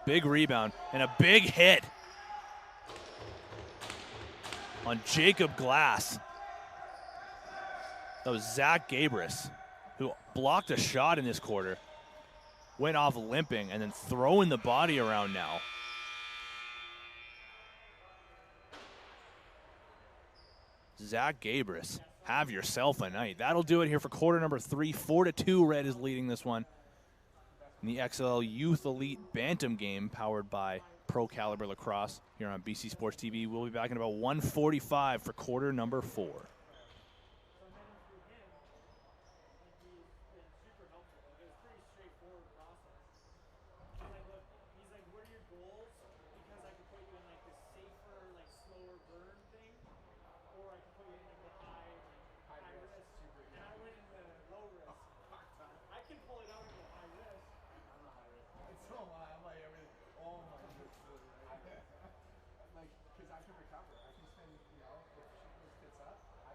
Big rebound and a big hit on Jacob Glass. That was Zach Gabris, who blocked a shot in this quarter. Went off limping and then throwing the body around now. Zach Gabris, have yourself a night. That'll do it here for quarter number 3. 4-2, Red is leading this one in the XLL Youth Elite Bantam game powered by Pro Caliber Lacrosse here on BC Sports TV. We'll be back in about 1:45 for quarter number 4. Because I can recover. I can spend, if she goes tits up, I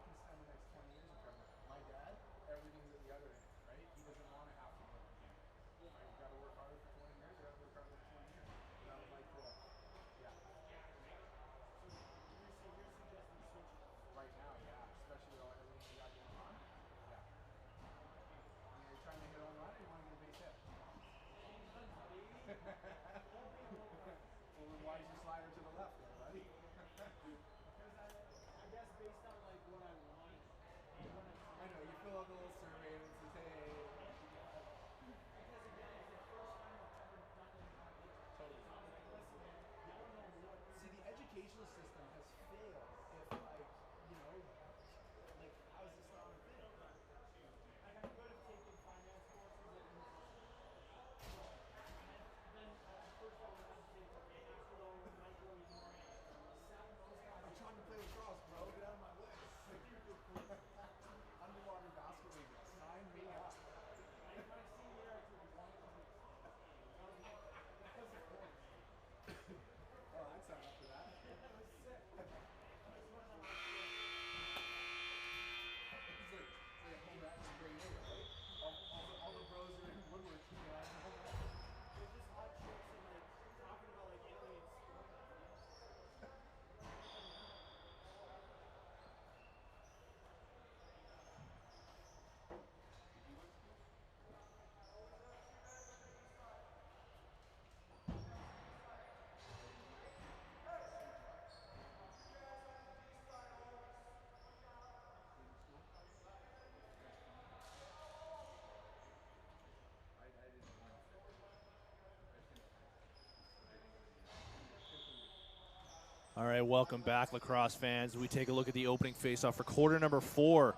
All right, welcome back, lacrosse fans. We take a look at the opening faceoff for quarter number 4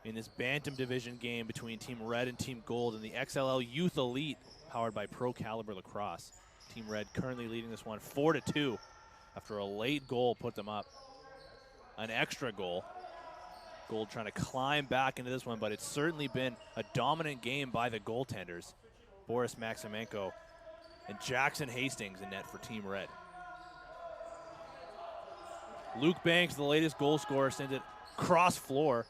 in this Bantam Division game between Team Red and Team Gold in the XLL Youth Elite, powered by Pro Caliber Lacrosse. Team Red currently leading this one 4-2 after a late goal put them up. An extra goal. Gold trying to climb back into this one, but it's certainly been a dominant game by the goaltenders. Boris Maximenko and Jackson Hastings in net for Team Red. Luke Banks, the latest goal scorer, sends it cross floor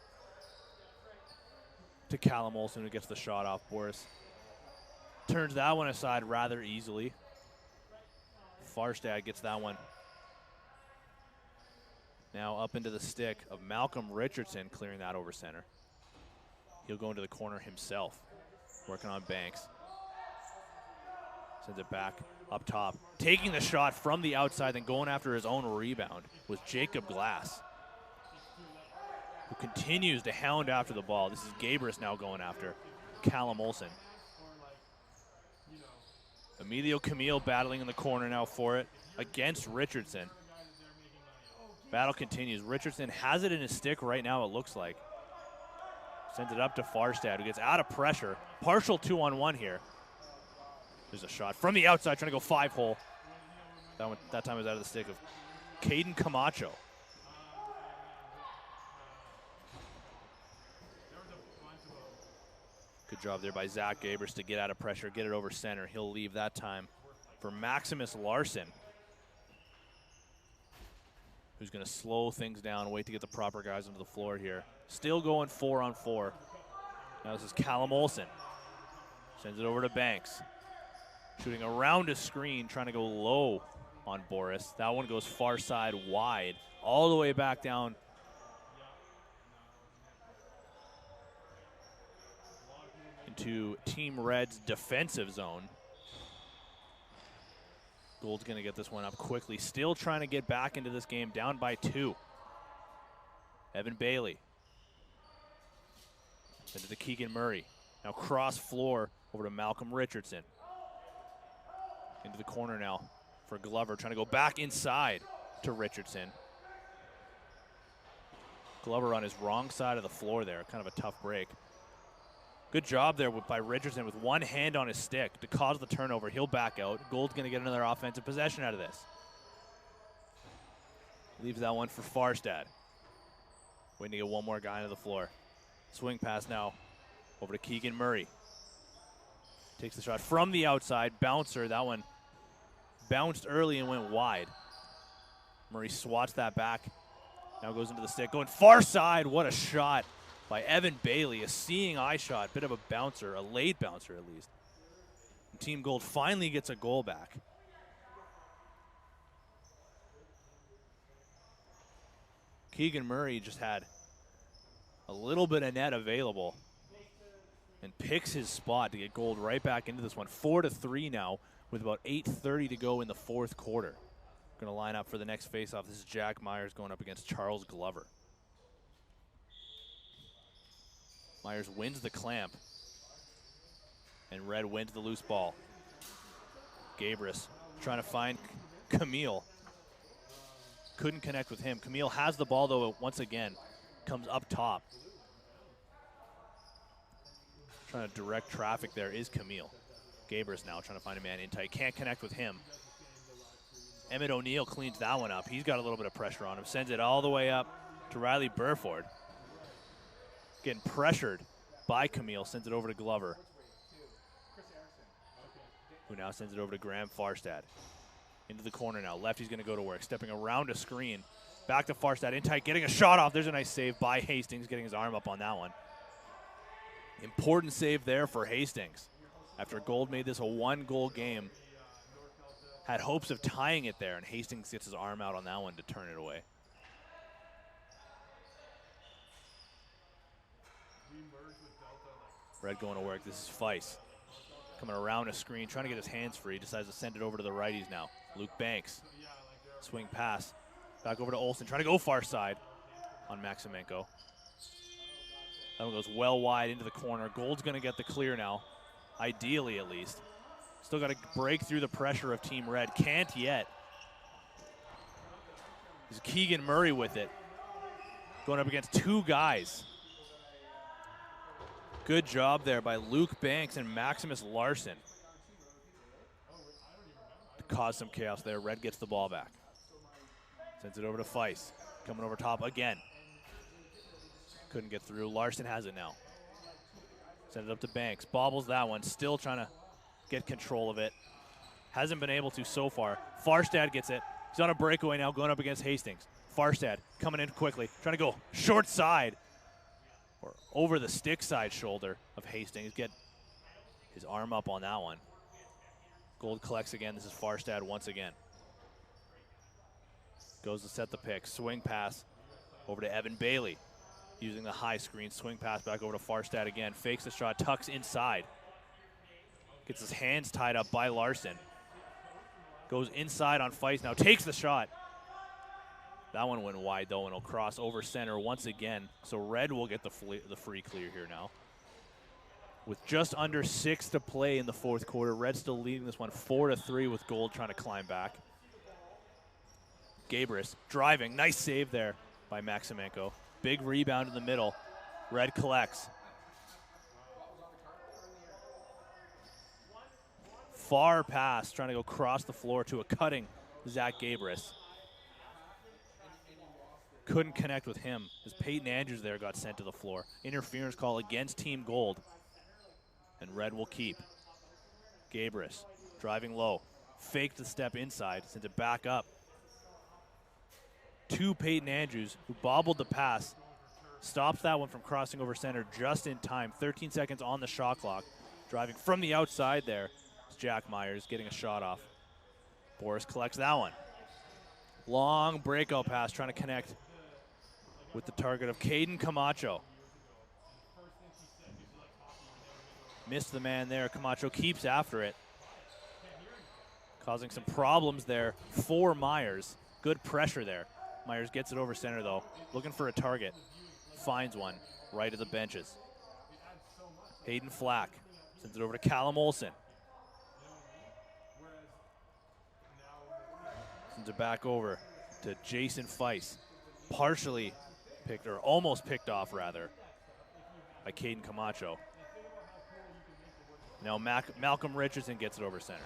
to Callum Olsen, who gets the shot off. Boris turns that one aside rather easily. Farstad gets that one. Now up into the stick of Malcolm Richardson, clearing that over center. He'll go into the corner himself, working on Banks. Sends it back up top. Taking the shot from the outside, then going after his own rebound was Jacob Glass, who continues to hound after the ball. This is Gabrus now going after Callum Olsen. Emilio Camille battling in the corner now for it against Richardson. Battle continues. Richardson has it in his stick right now, it looks like. Sends it up to Farstad, who gets out of pressure. Partial 2-on-1 here. There's a shot from the outside, trying to go 5-hole. That time it was out of the stick of Caden Camacho. Good job there by Zach Gabers to get out of pressure, get it over center. He'll leave that time for Maximus Larson, who's going to slow things down, wait to get the proper guys onto the floor here. Still going 4-on-4. Now this is Callum Olsen. Sends it over to Banks. Shooting around a screen, trying to go low on Boris. That one goes far side wide, all the way back down into Team Red's defensive zone. Gold's going to get this one up quickly. Still trying to get back into this game, down by 2. Evan Bailey. Into the Keegan Murray. Now cross floor over to Malcolm Richardson. Into the corner now for Glover, trying to go back inside to Richardson. Glover on his wrong side of the floor there, kind of a tough break. Good job there by Richardson with one hand on his stick to cause the turnover. He'll back out. Gold's going to get another offensive possession out of this. Leaves that one for Farstad. Waiting to get one more guy into the floor. Swing pass now over to Keegan Murray. Takes the shot from the outside. Bouncer, that one bounced early and went wide. Murray swats that back. Now goes into the stick. Going far side. What a shot by Evan Bailey. A seeing eye shot. Bit of a bouncer, a late bouncer at least. And Team Gold finally gets a goal back. Keegan Murray just had a little bit of net available and picks his spot to get Gold right back into this one. 4-3 now with about 8:30 to go in the fourth quarter. Going to line up for the next faceoff. This is Jack Myers going up against Charles Glover. Myers wins the clamp, and Red wins the loose ball. Gabrus trying to find Camille. Couldn't connect with him. Camille has the ball, though, once again. Comes up top. Trying to direct traffic there is Camille. Gabrus now trying to find a man in tight. Can't connect with him. Emmett O'Neill cleans that one up. He's got a little bit of pressure on him. Sends it all the way up to Riley Burford. Getting pressured by Camille. Sends it over to Glover, who now sends it over to Graham Farstad. Into the corner now. Lefty's going to go to work. Stepping around a screen. Back to Farstad. In tight. Getting a shot off. There's a nice save by Hastings. Getting his arm up on that one. Important save there for Hastings. After Gold made this a 1-goal game. Had hopes of tying it there, and Hastings gets his arm out on that one to turn it away. Red going to work. This is Feist. Coming around a screen, trying to get his hands free. Decides to send it over to the righties now. Luke Banks. Swing pass. Back over to Olsen. Trying to go far side on Maximenko. That one goes well wide into the corner. Gold's going to get the clear now. Ideally, at least. Still got to break through the pressure of Team Red. Can't yet. This is Keegan Murray with it. Going up against two guys. Good job there by Luke Banks and Maximus Larson. To cause some chaos there. Red gets the ball back. Sends it over to Feist. Coming over top again. Couldn't get through. Larson has it now. Sends it up to Banks. Bobbles that one. Still trying to get control of it. Hasn't been able to so far. Farstad gets it. He's on a breakaway now going up against Hastings. Farstad coming in quickly. Trying to go short side. Or over the stick side shoulder of Hastings. Get his arm up on that one. Gold collects again. This is Farstad once again. Goes to set the pick. Swing pass over to Evan Bailey. Using the high screen. Swing pass back over to Farstad again. Fakes the shot. Tucks inside. Gets his hands tied up by Larson. Goes inside on Feist now. Takes the shot. That one went wide though, and it'll cross over center once again. So Red will get the free clear here now. With just under 6 to play in the fourth quarter, Red still leading this one 4-3 with Gold trying to climb back. Gabris driving. Nice save there by Maximenko. Big rebound in the middle. Red collects. Far pass, trying to go across the floor to a cutting Zach Gabris. Couldn't connect with him as Peyton Andrews there got sent to the floor. Interference call against Team Gold. And Red will keep. Gabris driving low. Faked the step inside, sends it back up. To Peyton Andrews, who bobbled the pass. Stops that one from crossing over center just in time. 13 seconds on the shot clock. Driving from the outside there. It's Jack Myers getting a shot off. Boris collects that one. Long breakout pass trying to connect with the target of Caden Camacho. Missed the man there. Camacho keeps after it. Causing some problems there for Myers. Good pressure there. Myers gets it over center though. Looking for a target. Finds one right at the benches. Hayden Flack sends it over to Callum Olsen. Sends it back over to Jason Feist. Partially picked, or almost picked off rather, by Caden Camacho. Now Malcolm Richardson gets it over center.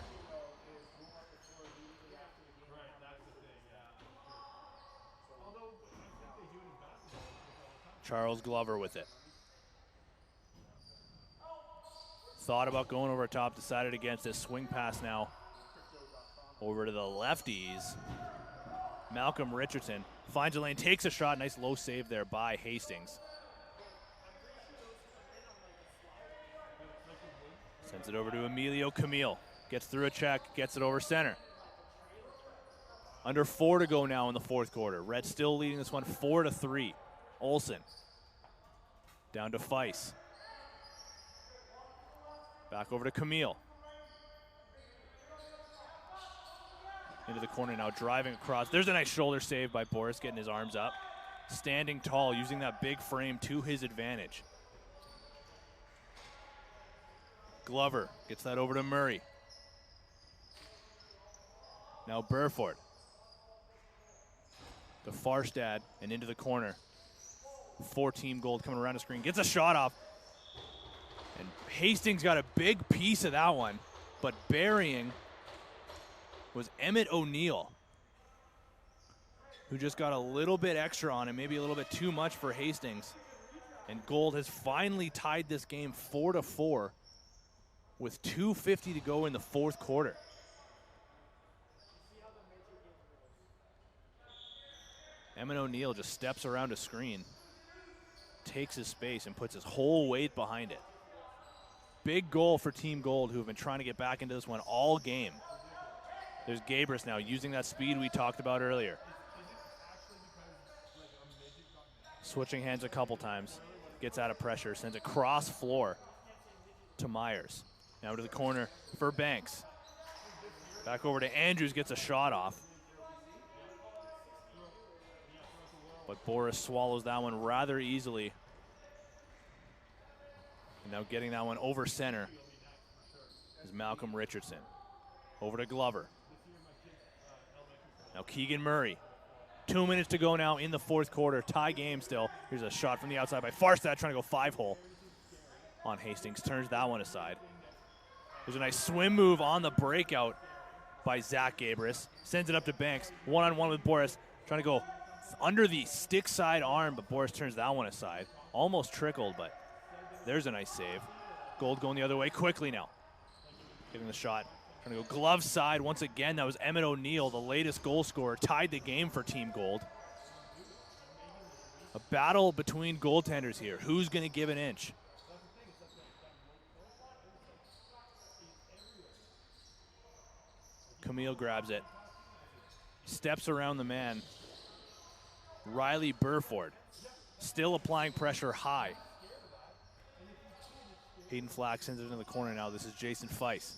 Charles Glover with it. Thought about going over top, decided against this. Swing pass now over to the lefties. Malcolm Richardson finds a lane, takes a shot. Nice low save there by Hastings. Sends it over to Emilio Camille. Gets through a check, gets it over center. Under 4 to go now in the fourth quarter. Red still leading this one 4-3. Olsen. Down to Feist. Back over to Camille. Into the corner now, driving across. There's a nice shoulder save by Boris, getting his arms up. Standing tall, using that big frame to his advantage. Glover gets that over to Murray. Now Burford. To Farstad and into the corner. 4-team Gold coming around the screen. Gets a shot off. And Hastings got a big piece of that one. But burying was Emmett O'Neill, who just got a little bit extra on him, maybe a little bit too much for Hastings. And Gold has finally tied this game 4-4 with 2:50 to go in the fourth quarter. Emmett O'Neill just steps around a screen, takes his space, and puts his whole weight behind it. Big goal for Team Gold, who have been trying to get back into this one all game. There's Gabris now using that speed we talked about earlier. Switching hands a couple times. Gets out of pressure, sends it cross floor to Myers. Now to the corner for Banks. Back over to Andrews, gets a shot off. But Boris swallows that one rather easily. And now getting that one over center is Malcolm Richardson. Over to Glover. Now Keegan Murray 2 minutes to go now in the fourth quarter. Tie game still. Here's a shot from the outside by Farstad trying to go 5-hole on Hastings. Turns that one aside. There's a nice swim move on the breakout by Zach Gabris. Sends it up to Banks. One-on-one with Boris. Trying to go under the stick side arm, but Boris turns that one aside. Almost trickled, but there's a nice save. Gold going the other way quickly now. Getting the shot. Trying to go glove side once again. That was Emmett O'Neill, the latest goal scorer. Tied the game for Team Gold. A battle between goaltenders here. Who's going to give an inch? Camille grabs it. Steps around the man. Riley Burford still applying pressure high. Hayden Flack sends it into the corner now. This is Jason Feiss.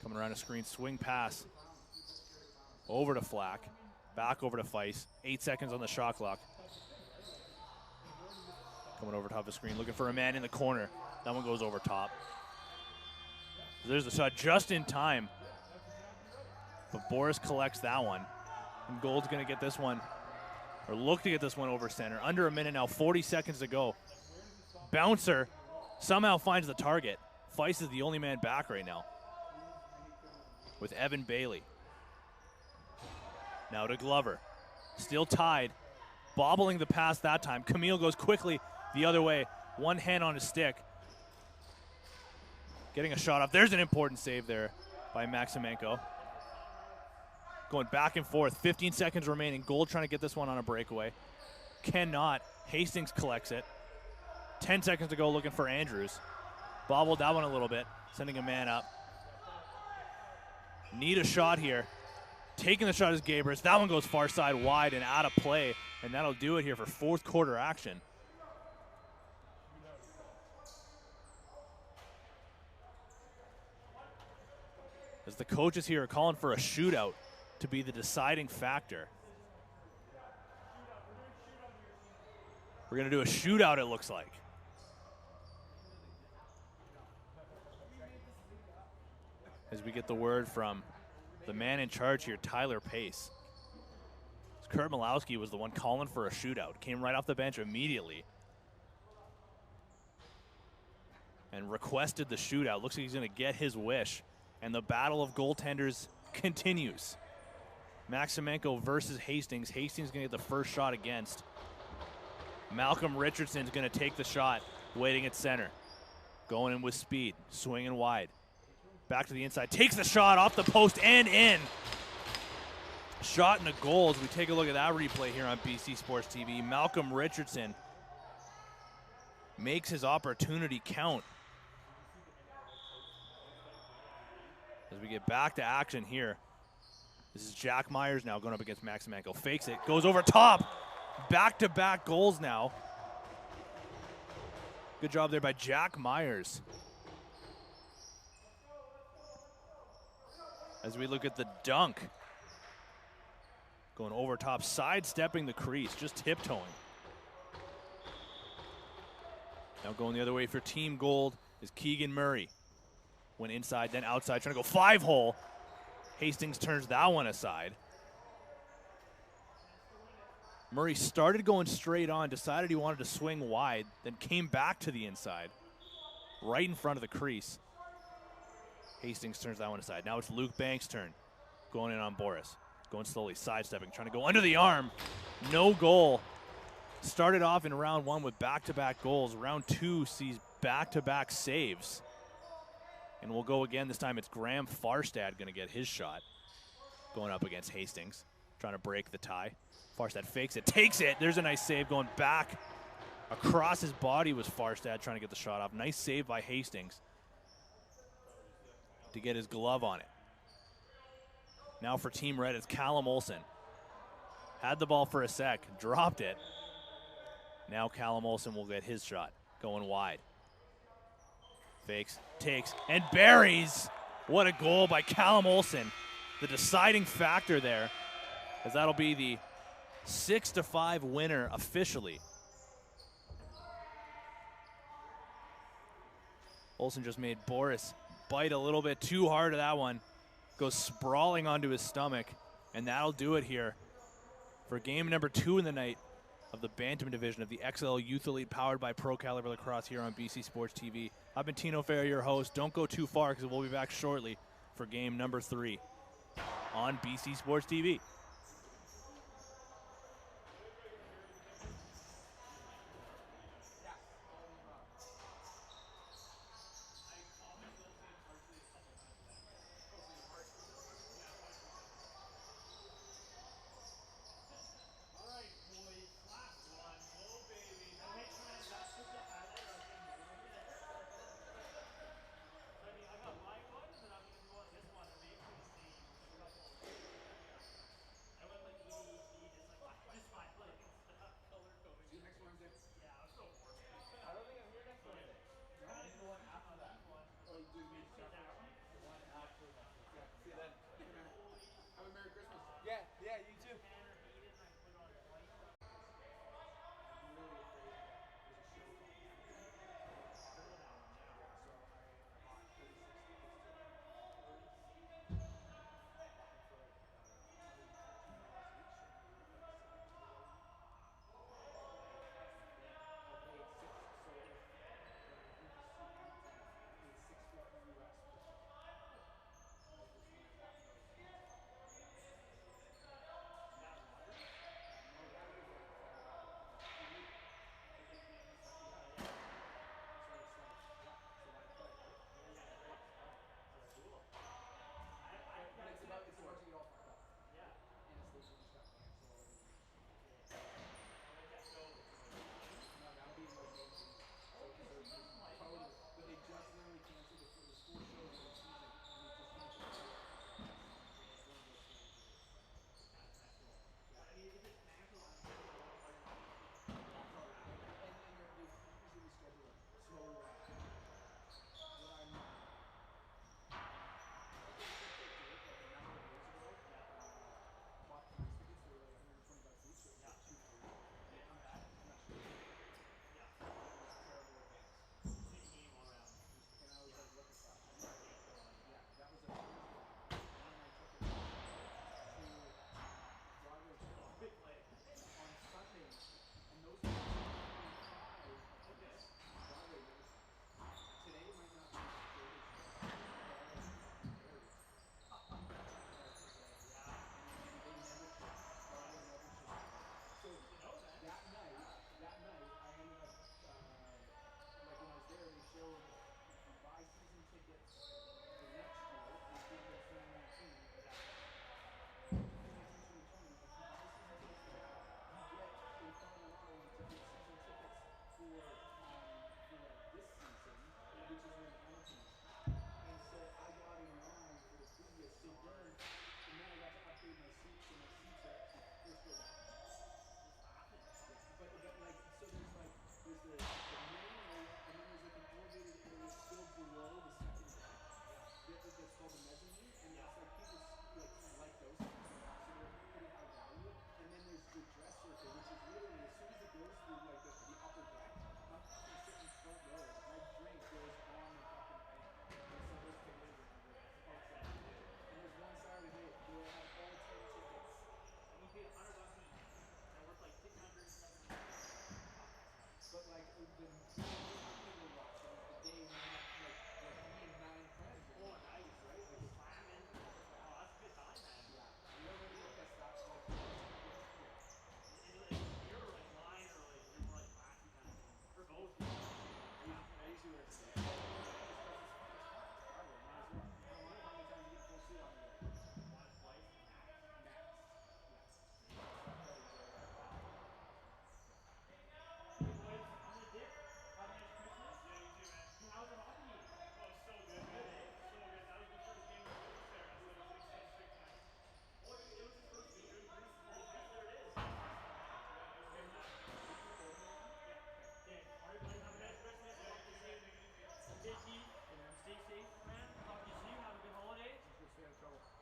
Coming around a screen, swing pass. Over to Flack. Back over to Feiss. 8 seconds on the shot clock. Coming over top of the screen, looking for a man in the corner. That one goes over top. There's the shot just in time. But Boris collects that one. And Gold's going to get this one, or look to get this one over center. Under a minute now, 40 seconds to go. Bouncer somehow finds the target. Feiss is the only man back right now with Evan Bailey. Now to Glover. Still tied. Bobbling the pass that time. Camille goes quickly the other way. One hand on his stick. Getting a shot off. There's an important save there by Maximenko. Going back and forth. 15 seconds remaining. Gold trying to get this one on a breakaway. Cannot. Hastings collects it. 10 seconds to go looking for Andrews. Bobbled that one a little bit. Sending a man up. Need a shot here. Taking the shot is Gabris. That one goes far side wide and out of play. And that'll do it here for fourth quarter action. As the coaches here are calling for a shootout to be the deciding factor. We're going to do a shootout, it looks like. As we get the word from the man in charge here, Tyler Pace. Kurt Malowski was the one calling for a shootout. Came right off the bench immediately and requested the shootout. Looks like he's going to get his wish. And the battle of goaltenders continues. Maximenko versus Hastings. Hastings going to get the first shot against. Malcolm Richardson's going to take the shot, waiting at center. Going in with speed, swinging wide. Back to the inside, takes the shot off the post and in. Shot in the goal as we take a look at that replay here on BC Sports TV. Malcolm Richardson makes his opportunity count. As we get back to action here. This is Jack Myers now going up against Maximenko. Fakes it, goes over top. Back-to-back goals now. Good job there by Jack Myers. As we look at the dunk. Going over top, sidestepping the crease, just tiptoeing. Now going the other way for Team Gold is Keegan Murray. Went inside, then outside, trying to go 5-hole. Hastings turns that one aside. Murray started going straight on, decided he wanted to swing wide, then came back to the inside, right in front of the crease. Hastings turns that one aside. Now it's Luke Banks' turn, going in on Boris. Going slowly, sidestepping, trying to go under the arm. No goal. Started off in round one with back-to-back goals. Round two sees back-to-back saves. And we'll go again. This time it's Graham Farstad going to get his shot. Going up against Hastings, trying to break the tie. Farstad fakes it, takes it. There's a nice save going back. Across his body was Farstad trying to get the shot off. Nice save by Hastings to get his glove on it. Now for Team Red, it's Callum Olsen. Had the ball for a sec, dropped it. Now Callum Olsen will get his shot, going wide. Fakes, takes, and buries. What a goal by Callum Olsen. The deciding factor there, as that'll be the 6-5 winner officially. Olsen just made Boris bite a little bit too hard to that one. Goes sprawling onto his stomach, and that'll do it here for game number 2 in the night of the Bantam division of the XLL Youth Elite powered by Pro Caliber Lacrosse here on BC Sports TV. I've been Tino Ferrer, your host. Don't go too far because we'll be back shortly for game number 3 on BC Sports TV.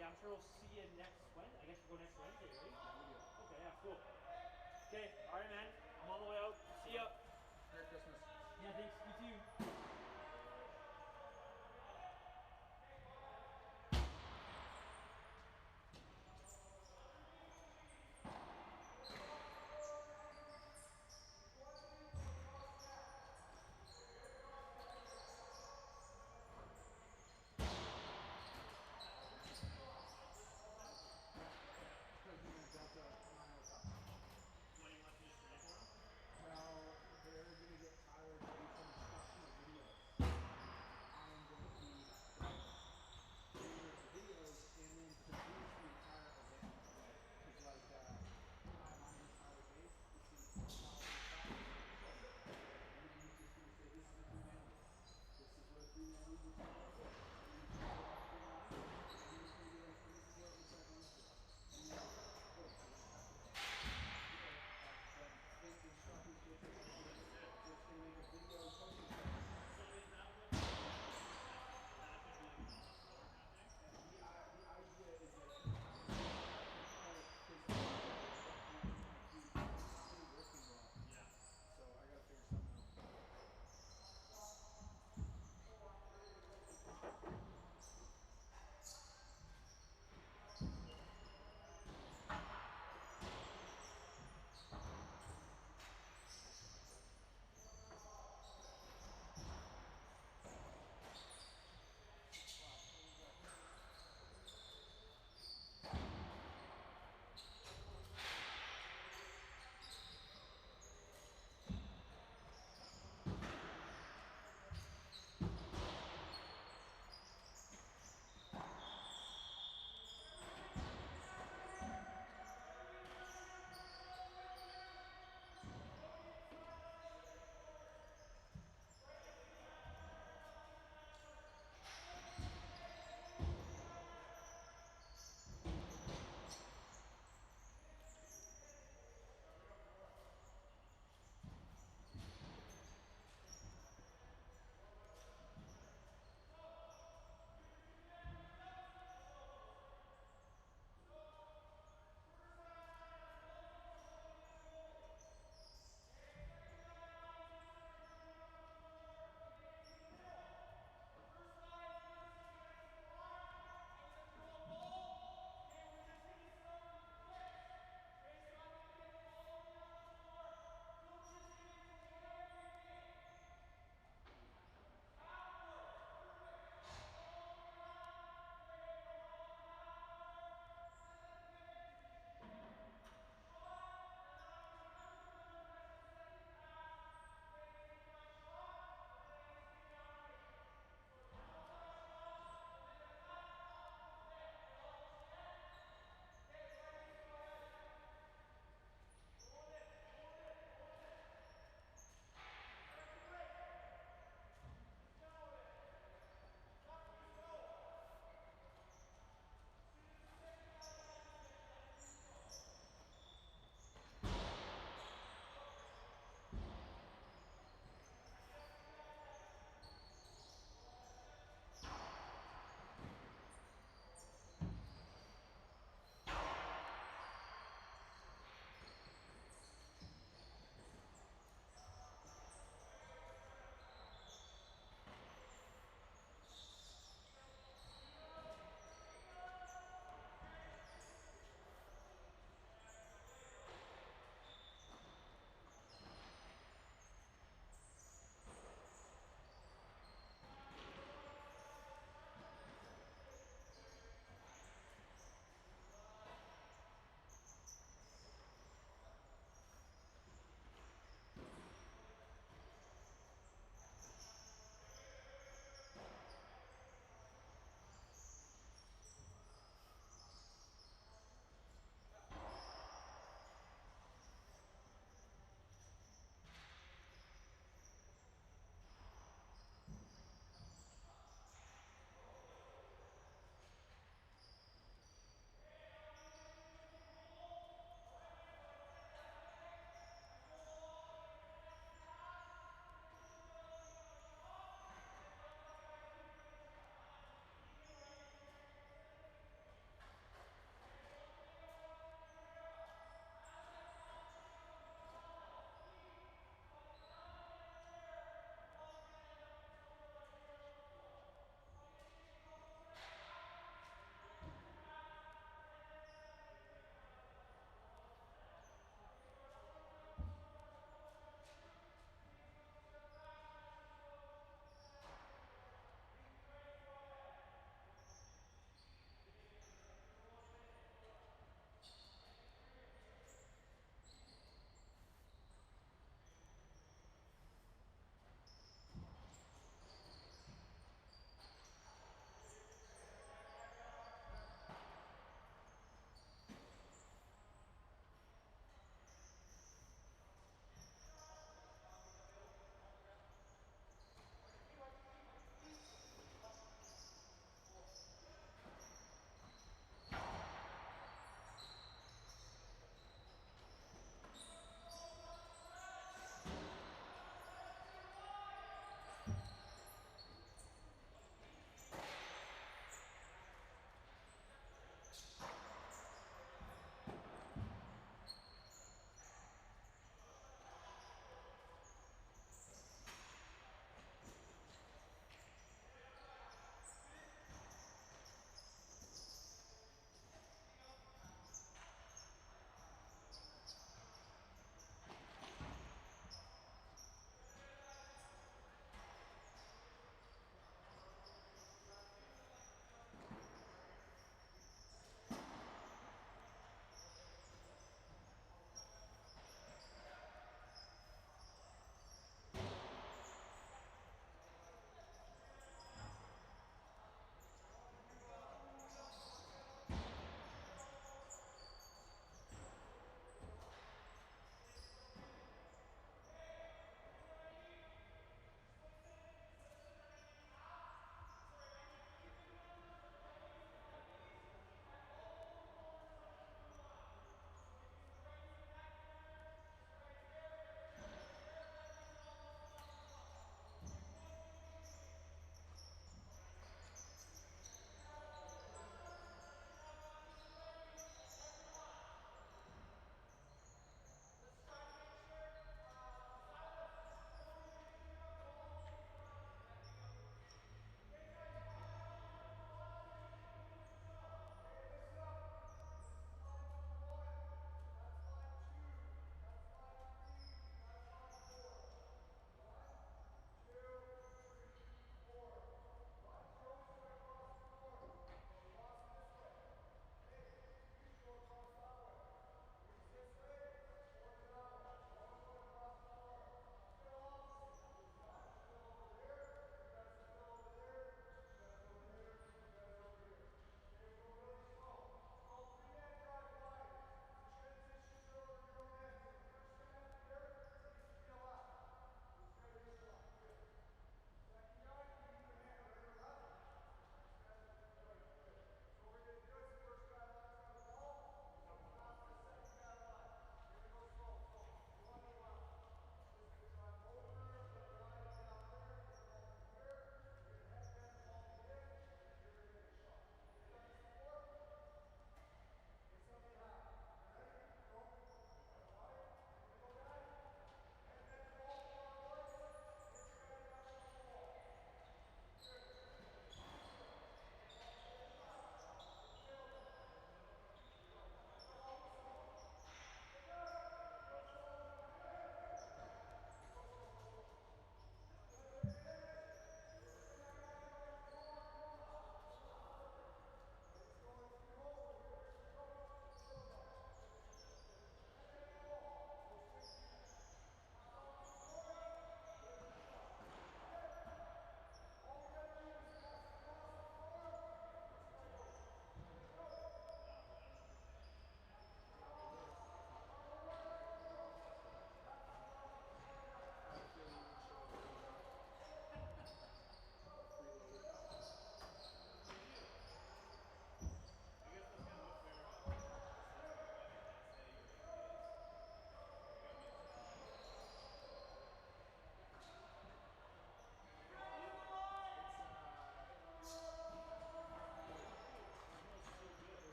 Yeah, I'm sure we'll see you next Wednesday. I guess we'll go next Wednesday, right? Yeah, we do. Okay, yeah, cool. Okay, all right, man. I'm on the way out. See ya. Merry Christmas. Yeah, thanks. You too.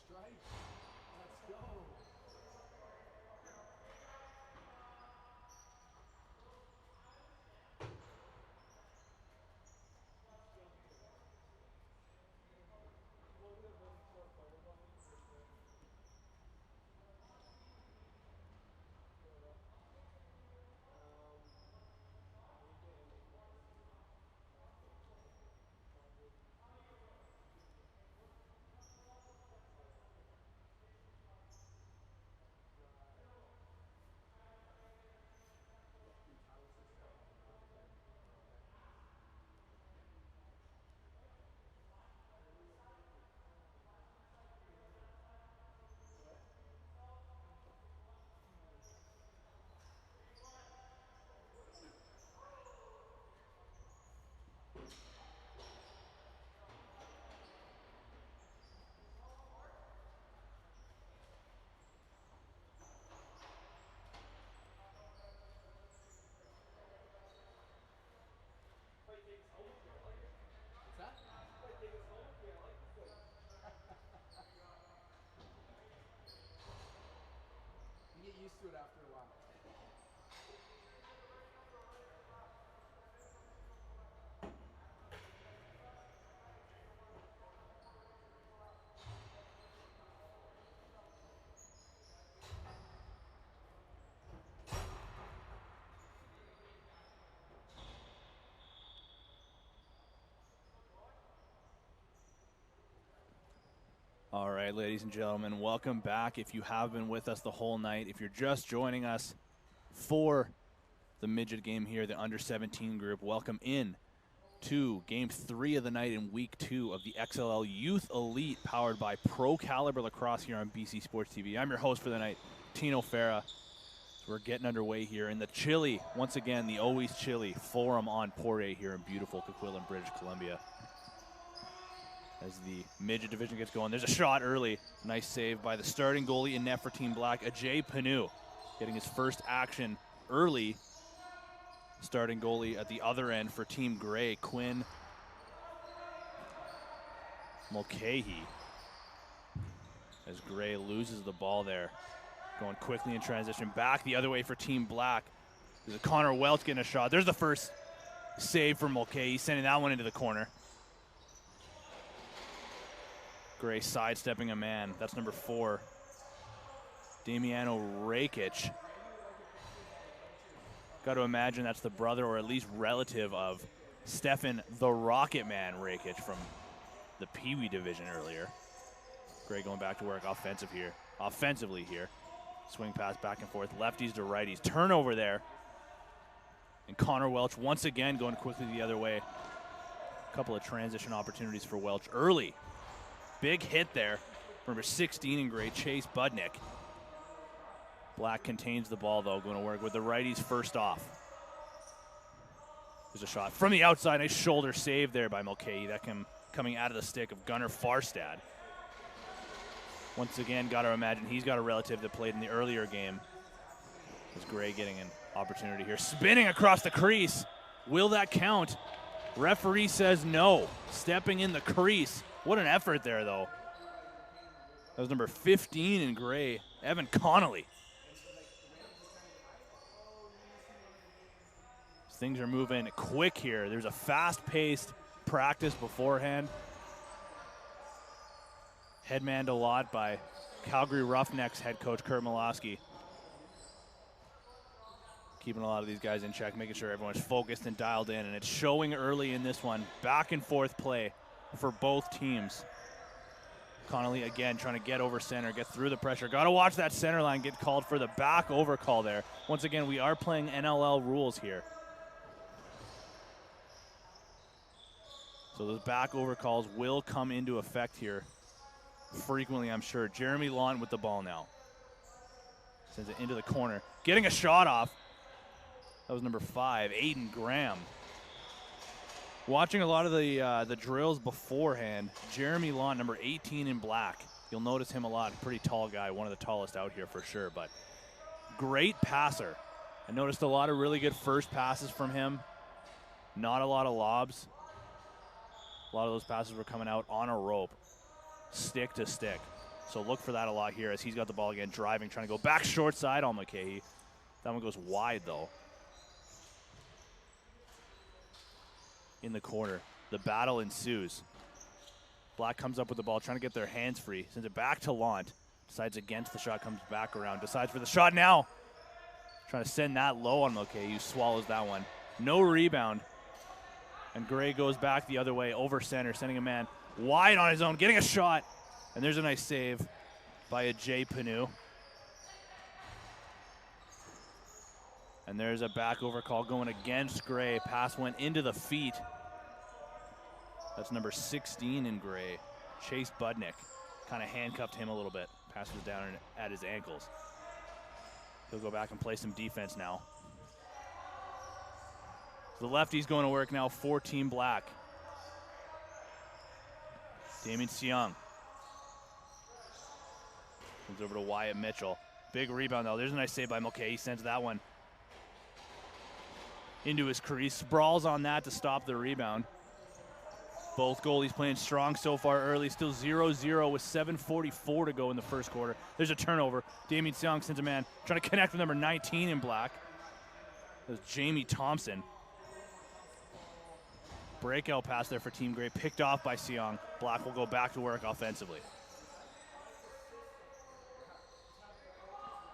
strike. Let's go. What's that? You get used to it after a while. All right, ladies and gentlemen, welcome back. If you have been with us the whole night, if you're just joining us for the midget game here, the under-17 group, welcome in to Game 3 of the night in Week 2 of the XLL Youth Elite, powered by Pro Caliber Lacrosse here on BC Sports TV. I'm your host for the night, Tino Farah. So we're getting underway here in the chilly, once again, the always chilly Forum on Poirier here in beautiful Coquitlam, British Columbia. As the midget division gets going, there's a shot early. Nice save by the starting goalie in net for Team Black, Ajay Panu, getting his first action early. Starting goalie at the other end for Team Gray, Quinn Mulcahy. As Gray loses the ball there. Going quickly in transition. Back the other way for Team Black. There's a Connor Welch getting a shot. There's the first save for Mulcahy, sending that one into the corner. Gray sidestepping a man. That's number 4. Damiano Rakic. Got to imagine that's the brother or at least relative of Stefan the Rocket Man Rakic from the Pee Wee division earlier. Gray going back to work offensively here. Swing pass back and forth, lefties to righties. Turnover there. And Connor Welch once again going quickly the other way. A couple of transition opportunities for Welch early. Big hit there. Number 16 in Gray, Chase Budnick. Black contains the ball, though, going to work with the righties first off. There's a shot from the outside. Nice shoulder save there by Mulcahy. That coming out of the stick of Gunnar Farstad. Once again, got to imagine he's got a relative that played in the earlier game. As Gray getting an opportunity here. Spinning across the crease. Will that count? Referee says no. Stepping in the crease. What an effort there, though. That was number 15 in Gray, Evan Connolly. Things are moving quick here. There's a fast-paced practice beforehand. Headmanned a lot by Calgary Roughnecks head coach Kurt Malosky. Keeping a lot of these guys in check, making sure everyone's focused and dialed in, and it's showing early in this one. Back and forth play for both teams. Connolly again trying to get over center, get through the pressure. Got to watch that center line get called for the back overcall there. Once again, we are playing NLL rules here. So those back overcalls will come into effect here frequently, I'm sure. Jeremy Lawn with the ball now. Sends it into the corner. Getting a shot off. That was number 5, Aiden Graham. Watching a lot of the drills beforehand, Jeremy Lawn, number 18 in black. You'll notice him a lot. Pretty tall guy, one of the tallest out here for sure, but great passer. I noticed a lot of really good first passes from him. Not a lot of lobs. A lot of those passes were coming out on a rope, stick to stick. So look for that a lot here as he's got the ball again, driving, trying to go back short side on Mulcahy. That one goes wide, though. In the corner. The battle ensues. Black comes up with the ball, trying to get their hands free. Sends it back to Lant. Decides against the shot, comes back around. Decides for the shot now. Trying to send that low on Mulcahy. Swallows that one. No rebound. And Gray goes back the other way, over center, sending a man wide on his own, getting a shot. And there's a nice save by a Jay Panu. And there's a back over call going against Gray. Pass went into the feet. That's number 16 in Gray. Chase Budnick kind of handcuffed him a little bit. Pass was down at his ankles. He'll go back and play some defense now. The lefty's going to work now for Team Black. Damien Seong. Comes over to Wyatt Mitchell. Big rebound, though. There's a nice save by Mulcahy. He sends that one into his crease. Sprawls on that to stop the rebound. Both goalies playing strong so far early. Still 0-0 with 7:44 to go in the first quarter. There's a turnover. Damien Seong sends a man trying to connect with number 19 in Black. That's Jamie Thompson. Breakout pass there for Team Gray. Picked off by Seong. Black will go back to work offensively.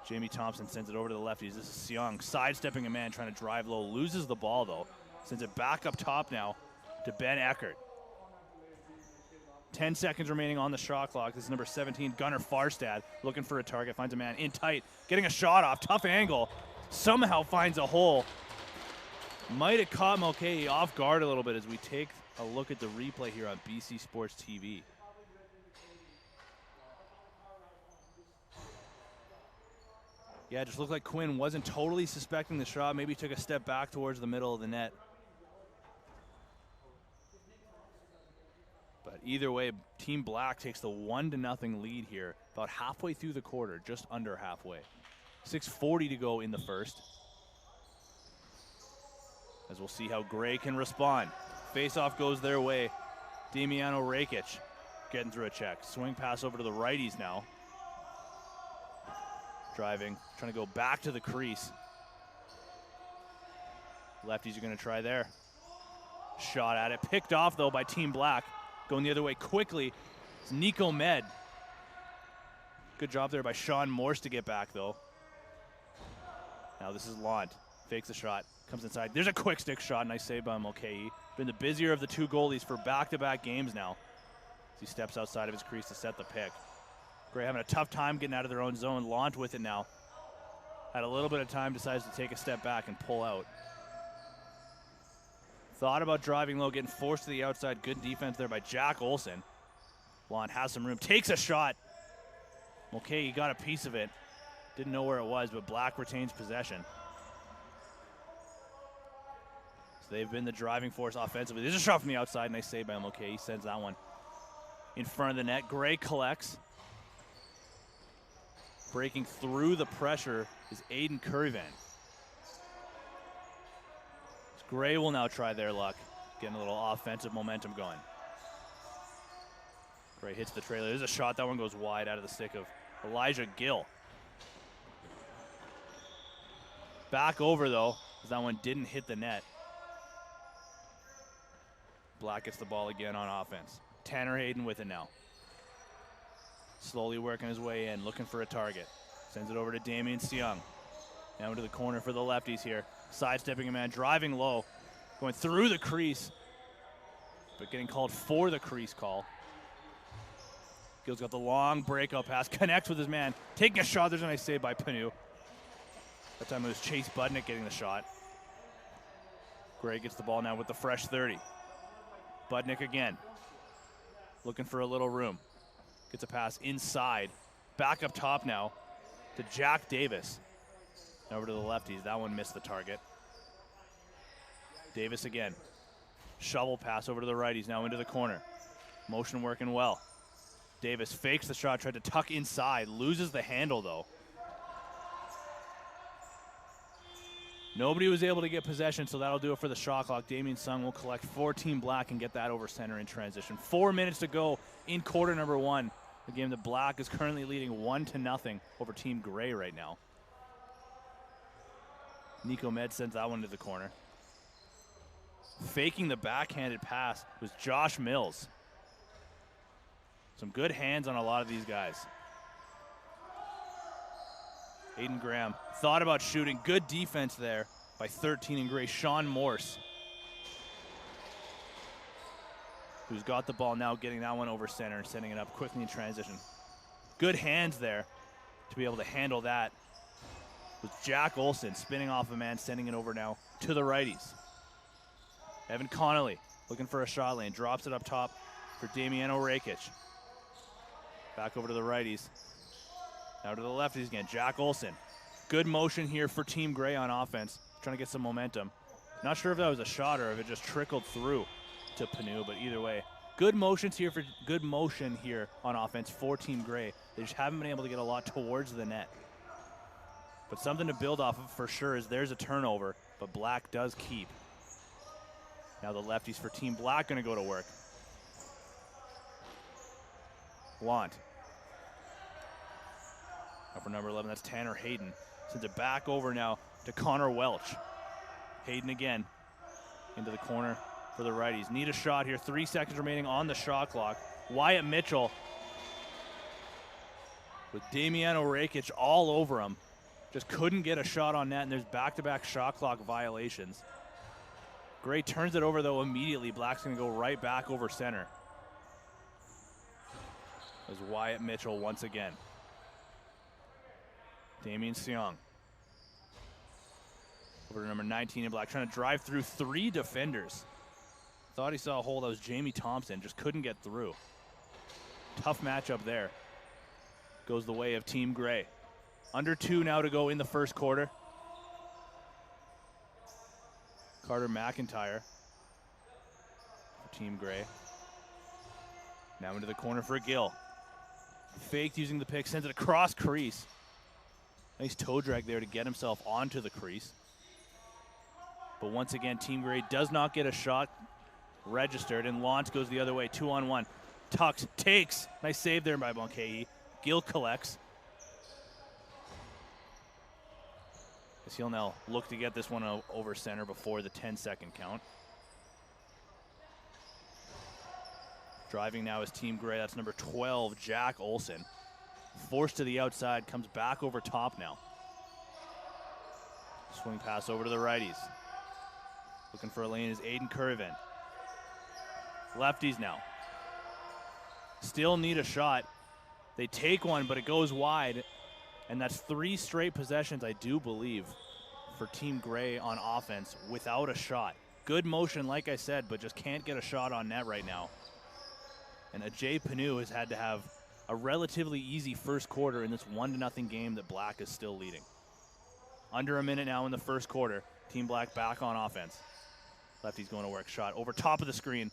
Jamie Thompson sends it over to the lefties. This is Seong sidestepping a man, trying to drive low. Loses the ball, though. Sends it back up top now to Ben Eckert. 10 seconds remaining on the shot clock. This is number 17, Gunnar Farstad, looking for a target. Finds a man in tight. Getting a shot off. Tough angle. Somehow finds a hole. Might have caught Mulcahy off guard a little bit as we take a look at the replay here on BC Sports TV. Yeah, it just looked like Quinn wasn't totally suspecting the shot. Maybe took a step back towards the middle of the net. But either way, Team Black takes the 1-0 lead here, about halfway through the quarter, just under halfway. 6:40 to go in the first. As we'll see how Gray can respond. Face-off goes their way. Damiano Rakic getting through a check. Swing pass over to the righties now. Driving, trying to go back to the crease. Lefties are going to try there. Shot at it, picked off though by Team Black. Going the other way quickly, it's Nico Med. Good job there by Sean Morse to get back though. Now this is Lant, fakes the shot, comes inside. There's a quick stick shot, nice save by Mulcahy. Been the busier of the two goalies for back-to-back games now. As he steps outside of his crease to set the pick. Gray having a tough time getting out of their own zone. Lant with it now. Had a little bit of time, decides to take a step back and pull out. Thought about driving low, getting forced to the outside. Good defense there by Jack Olson. Lant has some room, takes a shot. Okay, he got a piece of it. Didn't know where it was, but Black retains possession. So they've been the driving force offensively. There's a shot from the outside, nice save by Mulcahy. He sends that one in front of the net. Gray collects. Breaking through the pressure is Aiden Curryvan. Gray will now try their luck, getting a little offensive momentum going. Gray hits the trailer. There's a shot. That one goes wide out of the stick of Elijah Gill. Back over, though, as that one didn't hit the net. Black gets the ball again on offense. Tanner Hayden with it now. Slowly working his way in, looking for a target. Sends it over to Damien Seong. Now into the corner for the lefties here. Sidestepping a man, driving low, going through the crease, but getting called for the crease call. Gill's got the long breakout pass, connects with his man, taking a shot. There's a nice save by Panu. That time it was Chase Budnick getting the shot. Gray gets the ball now with the fresh 30. Budnick again, looking for a little room. Gets a pass inside, back up top now to Jack Davis. Over to the lefties. That one missed the target. Davis again. Shovel pass over to the righties. Now into the corner. Motion working well. Davis fakes the shot. Tried to tuck inside. Loses the handle, though. Nobody was able to get possession, so that'll do it for the shot clock. Damien Sung will collect for Team Black and get that over center in transition. 4 minutes to go in quarter number one. A game that Black is currently leading 1-0 over Team Gray right now. Nico Med sends that one to the corner. Faking the backhanded pass was Josh Mills. Some good hands on a lot of these guys. Aiden Graham thought about shooting. Good defense there by 13 in Gray. Sean Morse, who's got the ball now, getting that one over center and sending it up quickly in transition. Good hands there to be able to handle that. With Jack Olson spinning off a man, sending it over now to the righties. Evan Connolly looking for a shot lane, drops it up top for Damiano Rakic. Back over to the righties. Now to the lefties again, Jack Olson. Good motion here for Team Gray on offense, trying to get some momentum. Not sure if that was a shot or if it just trickled through to Panu, but either way, good motion here on offense for Team Gray. They just haven't been able to get a lot towards the net. But something to build off of for sure is there's a turnover, but Black does keep. Now the lefties for Team Black going to go to work. Lant. Now for number 11, that's Tanner Hayden. Sends it back over now to Connor Welch. Hayden again into the corner for the righties. Need a shot here. 3 seconds remaining on the shot clock. Wyatt Mitchell with Damiano Rakic all over him. Just couldn't get a shot on net, and there's back-to-back shot clock violations. Gray turns it over, though, immediately. Black's going to go right back over center. There's Wyatt Mitchell once again. Damien Seong. Over to number 19 in Black, trying to drive through 3 defenders. Thought he saw a hole. That was Jamie Thompson. Just couldn't get through. Tough matchup there. Goes the way of Team Gray. Under 2 now to go in the first quarter. Carter McIntyre for Team Gray. Now into the corner for Gill. Faked using the pick, sends it across crease. Nice toe drag there to get himself onto the crease. But once again, Team Gray does not get a shot registered, and Launch goes the other way, 2-on-1. Tucks, takes. Nice save there by Mulcahy. Gill collects. As he'll now look to get this one over center before the 10-second count. Driving now is Team Gray. That's number 12, Jack Olson. Forced to the outside, comes back over top now. Swing pass over to the righties. Looking for a lane is Aiden Curvin. Lefties now. Still need a shot. They take one, but it goes wide. And that's 3 straight possessions, I do believe, for Team Gray on offense without a shot. Good motion, like I said, but just can't get a shot on net right now. And Ajay Panu has had to have a relatively easy first quarter in this 1-0 game that Black is still leading. Under a minute now in the first quarter. Team Black back on offense. Lefty's going to work. Shot over top of the screen.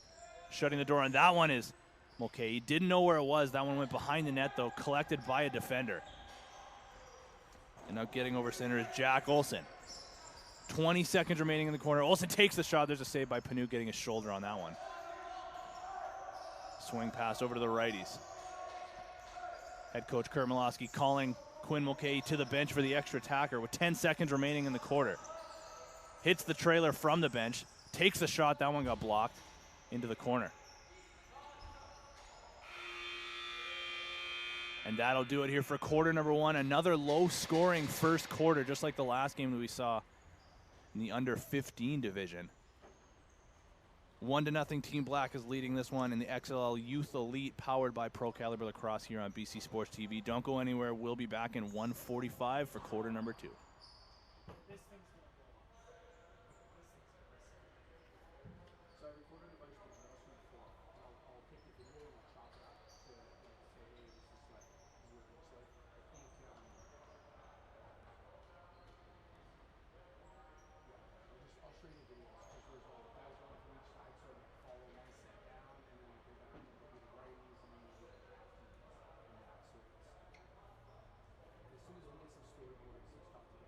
Shutting the door on that one is okay. He didn't know where it was. That one went behind the net, though, collected by a defender. And now getting over center is Jack Olson. 20 seconds remaining in the corner. Olson takes the shot. There's a save by Panu, getting his shoulder on that one. Swing pass over to the righties. Head coach Kurt Milosky calling Quinn Mulcahy to the bench for the extra attacker with 10 seconds remaining in the quarter. Hits the trailer from the bench. Takes the shot. That one got blocked into the corner. And that'll do it here for quarter number 1. Another low-scoring first quarter, just like the last game that we saw in the under 15 division. 1-0 Team Black is leading this one in the XLL Youth Elite, powered by Pro Caliber Lacrosse here on BC Sports TV. Don't go anywhere. We'll be back in 1:45 for quarter number 2. This thing's gonna blow up. This thing's gonna blow up. So I recorded a bunch of adjustments before, and I'll take the video and I'll chop it up to say, hey, this is like, this is what it looks like. I think, yeah, I'll show you the videos, because there's like guys going from each side, so I follow one set down, and then I go back and go do the righties, and then I do the lefties, and that, so it's, as soon as we get some storyboards and stuff together,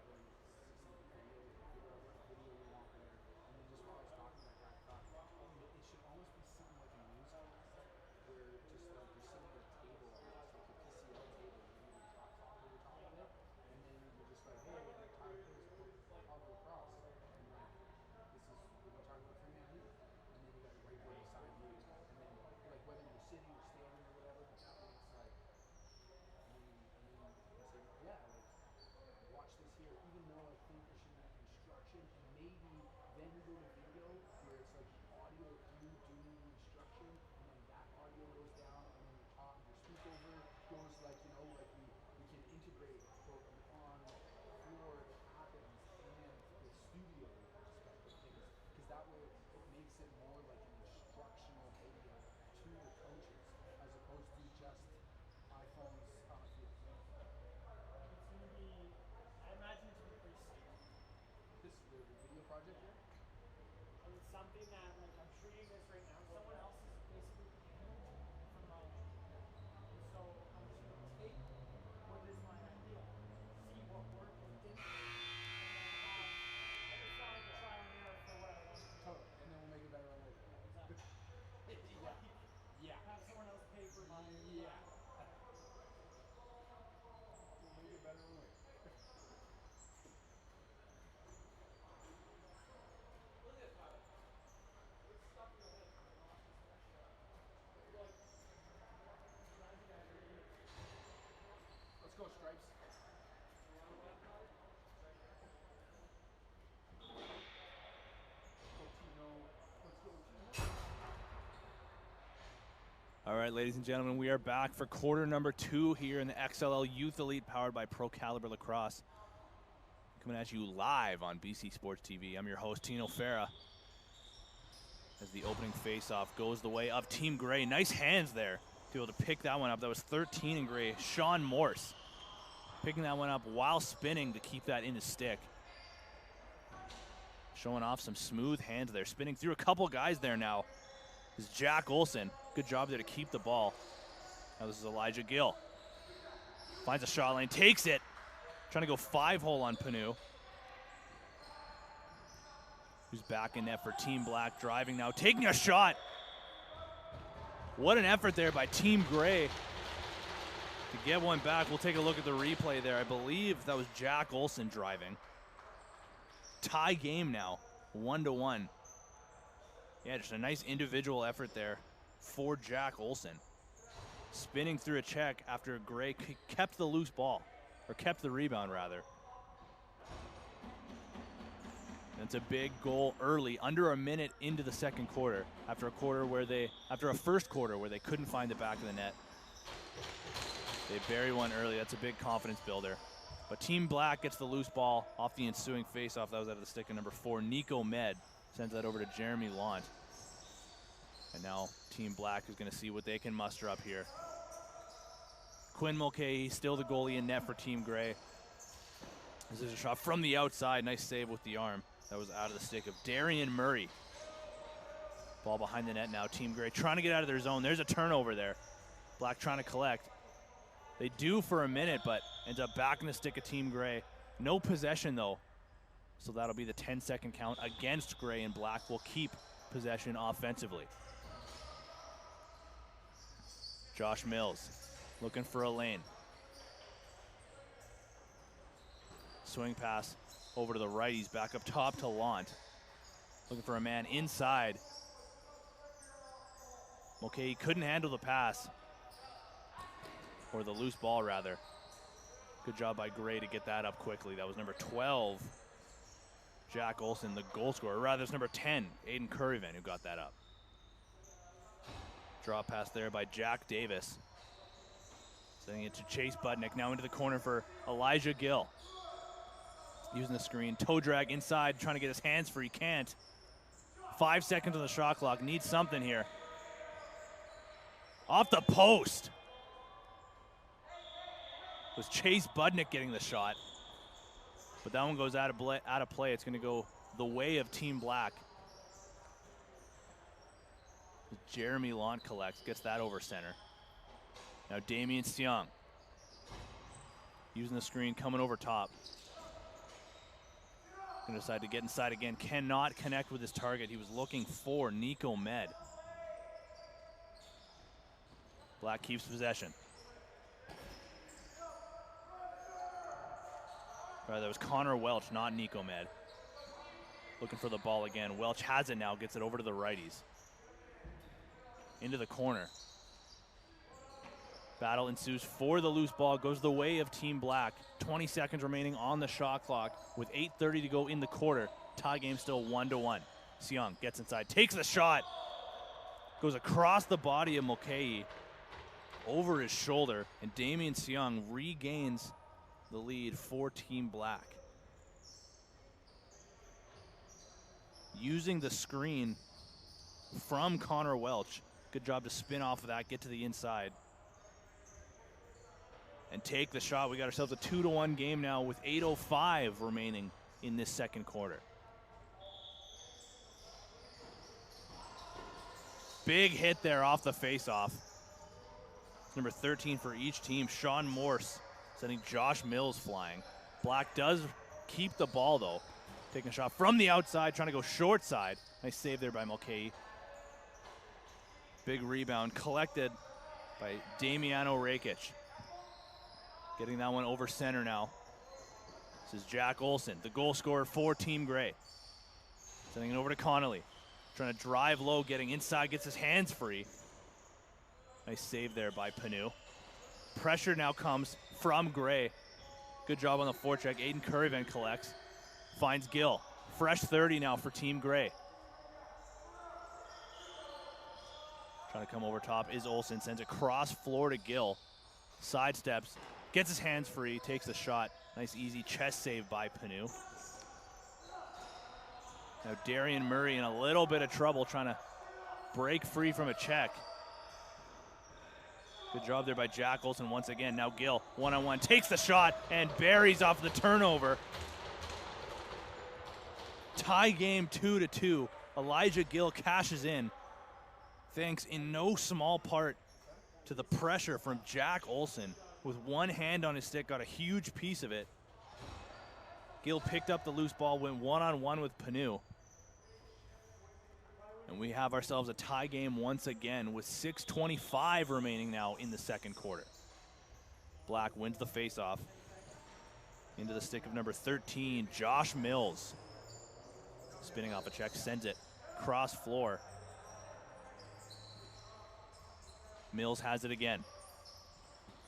something that, like, I'm treating this right now. Someone else is basically paying for my idea. And so I'm just going to take what is my idea, see what worked, what didn't work, and then have, like, it's not like a trial and error for what I want to do. Totally. And then we'll make it better on later. Yeah, exactly. Yeah. Yeah. Have someone else pay for my Yeah. idea. We'll make it better on later. Let's go, Stripes. Let's go, Tino. All right, ladies and gentlemen, we are back for quarter number 2 here in the XLL Youth Elite, powered by Pro Caliber Lacrosse. Coming at you live on BC Sports TV. I'm your host, Tino Farah. As the opening face-off goes the way of Team Gray. Nice hands there to be able to pick that one up. That was 13 in Gray. Sean Morse picking that one up while spinning to keep that in the stick. Showing off some smooth hands there. Spinning through a couple guys there now is Jack Olson. Good job there to keep the ball. Now this is Elijah Gill. Finds a shot lane, takes it. Trying to go 5-hole on Panu. Who's back in net for Team Black, driving now, taking a shot. What an effort there by Team Gray to get one back. We'll take a look at the replay there. I believe that was Jack Olson driving. Tie game now, 1-1. Yeah, just a nice individual effort there for Jack Olson. Spinning through a check after Gray kept the loose ball, or kept the rebound rather. That's a big goal early, under a minute into the second quarter, after a first quarter where they couldn't find the back of the net. They bury one early. That's a big confidence builder. But Team Black gets the loose ball off the ensuing faceoff. That was out of the stick of number 4, Nico Med. Sends that over to Jeremy Lant. And now Team Black is going to see what they can muster up here. Quinn Mulcahy still the goalie in net for Team Gray. This is a shot from the outside. Nice save with the arm. That was out of the stick of Darian Murray. Ball behind the net now. Team Gray trying to get out of their zone. There's a turnover there. Black trying to collect. They do for a minute, but ends up back in the stick of Team Gray. No possession, though. So that'll be the 10-second count against Gray, and Black will keep possession offensively. Josh Mills looking for a lane. Swing pass over to the right. He's back up top to Lant. Looking for a man inside. Mulcahy couldn't handle the pass. Or the loose ball, rather. Good job by Gray to get that up quickly. That was number 12, Jack Olson, the goal scorer. Rather, it's number 10, Aiden Curryvan, who got that up. Drop pass there by Jack Davis. Sending it to Chase Budnick. Now into the corner for Elijah Gill. Using the screen. Toe drag inside, trying to get his hands free. Can't. 5 seconds on the shot clock. Needs something here. Off the post. It was Chase Budnick getting the shot. But that one goes out of play. It's going to go the way of Team Black. Jeremy Lant collects, gets that over center. Now Damian Seong using the screen, coming over top. Going to decide to get inside again. Cannot connect with his target. He was looking for Nico Med. Black keeps possession. Right, that was Connor Welch, not Nico Med. Looking for the ball again. Welch has it now, gets it over to the righties. Into the corner. Battle ensues for the loose ball. Goes the way of Team Black. 20 seconds remaining on the shot clock with 8:30 to go in the quarter. Tie game still 1-1. Seong gets inside, takes the shot. Goes across the body of Mulcahy, over his shoulder, and Damian Seong regains the lead for Team Black. Using the screen from Connor Welch. Good job to spin off of that, get to the inside. And take the shot. We got ourselves a 2-1 game now with 8:05 remaining in this second quarter. Big hit there off the face-off. Number 13 for each team, Sean Morse, sending Josh Mills flying. Black does keep the ball, though. Taking a shot from the outside, trying to go short side. Nice save there by Mulcahy. Big rebound collected by Damiano Rakic. Getting that one over center now. This is Jack Olson, the goal scorer for Team Grey. Sending it over to Connolly. Trying to drive low, getting inside, gets his hands free. Nice save there by Panu. Pressure now comes from Grey. Good job on the forecheck. Aiden Curryvan collects. Finds Gill. Fresh 30 now for Team Grey. Trying to come over top is Olsen. Sends it cross floor to Gill. Sidesteps. Gets his hands free. Takes the shot. Nice easy chest save by Panu. Now Darian Murray in a little bit of trouble trying to break free from a check. Good job there by Jack Olson once again. Now Gill, one-on-one, takes the shot and buries off the turnover. Tie game 2-2. Elijah Gill cashes in. Thanks in no small part to the pressure from Jack Olson. With one hand on his stick, got a huge piece of it. Gill picked up the loose ball, went one-on-one with Panu. And we have ourselves a tie game once again with 6:25 remaining now in the second quarter. Black wins the faceoff. Into the stick of number 13, Josh Mills. Spinning off a check, sends it cross floor. Mills has it again.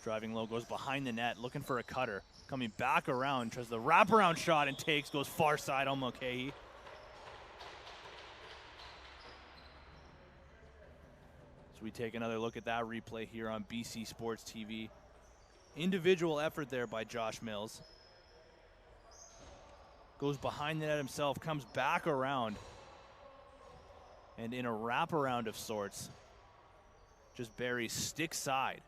Driving low, goes behind the net, looking for a cutter. Coming back around, tries the wraparound shot and takes, goes far side on Mulcahy. So we take another look at that replay here on BC Sports TV. Individual effort there by Josh Mills. Goes behind the net himself, comes back around. And in a wraparound of sorts, just buries stick side.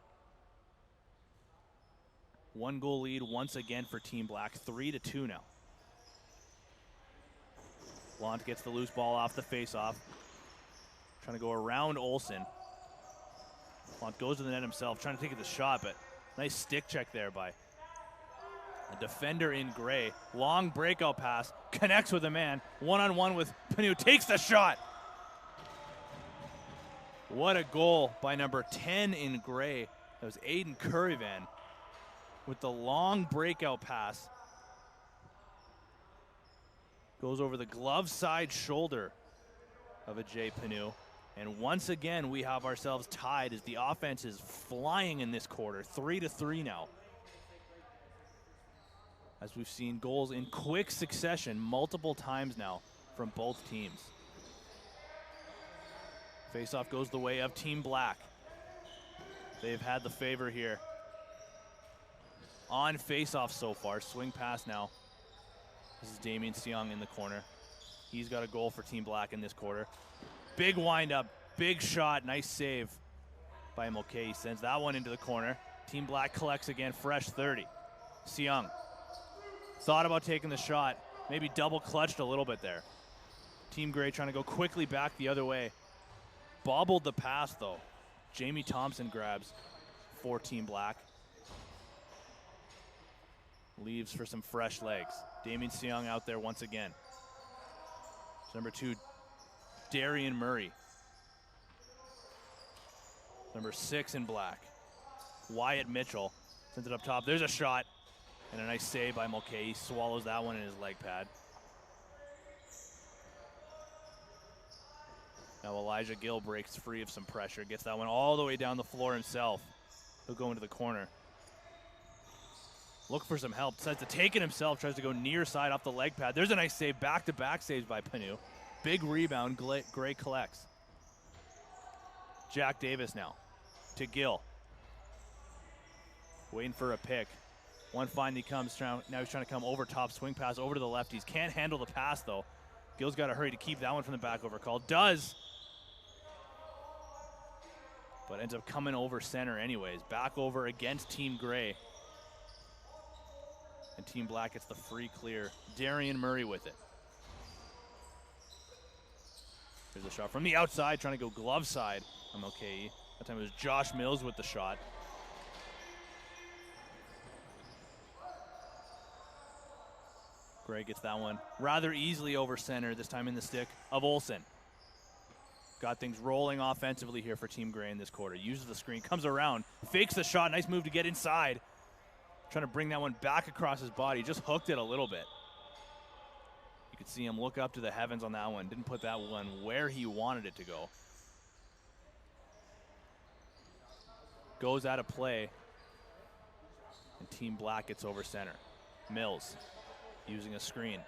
1 goal lead once again for Team Black, 3-2 now. Lant gets the loose ball off the faceoff. Trying to go around Olsen. Lant goes to the net himself, trying to take the shot, but nice stick check there by a defender in Grey. Long breakout pass, connects with a man. One-on-one with Panu, takes the shot. What a goal by number 10 in Grey. That was Aiden Curryvan with the long breakout pass. Goes over the glove side shoulder of a Jay Panu. And once again, we have ourselves tied as the offense is flying in this quarter. 3-3 now. As we've seen goals in quick succession multiple times now from both teams. Faceoff goes the way of Team Black. They've had the favor here. On faceoff so far. Swing pass now. This is Damien Seong in the corner. He's got a goal for Team Black in this quarter. Big windup, big shot, nice save by Mulcahy. Sends that one into the corner. Team Black collects again, fresh 30. Seong thought about taking the shot, maybe double clutched a little bit there. Team Grey trying to go quickly back the other way. Bobbled the pass though. Jamie Thompson grabs for Team Black. Leaves for some fresh legs. Damien Seong out there once again. Number 2, Darian Murray. Number 6 in Black, Wyatt Mitchell. Sends it up top. There's a shot. And a nice save by Mulcahy. He swallows that one in his leg pad. Now Elijah Gill breaks free of some pressure. Gets that one all the way down the floor himself. He'll go into the corner. Look for some help. Decides to take it himself. Tries to go near side off the leg pad. There's a nice save. Back-to-back saves by Panu. Big rebound. Gray collects. Jack Davis now to Gill. Waiting for a pick. One finally comes. Now he's trying to come over top. Swing pass over to the lefties. Can't handle the pass, though. Gill's got to hurry to keep that one from the back over call. Does. But ends up coming over center anyways. Back over against Team Grey. And Team Black gets the free clear. Darian Murray with it. There's a shot from the outside, trying to go glove side. I'm okay. That time it was Josh Mills with the shot. Gray gets that one rather easily over center, this time in the stick of Olsen. Got things rolling offensively here for Team Gray in this quarter. Uses the screen, comes around, fakes the shot. Nice move to get inside. Trying to bring that one back across his body. Just hooked it a little bit. You could see him look up to the heavens on that one. Didn't put that one where he wanted it to go. Goes out of play. And Team Black gets over center. Mills using a screen.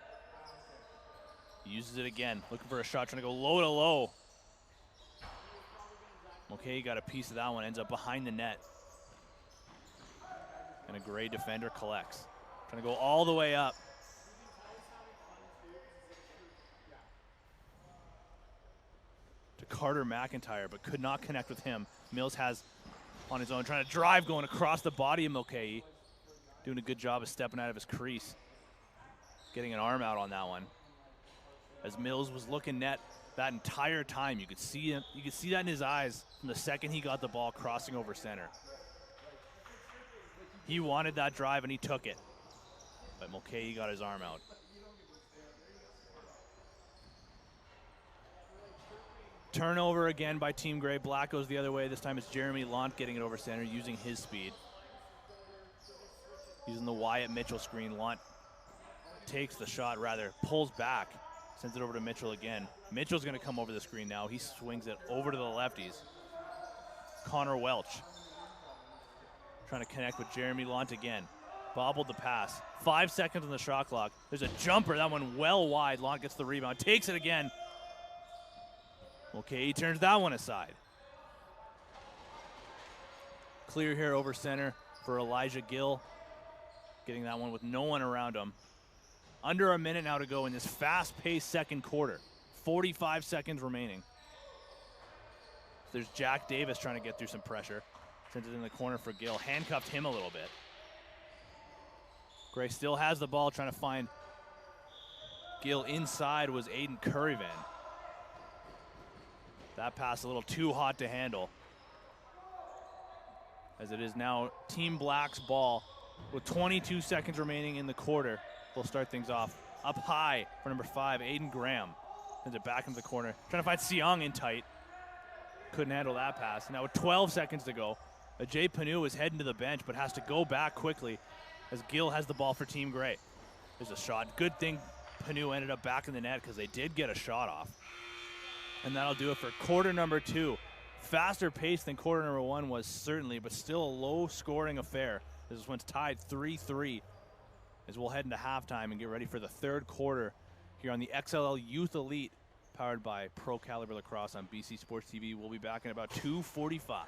Uses it again. Looking for a shot. Trying to go low to low. Okay, got a piece of that one. Ends up behind the net. And a Gray defender collects. Trying to go all the way up. To Carter McIntyre, but could not connect with him. Mills has on his own, trying to drive, going across the body of Mulcahy. Doing a good job of stepping out of his crease. Getting an arm out on that one. As Mills was looking net that entire time. You could see him, you could see that in his eyes from the second he got the ball crossing over center. He wanted that drive and he took it. But Mulcahy got his arm out. Turnover again by Team Gray. Black goes the other way. This time it's Jeremy Lant getting it over center using his speed. Using the Wyatt Mitchell screen. Lant takes the shot, rather pulls back. Sends it over to Mitchell again. Mitchell's going to come over the screen now. He swings it over to the lefties. Connor Welch trying to connect with Jeremy Lant again. Bobbled the pass. 5 seconds on the shot clock. There's a jumper. That one well wide. Lant gets the rebound. Takes it again. Okay, he turns that one aside. Clear here over center for Elijah Gill. Getting that one with no one around him. Under a minute now to go in this fast-paced second quarter. 45 seconds remaining. There's Jack Davis trying to get through some pressure. Sends it in the corner for Gill. Handcuffed him a little bit. Gray still has the ball, trying to find Gill. Inside was Aiden Curryvan. That pass a little too hot to handle. As it is now Team Black's ball with 22 seconds remaining in the quarter. We'll start things off up high for number 5, Aiden Graham. Sends it back into the corner. Trying to find Seong in tight. Couldn't handle that pass. Now with 12 seconds to go, Ajay Panu is heading to the bench but has to go back quickly as Gill has the ball for Team Gray. There's a shot. Good thing Panu ended up back in the net because they did get a shot off. And that'll do it for quarter number 2. Faster pace than quarter number 1 was certainly, but still a low-scoring affair. This one's tied 3-3 as we'll head into halftime and get ready for the third quarter here on the XLL Youth Elite, powered by Pro Caliber Lacrosse on BC Sports TV. We'll be back in about 2:45.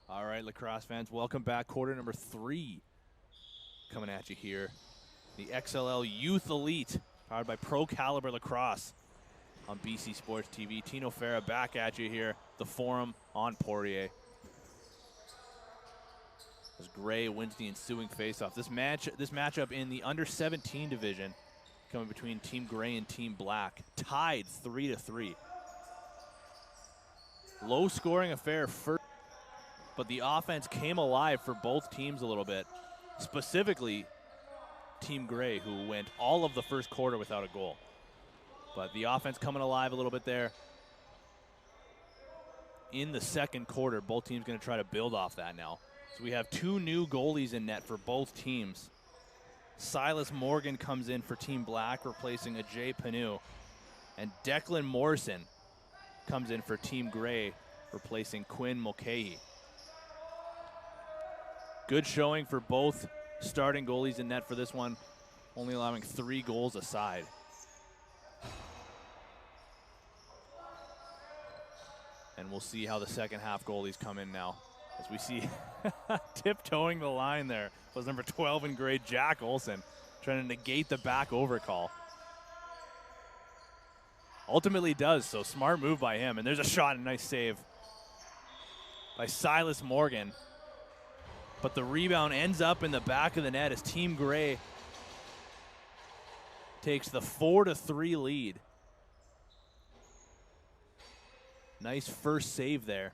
All right, lacrosse fans, welcome back. Quarter number 3 coming at you here. The XLL Youth Elite, powered by Pro Caliber Lacrosse on BC Sports TV. Tino Farah back at you here, the Forum on Poirier. As Gray wins the ensuing faceoff. This matchup in the under-17 division, coming between Team Gray and Team Black, tied 3-3. Low-scoring affair first, but the offense came alive for both teams a little bit. Specifically, Team Gray, who went all of the first quarter without a goal. But the offense coming alive a little bit there. In the second quarter, both teams going to try to build off that now. So we have 2 new goalies in net for both teams. Silas Morgan comes in for Team Black, replacing Ajay Panu. And Declan Morrison comes in for Team Gray, replacing Quinn Mulcahy. Good showing for both starting goalies in net for this one, only allowing 3 goals aside. And we'll see how the second half goalies come in now. As we see tiptoeing the line there was number 12 in Gray, Jack Olson, trying to negate the back over call. Ultimately does, so smart move by him. And there's a shot, a nice save by Silas Morgan. But the rebound ends up in the back of the net as Team Gray takes the 4-3 lead. Nice first save there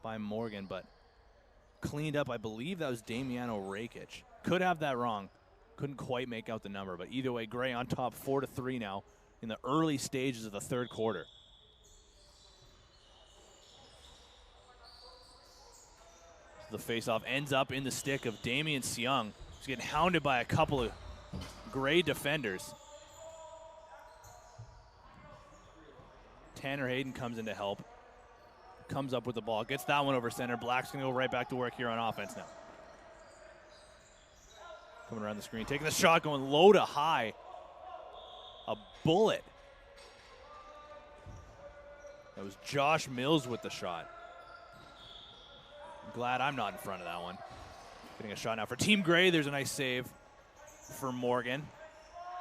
by Morgan, but cleaned up. I believe that was Damiano Rakic. Could have that wrong. Couldn't quite make out the number, but either way, Gray on top 4-3 now in the early stages of the third quarter. The faceoff ends up in the stick of Damian Seung. He's getting hounded by a couple of Gray defenders. Tanner Hayden comes in to help. Comes up with the ball, gets that one over center. Black's gonna go right back to work here on offense now. Coming around the screen, taking the shot, going low to high. A bullet. That was Josh Mills with the shot. I'm glad I'm not in front of that one. Getting a shot now for Team Gray. There's a nice save for Morgan.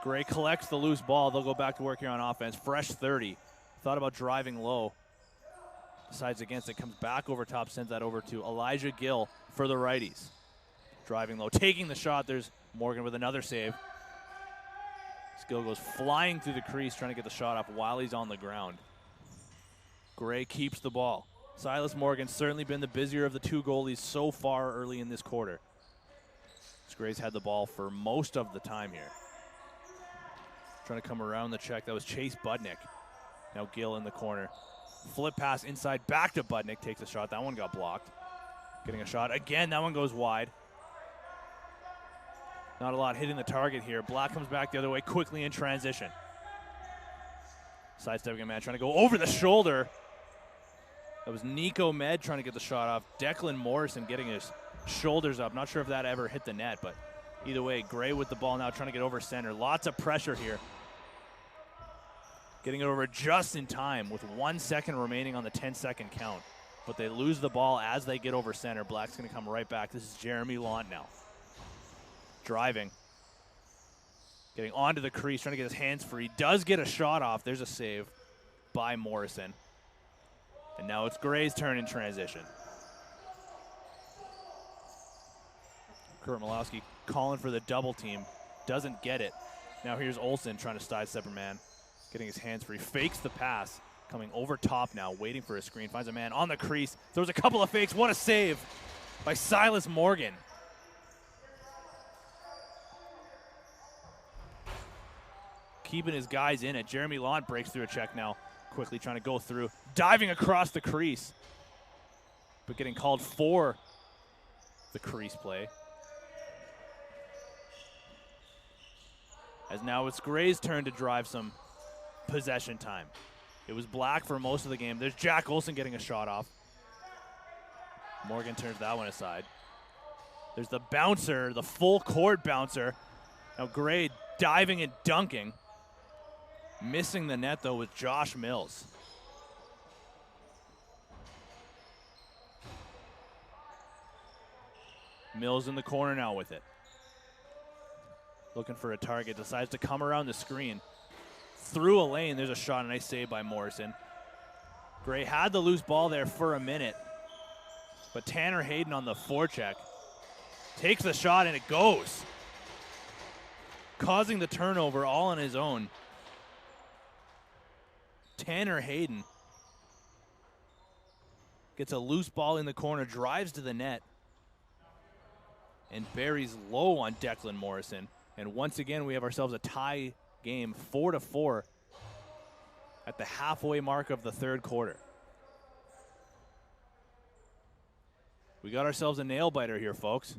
Gray collects the loose ball. They'll go back to work here on offense. Fresh 30. Thought about driving low. Decides against it, comes back over top, sends that over to Elijah Gill for the righties. Driving low, taking the shot. There's Morgan with another save. Gill goes flying through the crease, trying to get the shot off while he's on the ground. Gray keeps the ball. Silas Morgan certainly been the busier of the 2 goalies so far early in this quarter. Gray's had the ball for most of the time here. Trying to come around the check. That was Chase Budnick. Now Gill in the corner. Flip pass inside, back to Budnick, takes a shot. That one got blocked. Getting a shot again, that one goes wide. Not a lot hitting the target here. Black comes back the other way quickly in transition. Sidestepping a man, trying to go over the shoulder. That was Nico Med trying to get the shot off. Declan Morrison getting his shoulders up. Not sure if that ever hit the net, but either way, Gray with the ball now trying to get over center. Lots of pressure here. Getting it over just in time with 1 second remaining on the 10-second count. But they lose the ball as they get over center. Black's going to come right back. This is Jeremy Lant now. Driving. Getting onto the crease, trying to get his hands free. Does get a shot off. There's a save by Morrison. And now it's Gray's turn in transition. Kurt Malowski calling for the double team. Doesn't get it. Now here's Olsen trying to sidestep a man. Getting his hands free. Fakes the pass. Coming over top now, waiting for a screen. Finds a man on the crease. Throws a couple of fakes. What a save by Silas Morgan. Keeping his guys in it. Jeremy Lant breaks through a check now. Quickly trying to go through. Diving across the crease. But getting called for the crease play. As now it's Gray's turn to drive some possession time. It was Black for most of the game. There's Jack Olson getting a shot off. Morgan turns that one aside. There's the bouncer, the full court bouncer. Now Gray diving and dunking. Missing the net though with Josh Mills. Mills in the corner now with it. Looking for a target, decides to come around the screen. Through a lane, there's a shot, a nice save by Morrison. Gray had the loose ball there for a minute, but Tanner Hayden on the forecheck takes the shot and it goes. Causing the turnover all on his own. Tanner Hayden gets a loose ball in the corner, drives to the net, and buries low on Declan Morrison. And once again, we have ourselves a tie game, 4-4 at the halfway mark of the third quarter. We got ourselves a nail biter here, folks.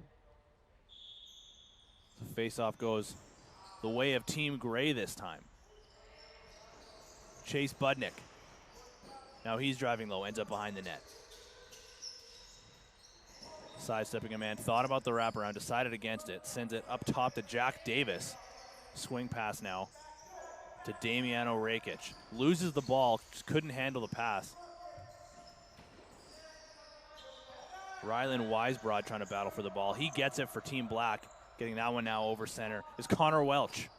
The face-off goes the way of Team Gray this time. Chase Budnick. Now he's driving low, ends up behind the net. Sidestepping a man, thought about the wraparound, decided against it, sends it up top to Jack Davis. Swing pass now to Damiano Rakic. Loses the ball, just couldn't handle the pass. Rylan Weisbrod trying to battle for the ball. He gets it for Team Black. Getting that one now over center is Connor Welch.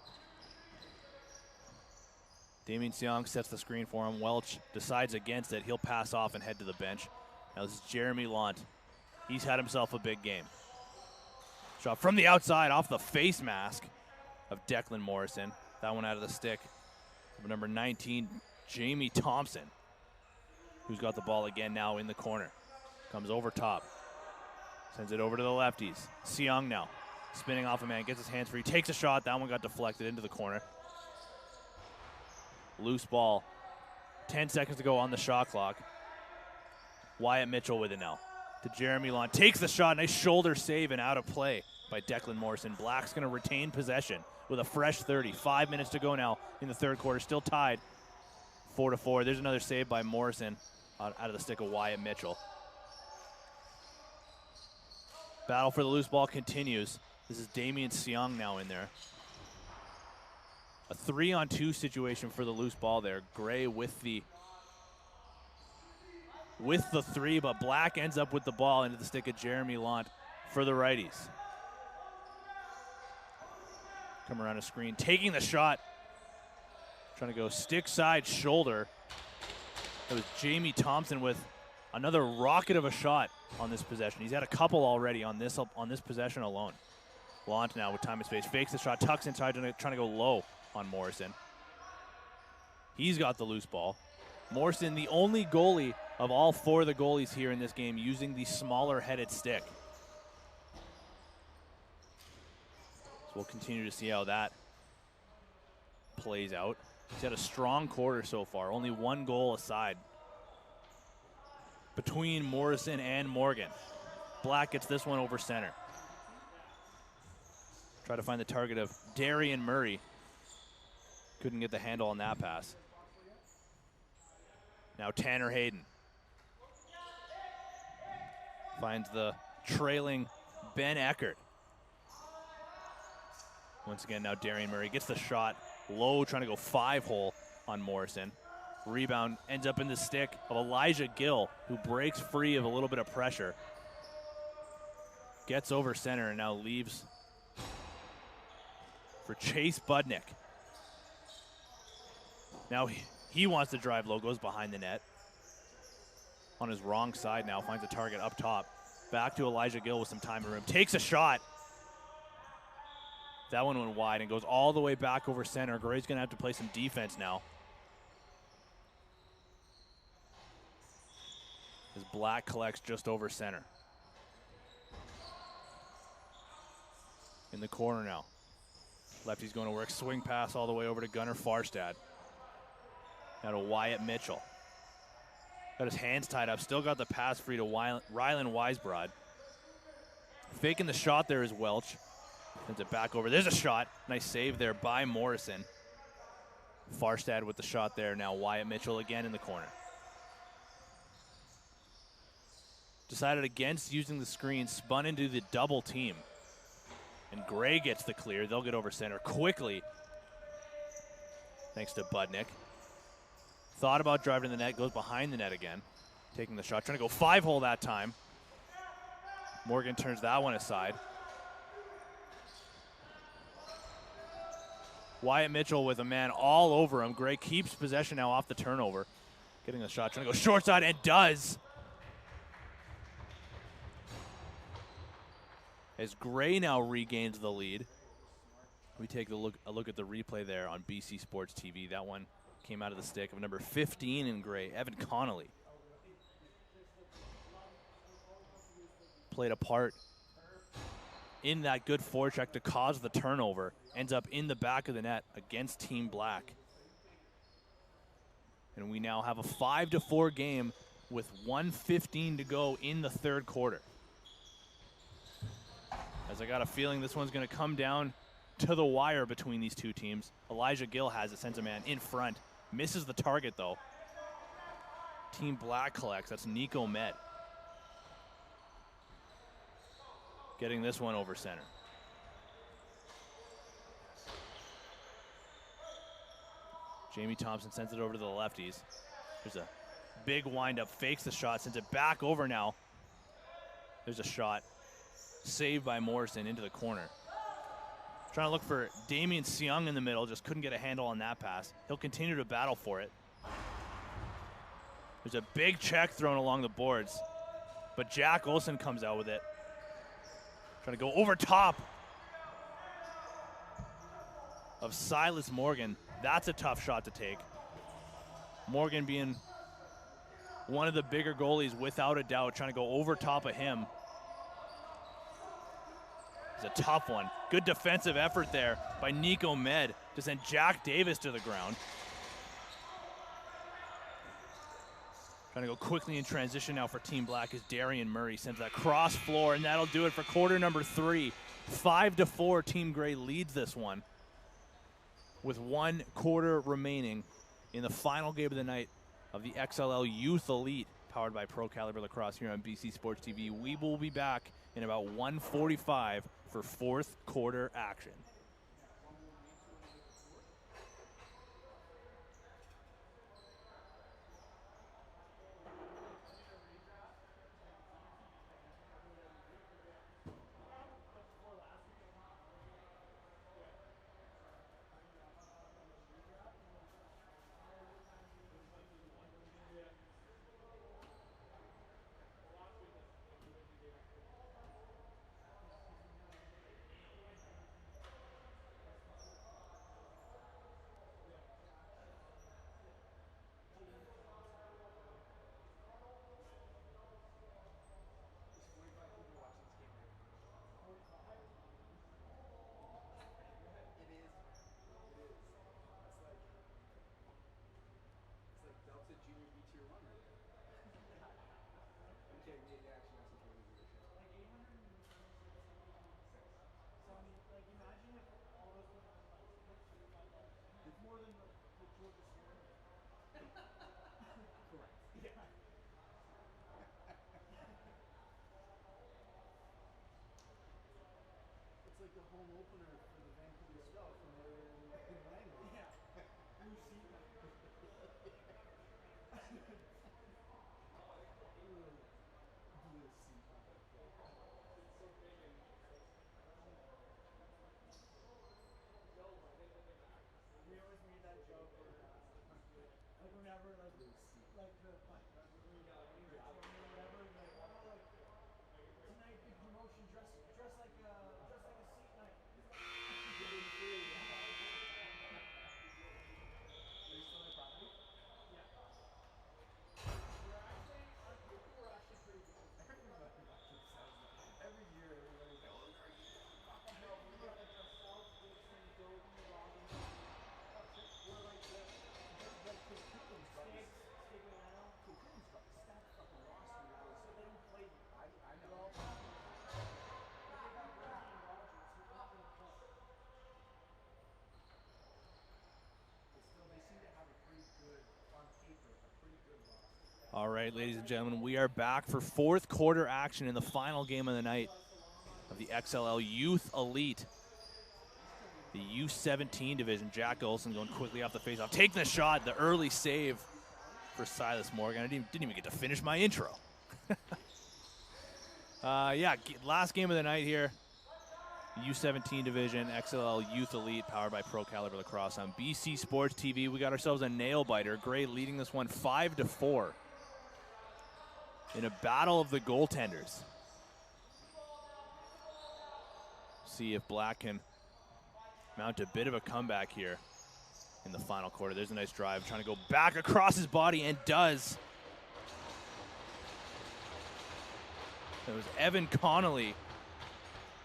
Damien Siong sets the screen for him. Welch decides against it. He'll pass off and head to the bench. Now this is Jeremy Lant. He's had himself a big game. Shot from the outside off the face mask of Declan Morrison. That one out of the stick of number 19, Jamie Thompson, who's got the ball again now in the corner. Comes over top. Sends it over to the lefties. Siong now. Spinning off a man, gets his hands free, takes a shot. That one got deflected into the corner. Loose ball. 10 seconds to go on the shot clock. Wyatt Mitchell with it now. To Jeremy Lant. Takes the shot. Nice shoulder save and out of play by Declan Morrison. Black's going to retain possession with a fresh 30. 5 minutes to go now in the third quarter. Still tied 4-4. There's another save by Morrison out of the stick of Wyatt Mitchell. Battle for the loose ball continues. This is Damien Siong now in there. A 3-on-2 situation for the loose ball there. Gray with the three, but Black ends up with the ball into the stick of Jeremy Lant for the righties. Come around a screen, taking the shot. Trying to go stick side shoulder. That was Jamie Thompson with another rocket of a shot on this possession. He's had a couple already on this possession alone. Lant now with time and space, fakes the shot, tucks inside, trying to go low on Morrison. He's got the loose ball. Morrison, the only goalie of all four of the goalies here in this game using the smaller headed stick. So we'll continue to see how that plays out. He's had a strong quarter so far, only one goal aside between Morrison and Morgan. Black gets this one over center. Try to find the target of Darian Murray. Couldn't get the handle on that pass. Now Tanner Hayden finds the trailing Ben Eckert. Once again, now Darian Murray gets the shot low, trying to go 5-hole on Morrison. Rebound ends up in the stick of Elijah Gill, who breaks free of a little bit of pressure. Gets over center and now leaves for Chase Budnick. Now he wants to drive low, goes behind the net. On his wrong side now, finds a target up top. Back to Elijah Gill with some time and room. Takes a shot. That one went wide and goes all the way back over center. Gray's going to have to play some defense now. As Black collects just over center. In the corner now. Lefty's going to work. Swing pass all the way over to Gunnar Farstad. Now to Wyatt Mitchell. Got his hands tied up. Still got the pass free to Rylan Weisbrod. Faking the shot there is Welch. Sends it back over. There's a shot. Nice save there by Morrison. Farstad with the shot there. Now Wyatt Mitchell again in the corner. Decided against using the screen. Spun into the double team. And Gray gets the clear. They'll get over center quickly. Thanks to Budnick. Thought about driving to the net. Goes behind the net again. Taking the shot. Trying to go 5-hole that time. Morgan turns that one aside. Wyatt Mitchell with a man all over him. Gray keeps possession now off the turnover. Getting a shot, trying to go short side, and does. As Gray now regains the lead. We take a look at the replay there on BC Sports TV. That one came out of the stick of number 15 in Gray, Evan Connolly. Played a part in that good forecheck to cause the turnover. Ends up in the back of the net against Team Black. And we now have a 5-4 game with 1:15 to go in the third quarter. As I got a feeling this one's going to come down to the wire between these two teams. Elijah Gill has it, sends a man in front. Misses the target, though. Team Black collects. That's Nico Met. Getting this one over center. Jamie Thompson sends it over to the lefties. There's a big windup, fakes the shot, sends it back over now. There's a shot. Saved by Morrison into the corner. Trying to look for Damian Seung in the middle, just couldn't get a handle on that pass. He'll continue to battle for it. There's a big check thrown along the boards, but Jack Olson comes out with it. Trying to go over top of Silas Morgan. That's a tough shot to take. Morgan being one of the bigger goalies without a doubt, trying to go over top of him. It's a tough one. Good defensive effort there by Nico Med to send Jack Davis to the ground. Trying to go quickly in transition now for Team Black as Darian Murray sends that cross floor, and that'll do it for quarter number 3. 5-4, Team Gray leads this one with 1 quarter remaining in the final game of the night of the XLL Youth Elite, powered by Pro Caliber Lacrosse here on BC Sports TV. We will be back in about 1:45 for fourth quarter action. Like the home opener for the Vancouver Scout when they were in Langley. Yeah. Blue seat. Blue seat. We always made that joke where, like whenever, like the, whatever, like, oh, like, tonight big promotion, dress like a seat night. Every year, everybody's like, oh, are you? No, we got like ourselves, Dixon, Doty, Robin. We're like the Stig Milano. Stacked fucking roster now. So they don't play. I know. Well, they got Brady and Rogers who aren't going to play. But still, they seem to have a pretty good, on paper, a pretty good roster. All right, ladies and gentlemen, we are back for fourth quarter action in the final game of the night of the XLL Youth Elite. The U17 division. Jack Olson going quickly off the faceoff, taking the shot, the early save for Silas Morgan. I didn't even get to finish my intro. Last game of the night here. U17 division, XLL Youth Elite, powered by Pro Caliber Lacrosse on BC Sports TV. We got ourselves a nail biter. Gray leading this one 5-4 in a battle of the goaltenders. See if Black can mount a bit of a comeback here in the final quarter. There's a nice drive, trying to go back across his body, and does. It was Evan Connolly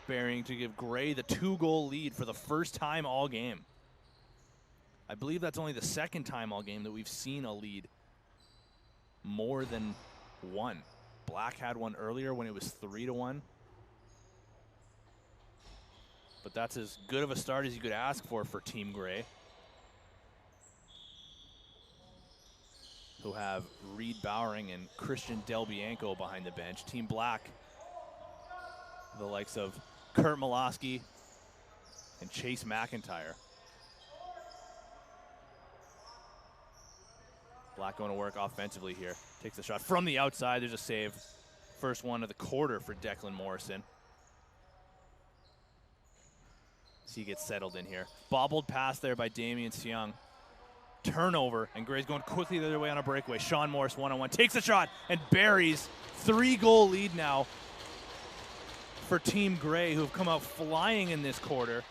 burying to give Gray the 2-goal lead for the first time all game. I believe that's only the second time all game that we've seen a lead more than one. Black had one earlier when it was 3-1. But that's as good of a start as you could ask for Team Gray, who have Reed Bowering and Christian Del Bianco behind the bench. Team Black, the likes of Kurt Molosky and Chase McIntyre. Black going to work offensively here. Takes the shot from the outside. There's a save. First one of the quarter for Declan Morrison. So he gets settled in here. Bobbled pass there by Damian Seung. Turnover, and Gray's going quickly the other way on a breakaway. Sean Morris one-on-one, takes a shot and buries. 3-goal lead now for Team Gray, who have come out flying in this quarter.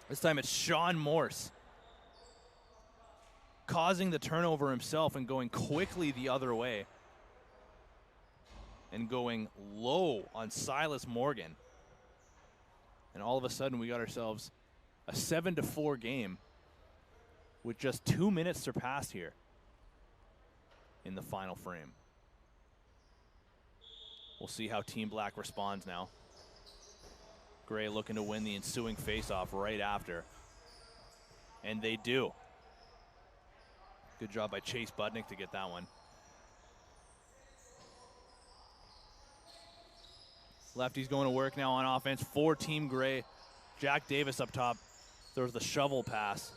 This time it's Sean Morse causing the turnover himself and going quickly the other way. And going low on Silas Morgan. And all of a sudden we got ourselves a 7-4 game with just 2 minutes surpassed here in the final frame. We'll see how Team Black responds now. Gray looking to win the ensuing faceoff right after. And they do. Good job by Chase Budnick to get that one. Lefty's going to work now on offense for Team Gray. Jack Davis up top. There's the shovel pass.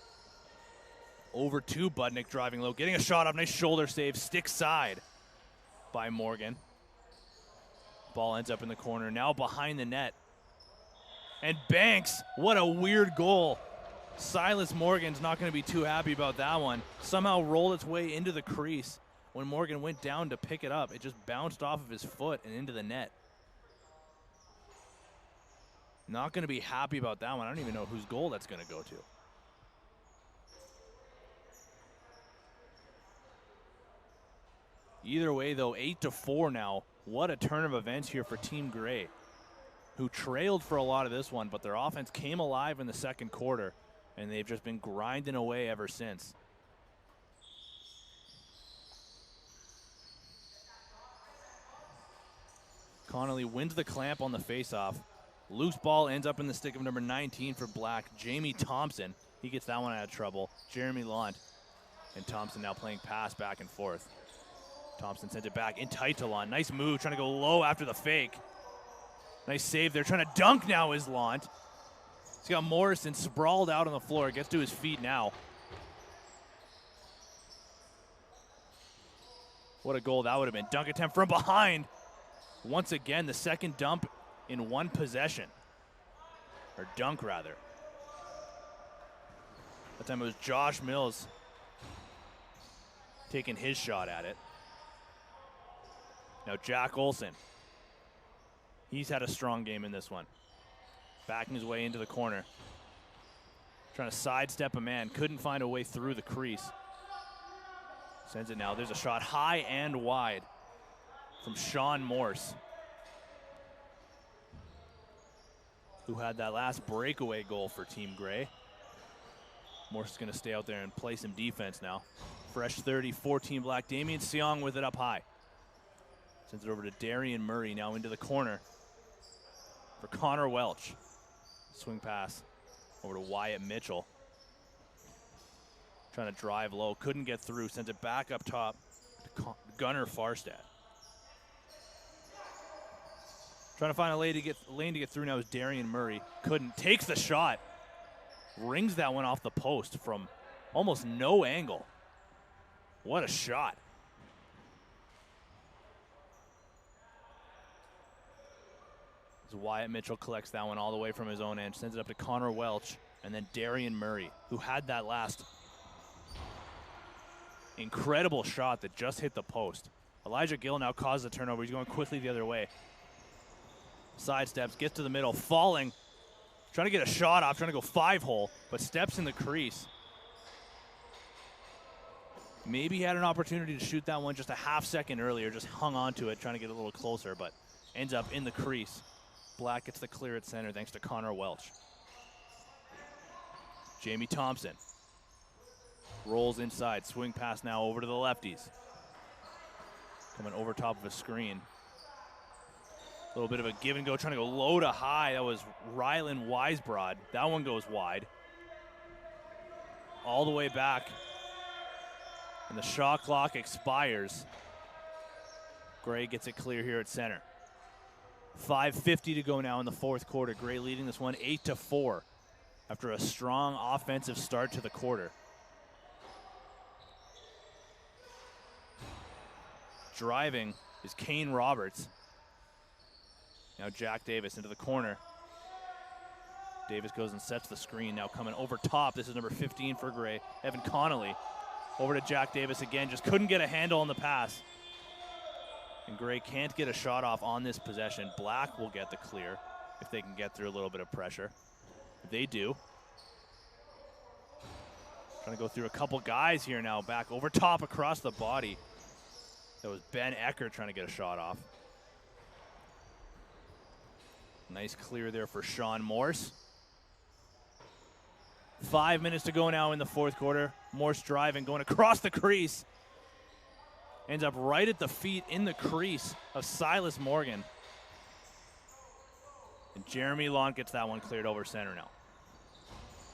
Over to Budnick, driving low, getting a shot up. Nice shoulder save, stick side by Morgan. Ball ends up in the corner, now behind the net. And Banks, what a weird goal. Silas Morgan's not going to be too happy about that one. Somehow rolled its way into the crease. When Morgan went down to pick it up, it just bounced off of his foot and into the net. Not going to be happy about that one. I don't even know whose goal that's going to go to. Either way, though, 8-4 now. What a turn of events here for Team Gray, who trailed for a lot of this one, but their offense came alive in the second quarter, and they've just been grinding away ever since. Connolly wins the clamp on the faceoff. Loose ball ends up in the stick of number 19 for Black, Jamie Thompson. He gets that one out of trouble. Jeremy Lant and Thompson now playing pass back and forth. Thompson sends it back in tight to Lant. Nice move, trying to go low after the fake. Nice save there, trying to dunk now is Lant. He's got Morrison sprawled out on the floor, gets to his feet now. What a goal that would have been. Dunk attempt from behind. Once again, the second dump in one possession. Or dunk, rather. That time it was Josh Mills taking his shot at it. Now Jack Olson. He's had a strong game in this one. Backing his way into the corner. Trying to sidestep a man. Couldn't find a way through the crease. Sends it now. There's a shot high and wide from Sean Morse, who had that last breakaway goal for Team Gray. Morse is going to stay out there and play some defense now. Fresh 30 for Team Black. Damian Seong with it up high. Sends it over to Darian Murray, now into the corner for Connor Welch. Swing pass over to Wyatt Mitchell. Trying to drive low, couldn't get through. Sends it back up top to Gunnar Farstad. Trying to find a lane to get through now is Darian Murray. Couldn't. Takes the shot. Rings that one off the post from almost no angle. What a shot. As Wyatt Mitchell collects that one all the way from his own end, sends it up to Connor Welch, and then Darian Murray, who had that last incredible shot that just hit the post. Elijah Gill now causes a turnover. He's going quickly the other way. Sidesteps, gets to the middle, falling, trying to get a shot off, trying to go 5-hole, but steps in the crease. Maybe he had an opportunity to shoot that one just a half second earlier, just hung on to it, trying to get a little closer, but ends up in the crease. Black gets the clear at center thanks to Connor Welch. Jamie Thompson rolls inside, swing pass now over to the lefties. Coming over top of a screen. A little bit of a give and go, trying to go low to high. That was Rylan Weisbrod. That one goes wide. All the way back. And the shot clock expires. Gray gets it clear here at center. 5:50 to go now in the fourth quarter. Gray leading this one 8-4 after a strong offensive start to the quarter. Driving is Kane Roberts. Now Jack Davis into the corner. Davis goes and sets the screen. Now coming over top. This is number 15 for Gray. Evan Connolly. Over to Jack Davis again. Just couldn't get a handle on the pass. And Gray can't get a shot off on this possession. Black will get the clear if they can get through a little bit of pressure. They do. Trying to go through a couple guys here now. Back over top across the body. That was Ben Ecker trying to get a shot off. Nice clear there for Sean Morse. 5 minutes to go now in the fourth quarter. Morse driving, going across the crease. Ends up right at the feet in the crease of Silas Morgan. And Jeremy Lant gets that one cleared over center now.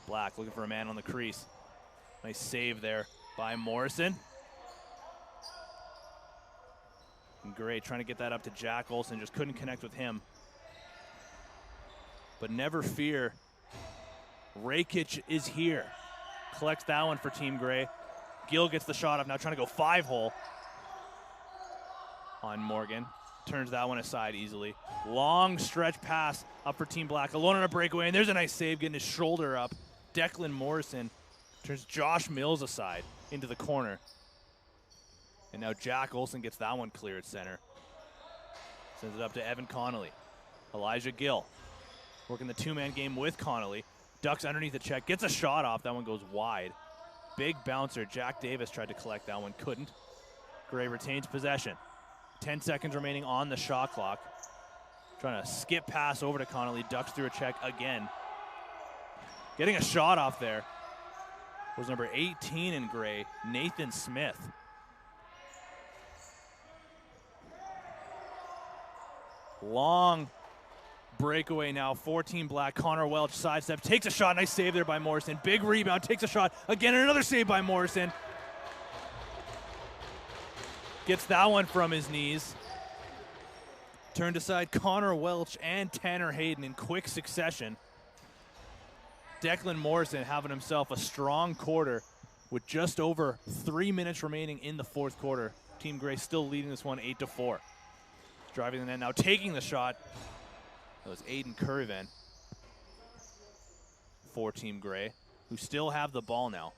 Black looking for a man on the crease. Nice save there by Morrison. And Gray trying to get that up to Jack Olson, just couldn't connect with him. But never fear, Rakic is here. Collects that one for Team Gray. Gill gets the shot off, now trying to go 5-hole on Morgan. Turns that one aside easily. Long stretch pass up for Team Black. Alone on a breakaway, and there's a nice save, getting his shoulder up. Declan Morrison turns Josh Mills aside into the corner. And now Jack Olson gets that one clear at center. Sends it up to Evan Connolly. Elijah Gill working the two-man game with Connolly. Ducks underneath the check, gets a shot off. That one goes wide. Big bouncer. Jack Davis tried to collect that one, couldn't. Gray retains possession. 10 seconds remaining on the shot clock. Trying to skip pass over to Connolly. Ducks through a check again. Getting a shot off there was number 18 in Gray, Nathan Smith. Long breakaway now for Team Black. Connor Welch sidestep, takes a shot. Nice save there by Morrison. Big rebound, takes a shot. Again, another save by Morrison. Gets that one from his knees. Turned aside Connor Welch and Tanner Hayden in quick succession. Declan Morrison having himself a strong quarter with just over 3 minutes remaining in the fourth quarter. Team Gray still leading this one 8-4. Driving the net now, taking the shot. That was Aiden Currivan for Team Gray, who still have the ball now.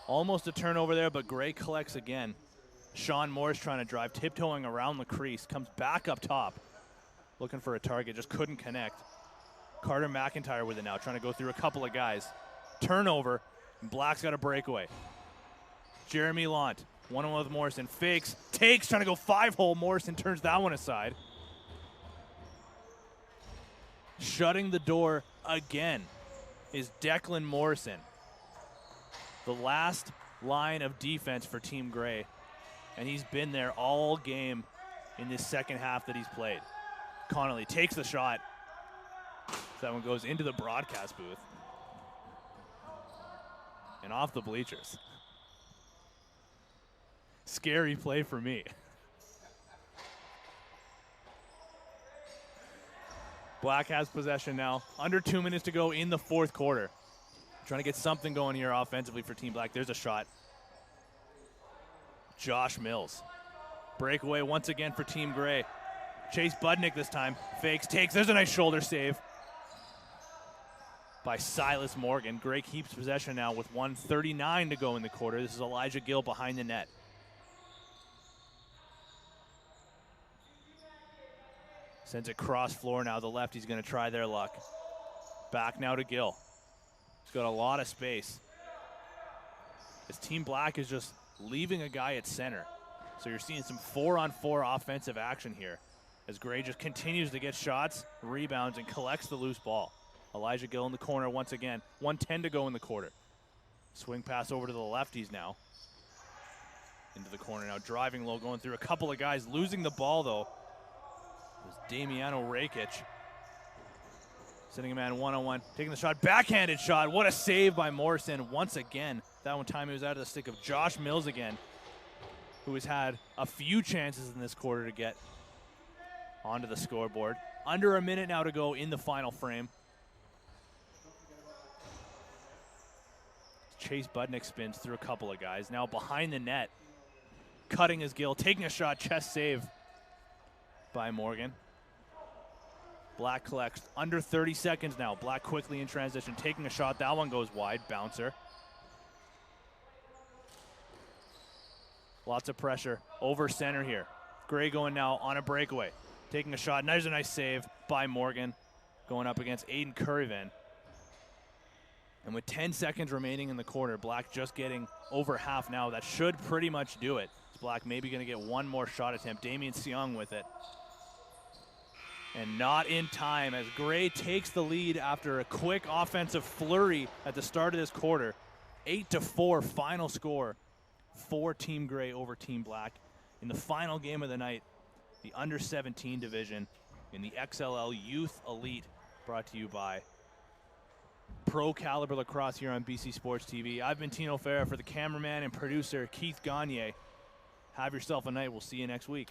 Almost a turnover there, but Gray collects again. Sean Morris trying to drive, tiptoeing around the crease, comes back up top, looking for a target, just couldn't connect. Carter McIntyre with it now, trying to go through a couple of guys. Turnover, and Black's got a breakaway. Jeremy Lant, one-on-one with Morrison, fakes, takes, trying to go 5-hole. Morrison turns that one aside. Shutting the door again is Declan Morrison. The last line of defense for Team Gray, and he's been there all game in this second half that he's played. Connolly takes the shot. That one goes into the broadcast booth and off the bleachers. Scary play for me. Black has possession now. Under 2 minutes to go in the fourth quarter. Trying to get something going here offensively for Team Black. There's a shot. Josh Mills. Breakaway once again for Team Gray. Chase Budnick this time. Fakes, takes. There's a nice shoulder save by Silas Morgan. Gray keeps possession now with 1:39 to go in the quarter. This is Elijah Gill behind the net. Sends it cross floor now. The lefty's going to try their luck. Back now to Gill. He's got a lot of space. This Team Black is just leaving a guy at center. So you're seeing some 4-on-4 offensive action here as Gray just continues to get shots, rebounds, and collects the loose ball. Elijah Gill in the corner once again. 1:10 to go in the quarter. Swing pass over to the lefties now. Into the corner now, driving low, going through a couple of guys. Losing the ball, though, was Damiano Rakic. Sending a man one-on-one, taking the shot, backhanded shot. What a save by Morrison once again. That one time he was out of the stick of Josh Mills again, who has had a few chances in this quarter to get onto the scoreboard. Under a minute now to go in the final frame. Chase Budnick spins through a couple of guys. Now behind the net, cutting his Gill, taking a shot, chest save by Morgan. Black collects under 30 seconds now. Black quickly in transition, taking a shot. That one goes wide, bouncer. Lots of pressure over center here. Gray going now on a breakaway, taking a shot. There's a nice save by Morgan, going up against Aiden Curryvan. And with 10 seconds remaining in the quarter, Black just getting over half now. That should pretty much do it. Black maybe going to get one more shot attempt. Damian Seong with it. And not in time as Gray takes the lead after a quick offensive flurry at the start of this quarter. 8-4 final score for Team Gray over Team Black. In the final game of the night, the under-17 division in the XLL Youth Elite, brought to you by Pro Caliber Lacrosse here on BC Sports TV. I've been Tino Farah for the cameraman and producer Keith Gagne. Have yourself a night. We'll see you next week.